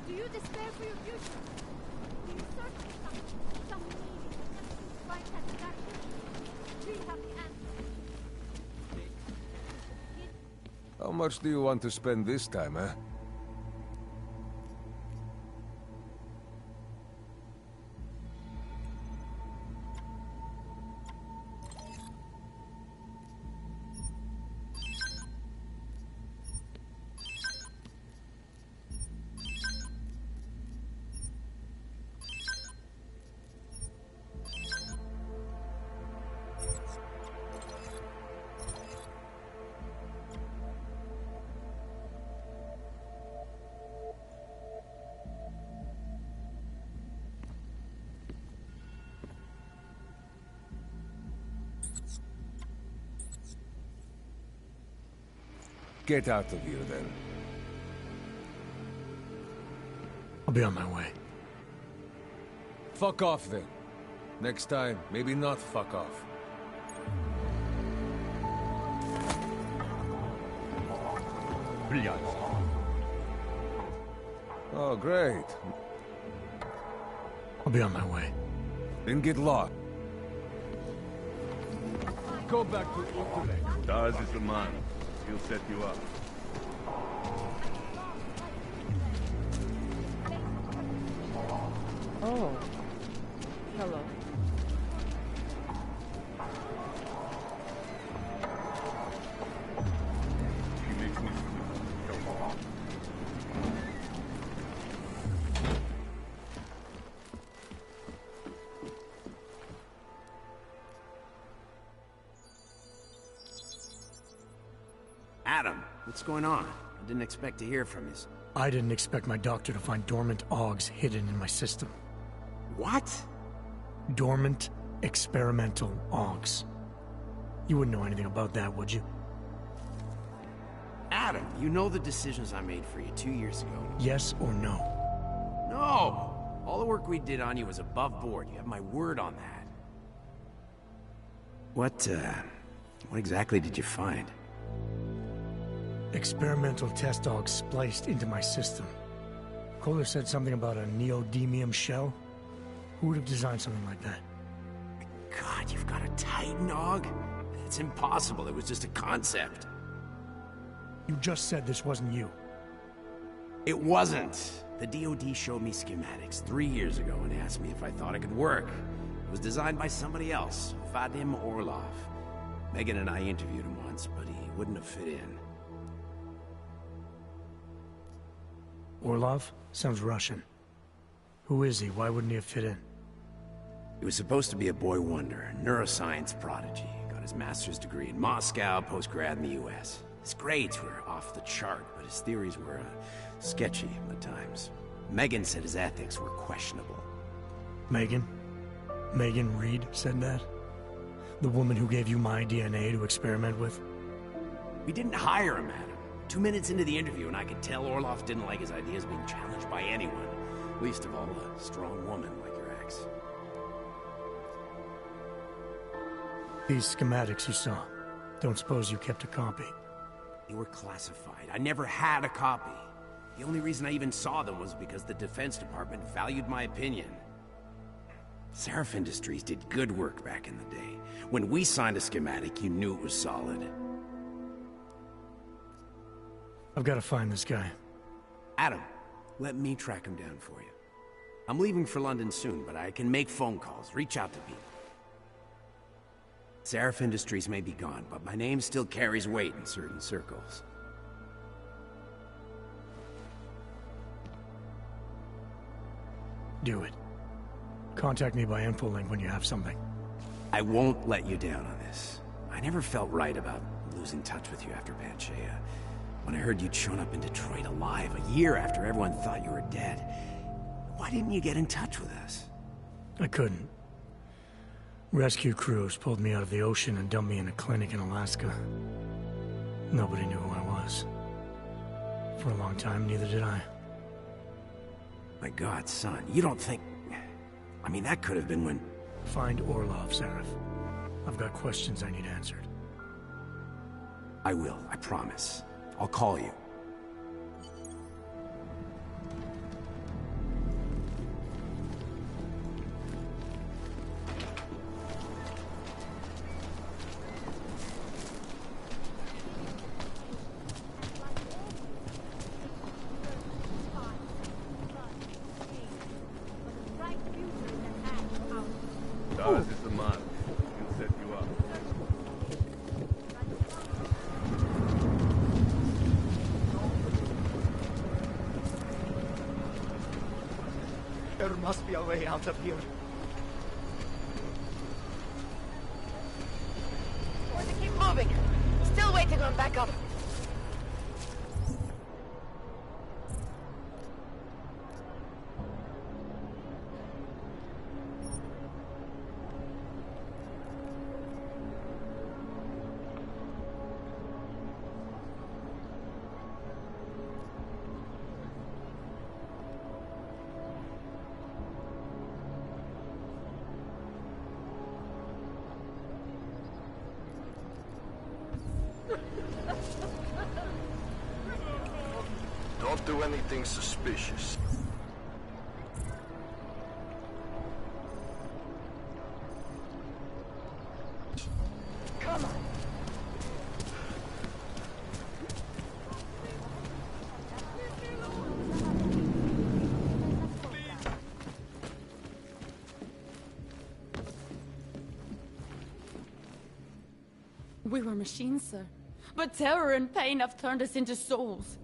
Do you despair for your future? Do you search for some meaning? Find satisfaction? Do you have the answer? How much do you want to spend this time, eh? Get out of here, then. I'll be on my way. Fuck off, then. Next time, maybe not fuck off. Oh, great. I'll be on my way. Then get lost. Go back to Utrecht. Daz is the man. He'll set you up. Oh. Hello. He makes me Adam, what's going on? I didn't expect to hear from you. I didn't expect my doctor to find dormant AUGs hidden in my system. What? Dormant experimental AUGs. You wouldn't know anything about that, would you? Adam, you know the decisions I made for you 2 years ago. Yes or no? No! All the work we did on you was above board. You have my word on that. What exactly did you find? Experimental test AUGs spliced into my system. Kohler said something about a neodymium shell. Who would have designed something like that? God, you've got a Titan AUG? It's impossible. It was just a concept. You just said this wasn't you. It wasn't. The DoD showed me schematics 3 years ago and asked me if I thought it could work. It was designed by somebody else, Vadim Orlov. Megan and I interviewed him once, but he wouldn't have fit in. Orlov? Sounds Russian. Who is he? Why wouldn't he have fit in? He was supposed to be a boy wonder, a neuroscience prodigy. Got his master's degree in Moscow, post-grad in the US. His grades were off the chart, but his theories were sketchy at times. Megan said his ethics were questionable. Megan? Megan Reed said that? The woman who gave you my DNA to experiment with? We didn't hire him, Adam. 2 minutes into the interview, and I could tell Orlov didn't like his ideas being challenged by anyone. Least of all, a strong woman like your ex. These schematics you saw. Don't suppose you kept a copy? They were classified. I never had a copy. The only reason I even saw them was because the Defense Department valued my opinion. Seraph Industries did good work back in the day. When we signed a schematic, you knew it was solid. I've got to find this guy. Adam, let me track him down for you. I'm leaving for London soon, but I can make phone calls, reach out to people. Seraph Industries may be gone, but my name still carries weight in certain circles. Do it. Contact me by infolink when you have something. I won't let you down on this. I never felt right about losing touch with you after Panchea. When I heard you'd shown up in Detroit alive a year after everyone thought you were dead, why didn't you get in touch with us? I couldn't. Rescue crews pulled me out of the ocean and dumped me in a clinic in Alaska. Nobody knew who I was. For a long time, neither did I. My God, son, you don't think... I mean, that could have been when... Find Orlov, Seraph. I've got questions I need answered. I will, I promise. I'll call you. Daz is the man. He'll set you up. There must be a way out of here. Keep moving. Still waiting on backup. do anything suspicious. Come on. We were machines, sir. But terror and pain have turned us into souls.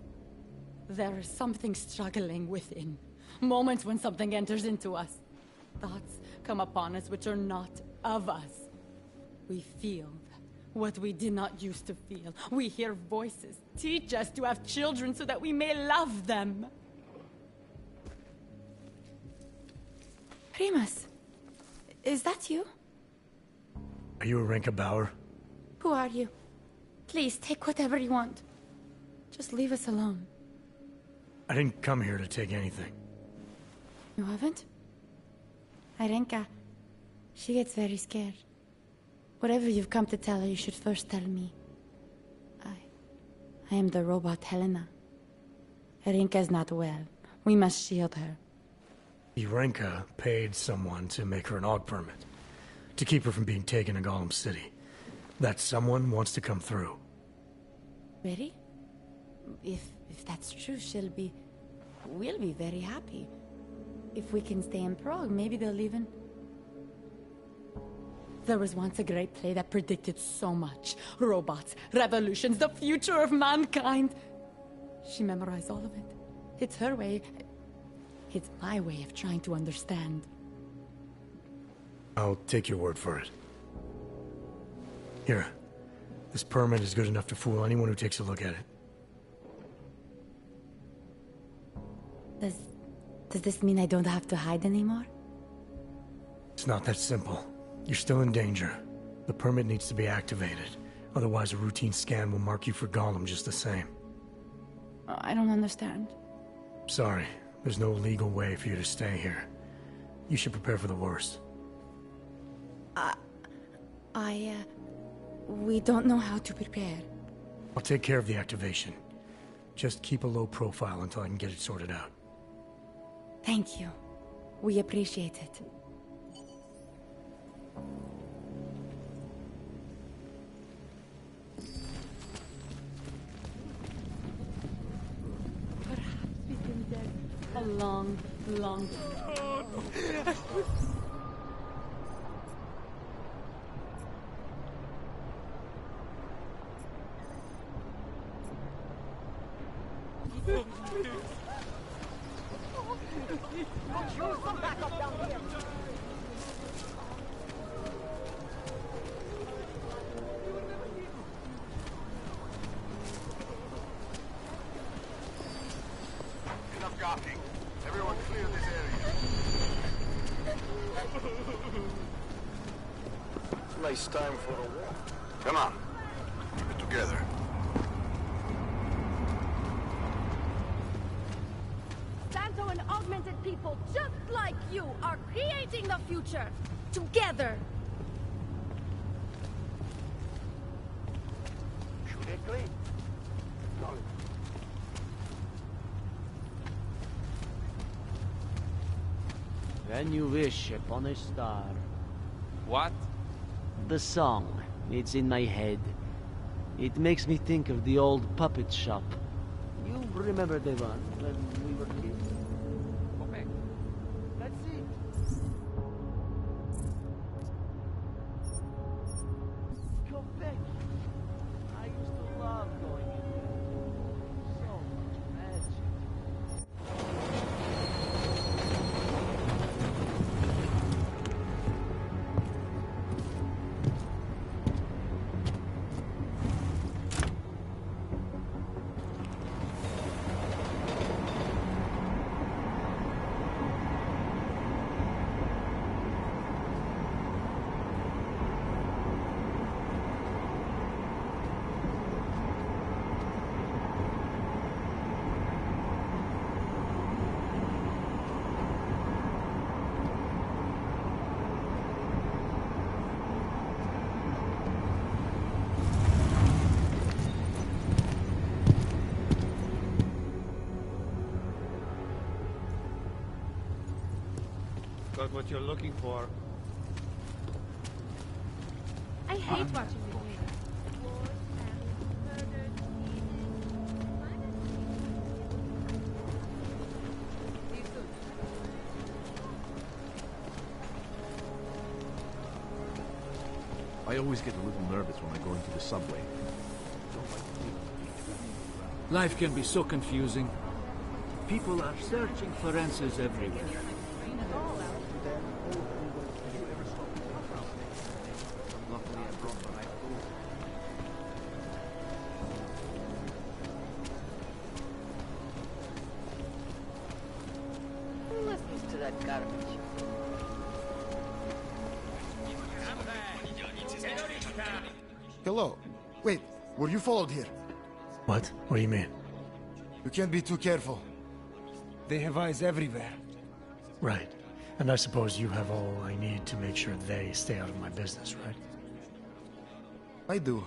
There is something struggling within. Moments when something enters into us. Thoughts come upon us which are not of us. We feel what we did not used to feel. We hear voices teach us to have children so that we may love them. Primus, is that you? Are you Arinka Bauer? Who are you? Please, take whatever you want. Just leave us alone. I didn't come here to take anything. You haven't? Arenka, she gets very scared. Whatever you've come to tell her, you should first tell me. I am the robot Helena. Arenka's not well. We must shield her. Arinka paid someone to make her an AUG permit. To keep her from being taken to Gollum City. That someone wants to come through. Really? If that's true, we'll be very happy. If we can stay in Prague, maybe they'll even... There was once a great play that predicted so much. Robots, revolutions, the future of mankind. She memorized all of it. It's her way. It's my way of trying to understand. I'll take your word for it. Here. This permit is good enough to fool anyone who takes a look at it. Does this mean I don't have to hide anymore? It's not that simple. You're still in danger. The permit needs to be activated. Otherwise, a routine scan will mark you for Gollum just the same. I don't understand. Sorry. There's no legal way for you to stay here. You should prepare for the worst. We don't know how to prepare. I'll take care of the activation. Just keep a low profile until I can get it sorted out. Thank you. We appreciate it. Perhaps we've been dead a long, long time. Enough gawking. Everyone clear this area. Nice time for a walk. Come on. Keep it together. Santo and augmented people just like you are creating the future together. Quickly. When you wish upon a star. What? The song. It's in my head. It makes me think of the old puppet shop. You remember the one when we were kids? Okay. Let's see. Go back. I used to love going in there. So much magic. not what you're looking for. I hate watching you win. Wars, famine, murder, I always get a little nervous when I go into the subway. Life can be so confusing. People are searching for answers everywhere. Who listens to that garbage? Hello. Wait, were you followed here? What? What do you mean? You can't be too careful. They have eyes everywhere. Right. And I suppose you have all I need to make sure they stay out of my business, right? I do.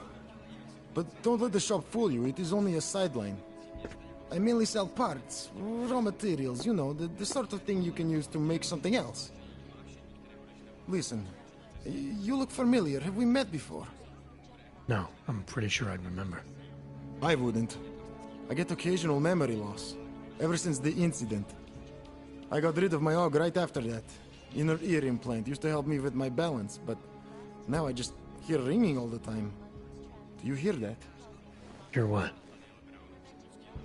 But don't let the shop fool you, it is only a sideline. I mainly sell parts, raw materials, you know, the sort of thing you can use to make something else. Listen, you look familiar. Have we met before? No, I'm pretty sure I'd remember. I wouldn't. I get occasional memory loss, ever since the incident. I got rid of my AUG right after that. Inner ear implant used to help me with my balance, but now I just hear ringing all the time. Do you hear that? Hear what?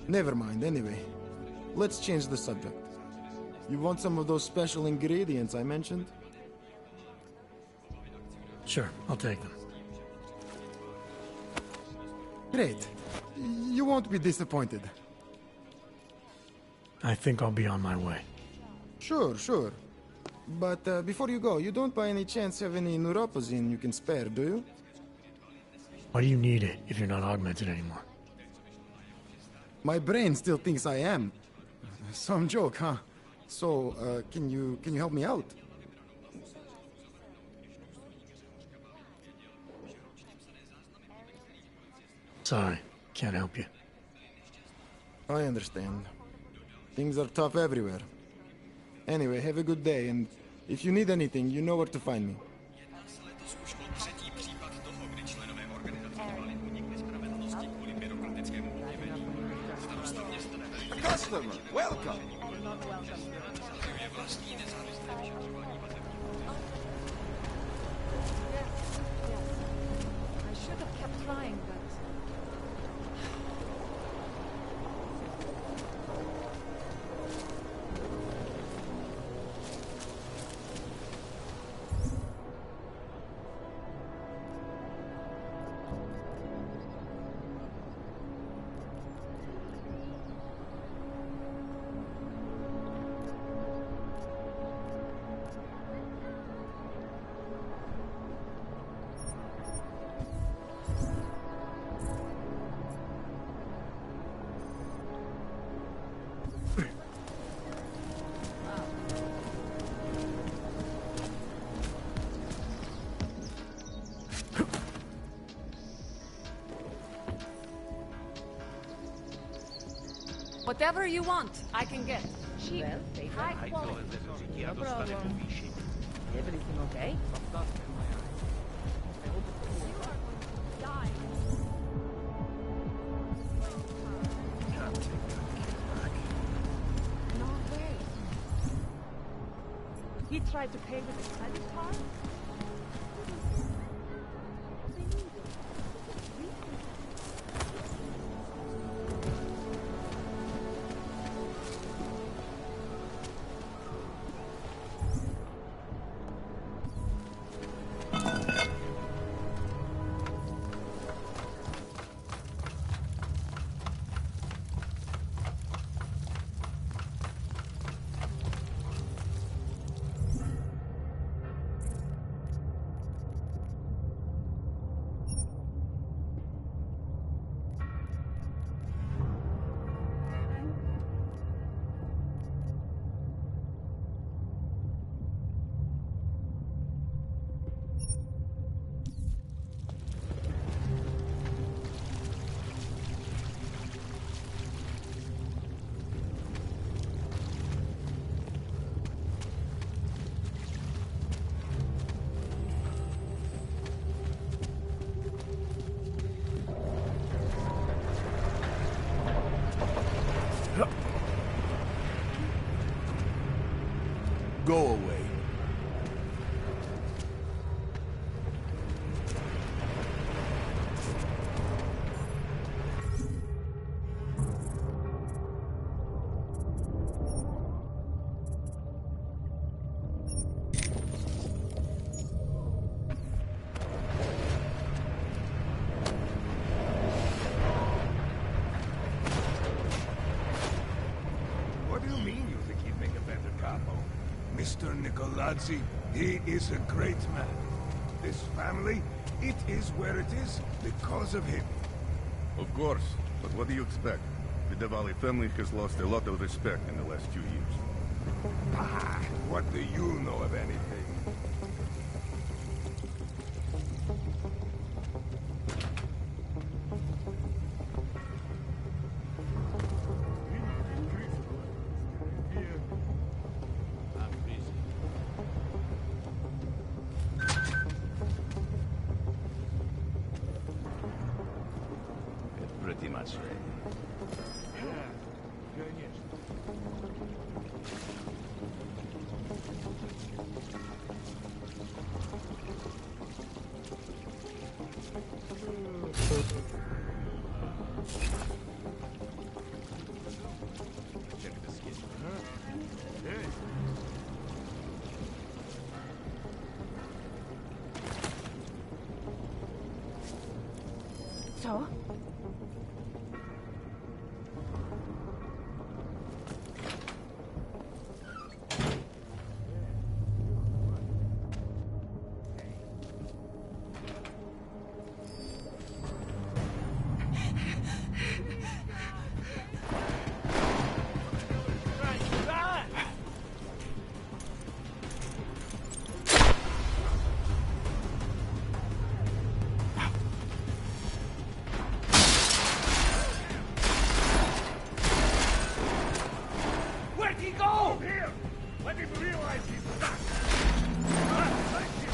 Never mind, anyway. Let's change the subject. You want some of those special ingredients I mentioned? Sure, I'll take them. Great. You won't be disappointed. I think I'll be on my way. Sure, sure. But before you go, you don't by any chance have any neuropazine you can spare, do you? Why do you need it if you're not augmented anymore? My brain still thinks I am. Some joke, huh? So, can you help me out? Sorry, can't help you. I understand. Things are tough everywhere. Anyway, have a good day, and if you need anything, you know where to find me. Customer, welcome! I should have kept trying, but... Whatever you want, I can get. Cheap, high quality. No problem. Everything okay? Can't take that kid back. No way. He tried to pay with his credit card? go away. What do you mean you think he'd make a better capo? Mr. Nicolazzi, he is a great man. This family, it is where it is because of him. Of course, but what do you expect? The Diwali family has lost a lot of respect in the last few years. Ah, what do you know of anything? Pretty much ready. So? Where'd he go? Here! Let him realize he's stuck! Thank you!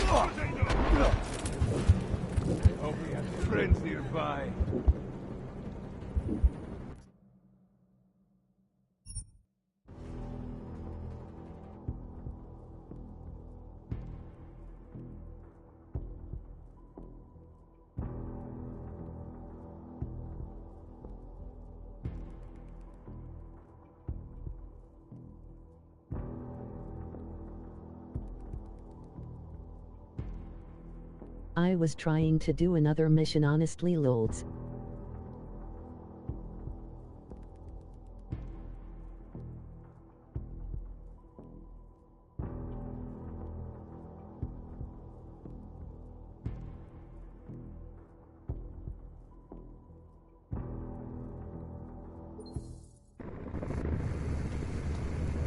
I hope we have friends nearby. I was trying to do another mission honestly, loads.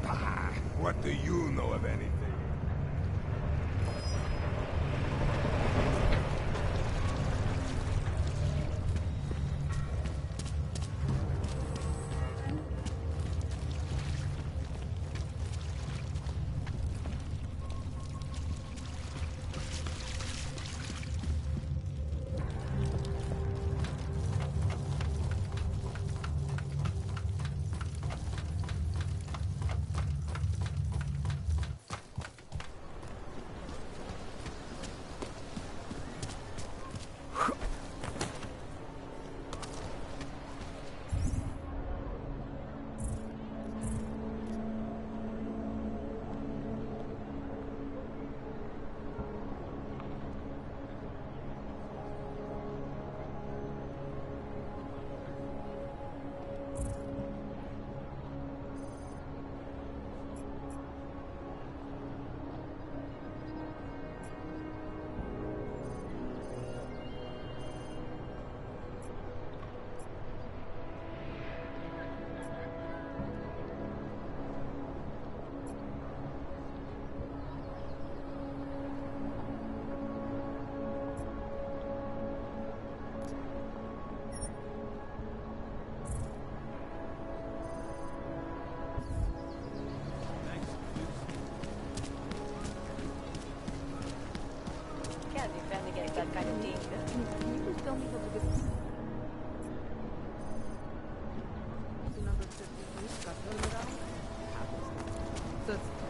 Ah, what do you know of anything?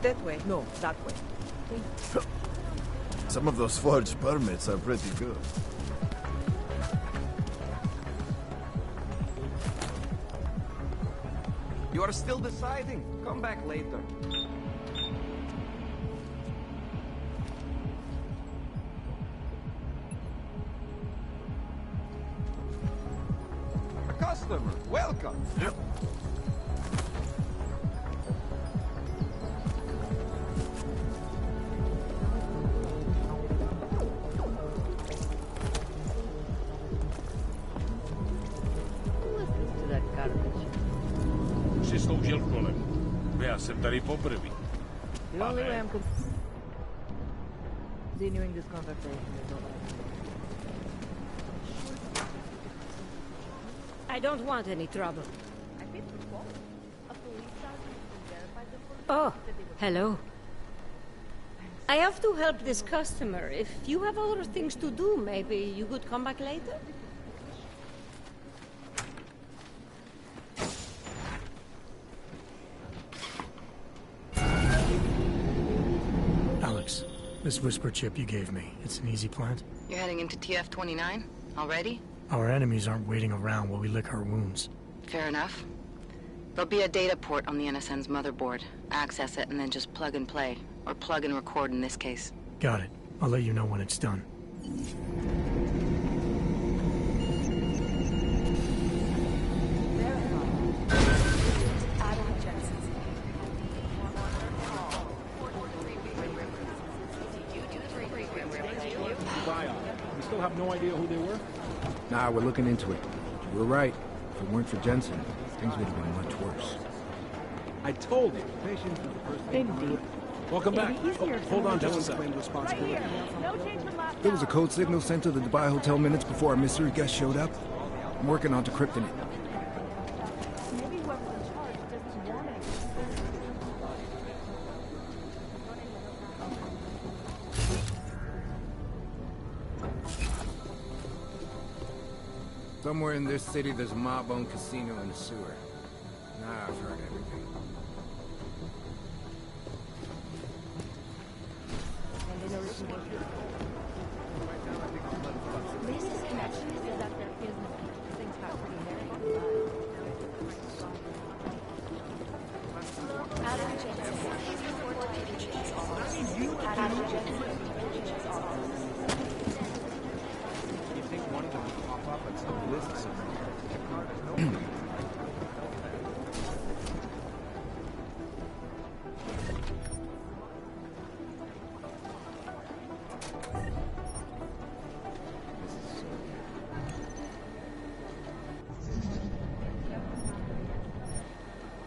That way. No, that way. Some of those forged permits are pretty good. You are still deciding? Come back later. A customer, welcome! Jsi sloužil kolem. Já jsem tady poprvé. The only way I'm continuing this conversation is over. I don't want any trouble. Oh, hello. I have to help this customer. If you have other things to do, maybe you could come back later? Alex, this whisper chip you gave me, it's an easy plant? You're heading into TF-29? Already? Our enemies aren't waiting around while we lick our wounds. Fair enough. There'll be a data port on the NSN's motherboard. Access it and then just plug and play. Or plug and record in this case. Got it. I'll let you know when it's done. We still have no idea who they were? Nah, we're looking into it. You were right. If it weren't for Jensen, things would have been much worse. I told you, patience is the first thing. Big deal. Welcome back. Oh, hold on just a second. There was a code signal sent to the Dubai Hotel minutes before our mystery guest showed up. I'm working on decrypting it. Somewhere in this city, there's a mob-owned casino in the sewer. Nah, I've heard everything. You think one of them would pop up at some list somewhere?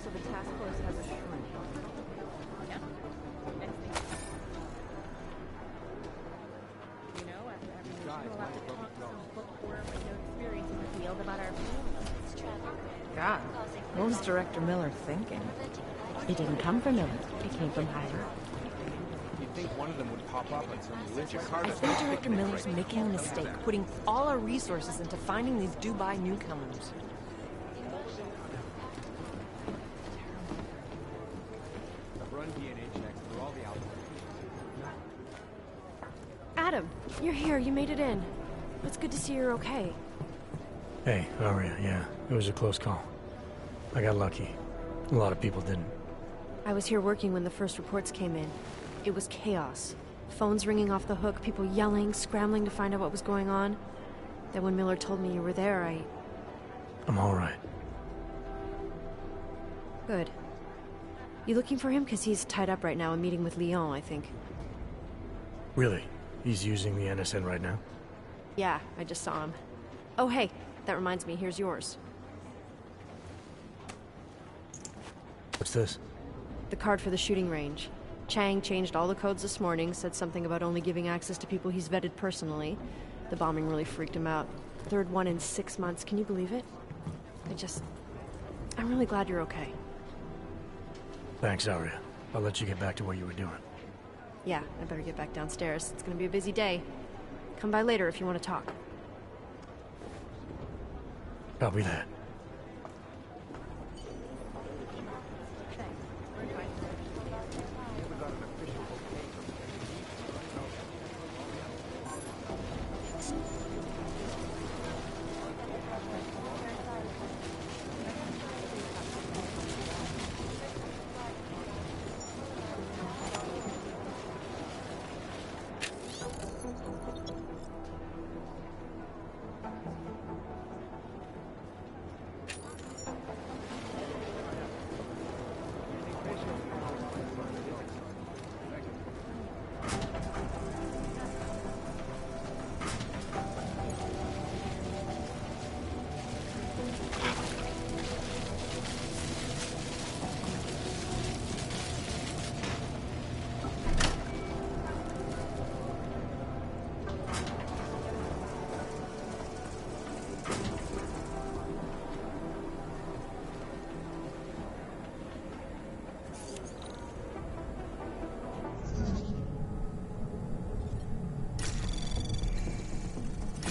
So the task force has a shrine. You know, after every mission, we'll have to talk some bookworm with no experience in the field about our God, what was Director Miller thinking? It didn't come from Miller. It came from higher. You'd think one of them would pop up at some list. I think Director Miller's making a mistake, putting all our resources into finding these Dubai newcomers. Run DNA checks through all the outlets. Adam, you're here. You made it in. It's good to see you're okay. Hey, Aria, yeah. It was a close call. I got lucky. A lot of people didn't. I was here working when the first reports came in. It was chaos. Phones ringing off the hook, people yelling, scrambling to find out what was going on. Then when Miller told me you were there, I'm all right. Good. You looking for him? Because he's tied up right now, and meeting with Leon, I think. Really? He's using the NSN right now? Yeah, I just saw him. Oh, hey, that reminds me, here's yours. What's this? The card for the shooting range. Chang changed all the codes this morning, said something about only giving access to people he's vetted personally. The bombing really freaked him out. Third one in 6 months, can you believe it? I'm really glad you're okay. Thanks, Aria. I'll let you get back to what you were doing. Yeah, I better get back downstairs. It's gonna be a busy day. Come by later if you want to talk. Copy that.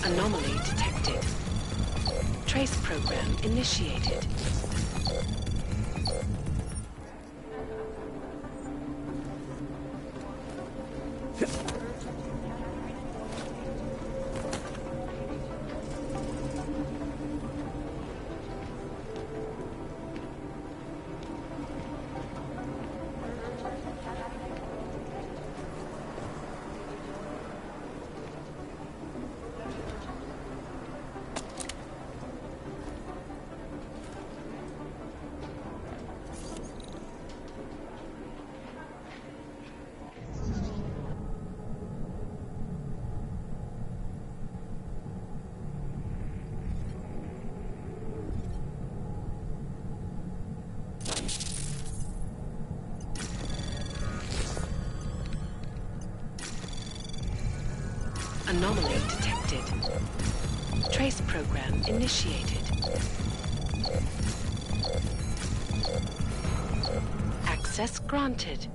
Anomaly detected. Trace program initiated. Anomaly detected. Trace program initiated. Access granted.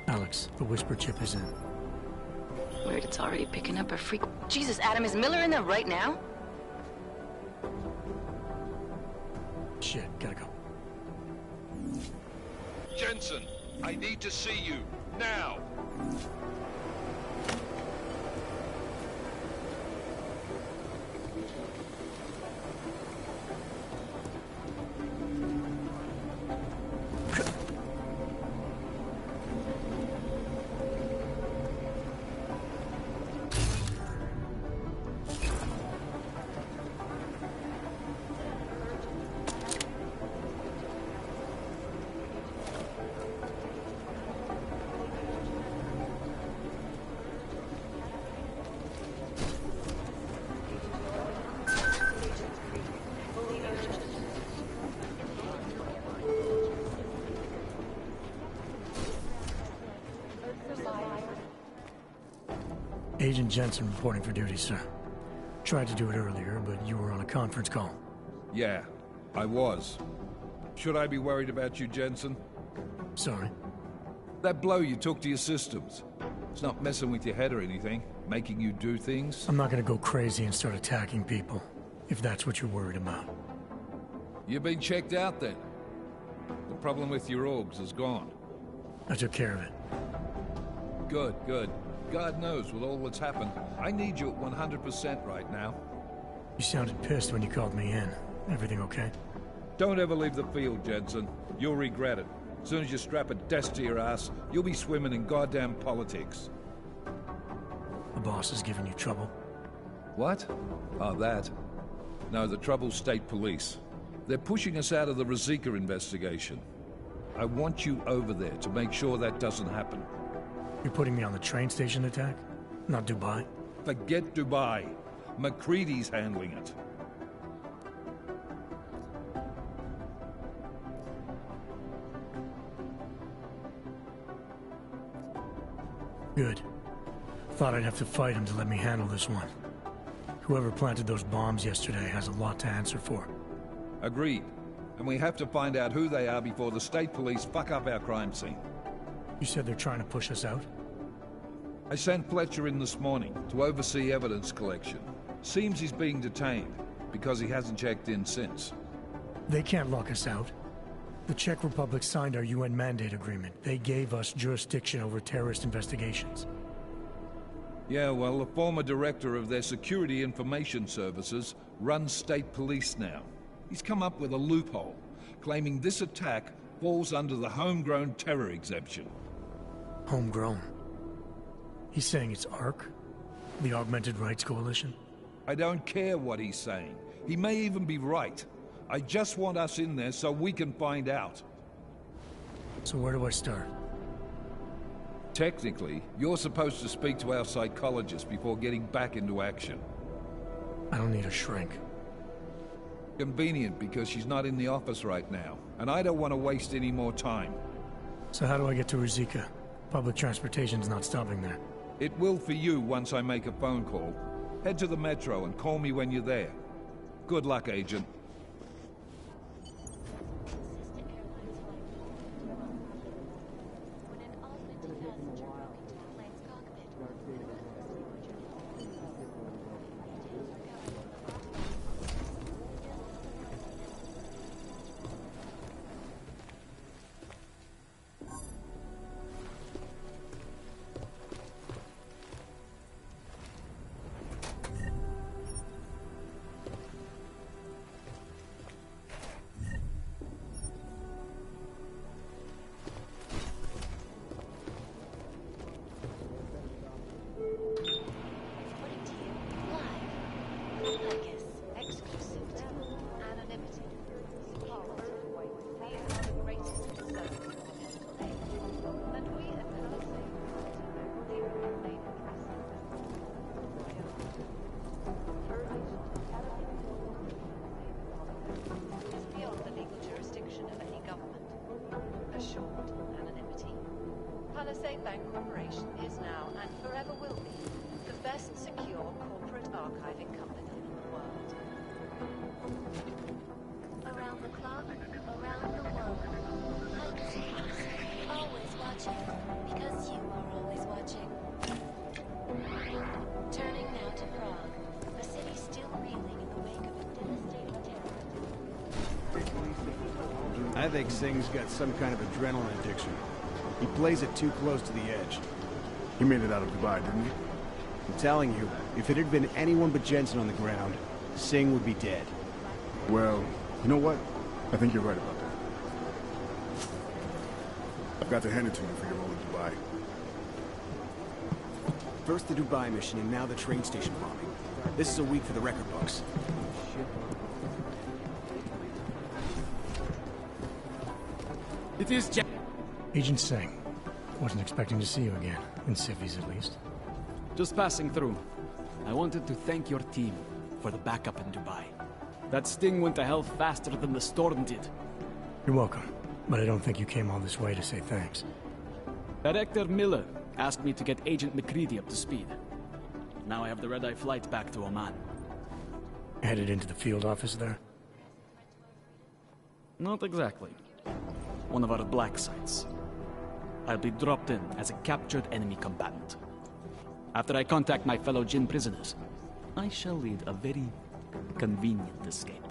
Alex, the whisper chip is in. Weird, it's already picking up a freak. Jesus, Adam, is Miller in there right now? Shit, gotta go. Jensen, I need to see you, now! Agent Jensen reporting for duty, sir. Tried to do it earlier, but you were on a conference call. Yeah, I was. Should I be worried about you, Jensen? Sorry? That blow you took to your systems. It's not messing with your head or anything, making you do things. I'm not gonna go crazy and start attacking people, if that's what you're worried about. You've been checked out then. The problem with your orgs is gone. I took care of it. Good, good. God knows with all that's happened, I need you at 100% right now. You sounded pissed when you called me in. Everything okay? Don't ever leave the field, Jensen. You'll regret it. As soon as you strap a desk to your ass, you'll be swimming in goddamn politics. The boss is giving you trouble? What? Oh, that. No, the trouble's state police. They're pushing us out of the Rosika investigation. I want you over there to make sure that doesn't happen. You're putting me on the train station attack? Not Dubai? Forget Dubai. McCready's handling it. Good. Thought I'd have to fight him to let me handle this one. Whoever planted those bombs yesterday has a lot to answer for. Agreed. And we have to find out who they are before the state police fuck up our crime scene. You said they're trying to push us out? I sent Fletcher in this morning to oversee evidence collection. Seems he's being detained, because he hasn't checked in since. They can't lock us out. The Czech Republic signed our UN mandate agreement. They gave us jurisdiction over terrorist investigations. Yeah, well, the former director of their security information services runs state police now. He's come up with a loophole, claiming this attack falls under the homegrown terror exemption. Homegrown? He's saying it's ARC? The Augmented Rights Coalition? I don't care what he's saying. He may even be right. I just want us in there so we can find out. So where do I start? Technically, you're supposed to speak to our psychologist before getting back into action. I don't need a shrink. Convenient, because she's not in the office right now, and I don't want to waste any more time. So how do I get to Rizika? Public transportation's not stopping there. It will for you once I make a phone call. Head to the metro and call me when you're there. Good luck, Agent. Bank Corporation is now and forever will be the best secure corporate archiving company in the world. Around the clock, around the world. Always watching, because you are always watching. Turning now to Prague, a city still reeling in the wake of a devastating terror. I think Singh's got some kind of adrenaline addiction. He plays it too close to the edge. He made it out of Dubai, didn't he? I'm telling you, if it had been anyone but Jensen on the ground, Singh would be dead. Well, you know what? I think you're right about that. I've got to hand it to you for your role in Dubai. First the Dubai mission, and now the train station bombing. This is a week for the record books. It is Agent Singh. Wasn't expecting to see you again. In civvies, at least. Just passing through. I wanted to thank your team for the backup in Dubai. That sting went to hell faster than the storm did. You're welcome. But I don't think you came all this way to say thanks. Director Miller asked me to get Agent McCready up to speed. Now I have the red-eye flight back to Oman. Headed into the field office there? Not exactly. One of our black sites. I'll be dropped in as a captured enemy combatant. After I contact my fellow Jinn prisoners, I shall lead a very convenient escape.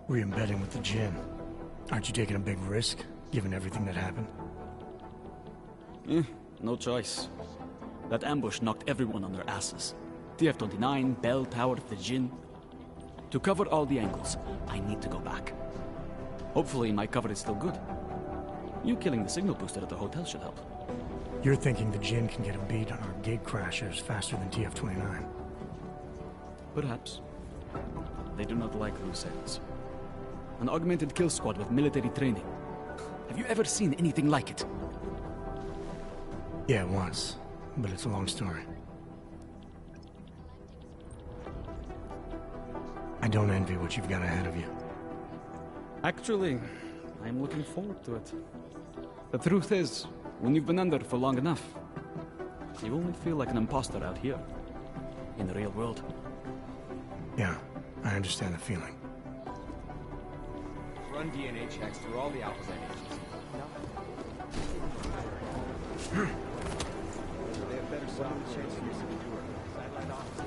Re-embedding with the Jinn. Aren't you taking a big risk, given everything that happened? No choice. That ambush knocked everyone on their asses. TF-29, Bell Tower, the Jinn. To cover all the angles, I need to go back. Hopefully my cover is still good. You killing the signal booster at the hotel should help. You're thinking the Jinn can get a beat on our gate crashers faster than TF-29. Perhaps. They do not like loose ends. An augmented kill squad with military training. Have you ever seen anything like it? Yeah, once. But it's a long story. I don't envy what you've got ahead of you. Actually, I'm looking forward to it. The truth is, when you've been under for long enough, you only feel like an imposter out here. in the real world. Yeah, I understand the feeling. Run DNA checks through all the Alpha's agencies. They have better sound chance for some endure. Satellite office.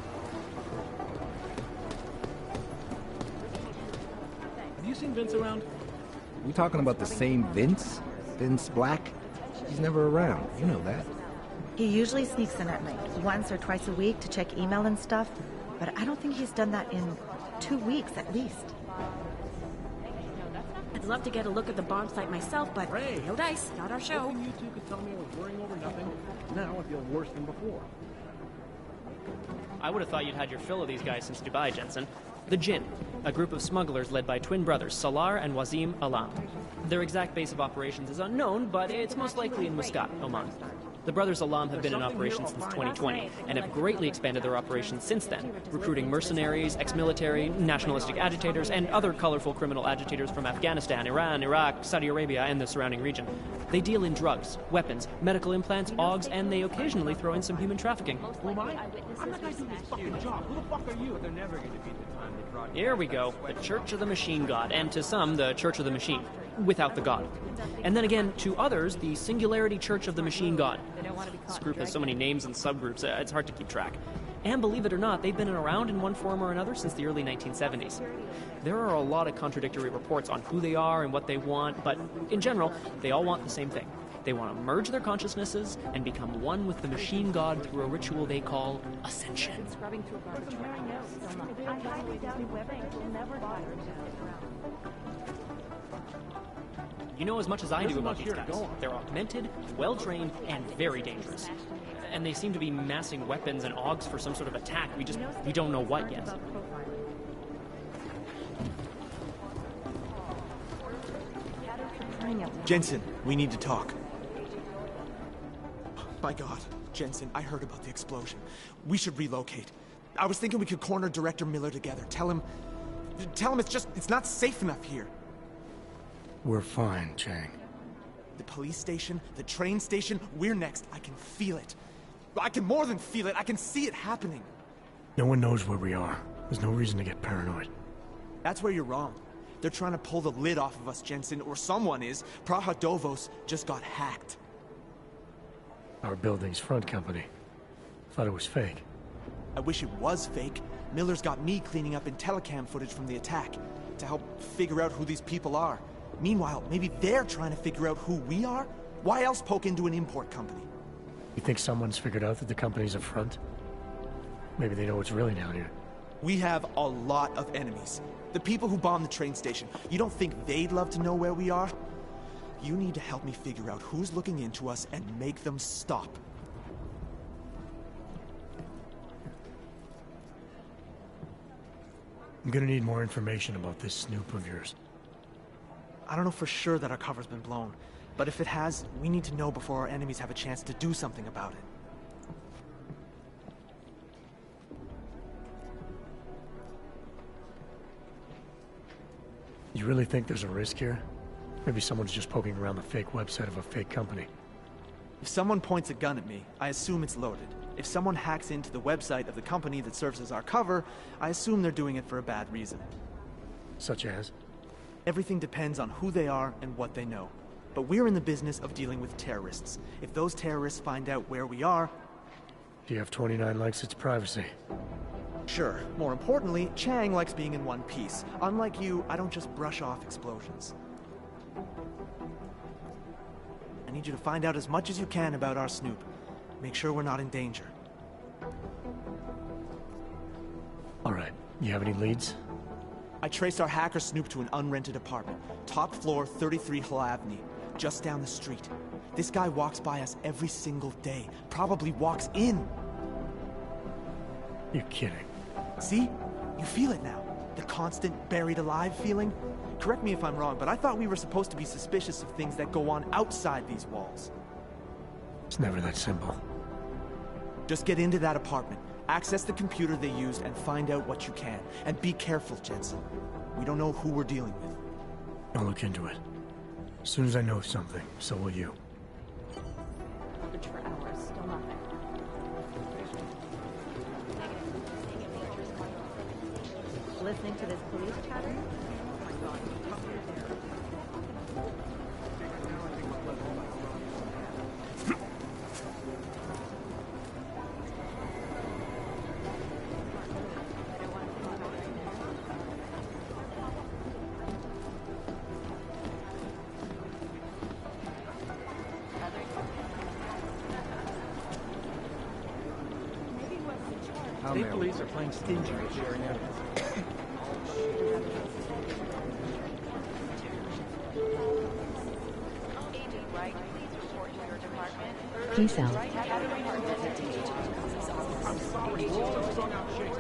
Have you seen Vince around? We talking about the same Vince? Vince Black? He's never around. You know that. He usually sneaks in at night, once or twice a week to check email and stuff, but I don't think he's done that in 2 weeks at least. I'd love to get a look at the bomb site myself, but no dice, not our show. Hoping you two could tell me I was worrying over nothing. Now I feel worse than before. I would have thought you'd had your fill of these guys since Dubai, Jensen. The Jinn, a group of smugglers led by twin brothers Salar and Wazim Alam. Their exact base of operations is unknown, but it's most likely in Muscat, Oman. The brothers Alam have been in operation since 2020 and have greatly expanded their operations since then, recruiting mercenaries, ex-military, nationalistic agitators, and other colorful criminal agitators from Afghanistan, Iran, Iraq, Saudi Arabia, and the surrounding region. They deal in drugs, weapons, medical implants, augs, and they occasionally throw in some human trafficking. Who am I? I'm not going to do this fucking job. Who the fuck are you? They're never going to beat the time they brought you. Here we go. The Church of the Machine God, and to some, the Church of the Machine, without the God. And then again, to others, the Singularity Church of the Machine God. This group has so many names and subgroups, it's hard to keep track. And believe it or not, they've been around in one form or another since the early 1970s. There are a lot of contradictory reports on who they are and what they want, but in general, they all want the same thing. They want to merge their consciousnesses and become one with the machine god through a ritual they call ascension. You know as much as I do about these guys. They're augmented, well-trained, and very dangerous. And they seem to be massing weapons and augs for some sort of attack. We don't know what yet. Jensen, we need to talk. My God, Jensen, I heard about the explosion. We should relocate. I was thinking we could corner Director Miller together. Tell him it's not safe enough here. We're fine, Chang. The police station, the train station, we're next. I can feel it. I can more than feel it. I can see it happening. No one knows where we are. There's no reason to get paranoid. That's where you're wrong. They're trying to pull the lid off of us, Jensen, or someone is. Praha Dovos just got hacked. Our building's front company. Thought it was fake. I wish it was fake. Miller's got me cleaning up IntelliCam footage from the attack to help figure out who these people are. Meanwhile, maybe they're trying to figure out who we are? Why else poke into an import company? You think someone's figured out that the company's a front? Maybe they know what's really down here. We have a lot of enemies. The people who bombed the train station. You don't think they'd love to know where we are? You need to help me figure out who's looking into us and make them stop. I'm gonna need more information about this snoop of yours. I don't know for sure that our cover's been blown, but if it has, we need to know before our enemies have a chance to do something about it. You really think there's a risk here? Maybe someone's just poking around the fake website of a fake company. If someone points a gun at me, I assume it's loaded. If someone hacks into the website of the company that serves as our cover, I assume they're doing it for a bad reason. Such as? Everything depends on who they are and what they know. But we're in the business of dealing with terrorists. If those terrorists find out where we are... TF-29 likes its privacy. Sure. More importantly, Chang likes being in one piece. Unlike you, I don't just brush off explosions. I need you to find out as much as you can about our Snoop. Make sure we're not in danger. All right. You have any leads? I traced our hacker Snoop to an unrented apartment. Top floor, 33 Hlavny. Just down the street. This guy walks by us every single day. Probably walks in. You're kidding. See? You feel it now. The constant buried alive feeling. Correct me if I'm wrong, but I thought we were supposed to be suspicious of things that go on outside these walls. It's never that simple. Just get into that apartment, access the computer they used, and find out what you can. And be careful, Jensen. We don't know who we're dealing with. I'll look into it. As soon as I know something, so will you. For hours, still nothing. listening to this police chatter? State police are playing stingy with sharing evidence. Peace out. I'm sorry, strung out shit.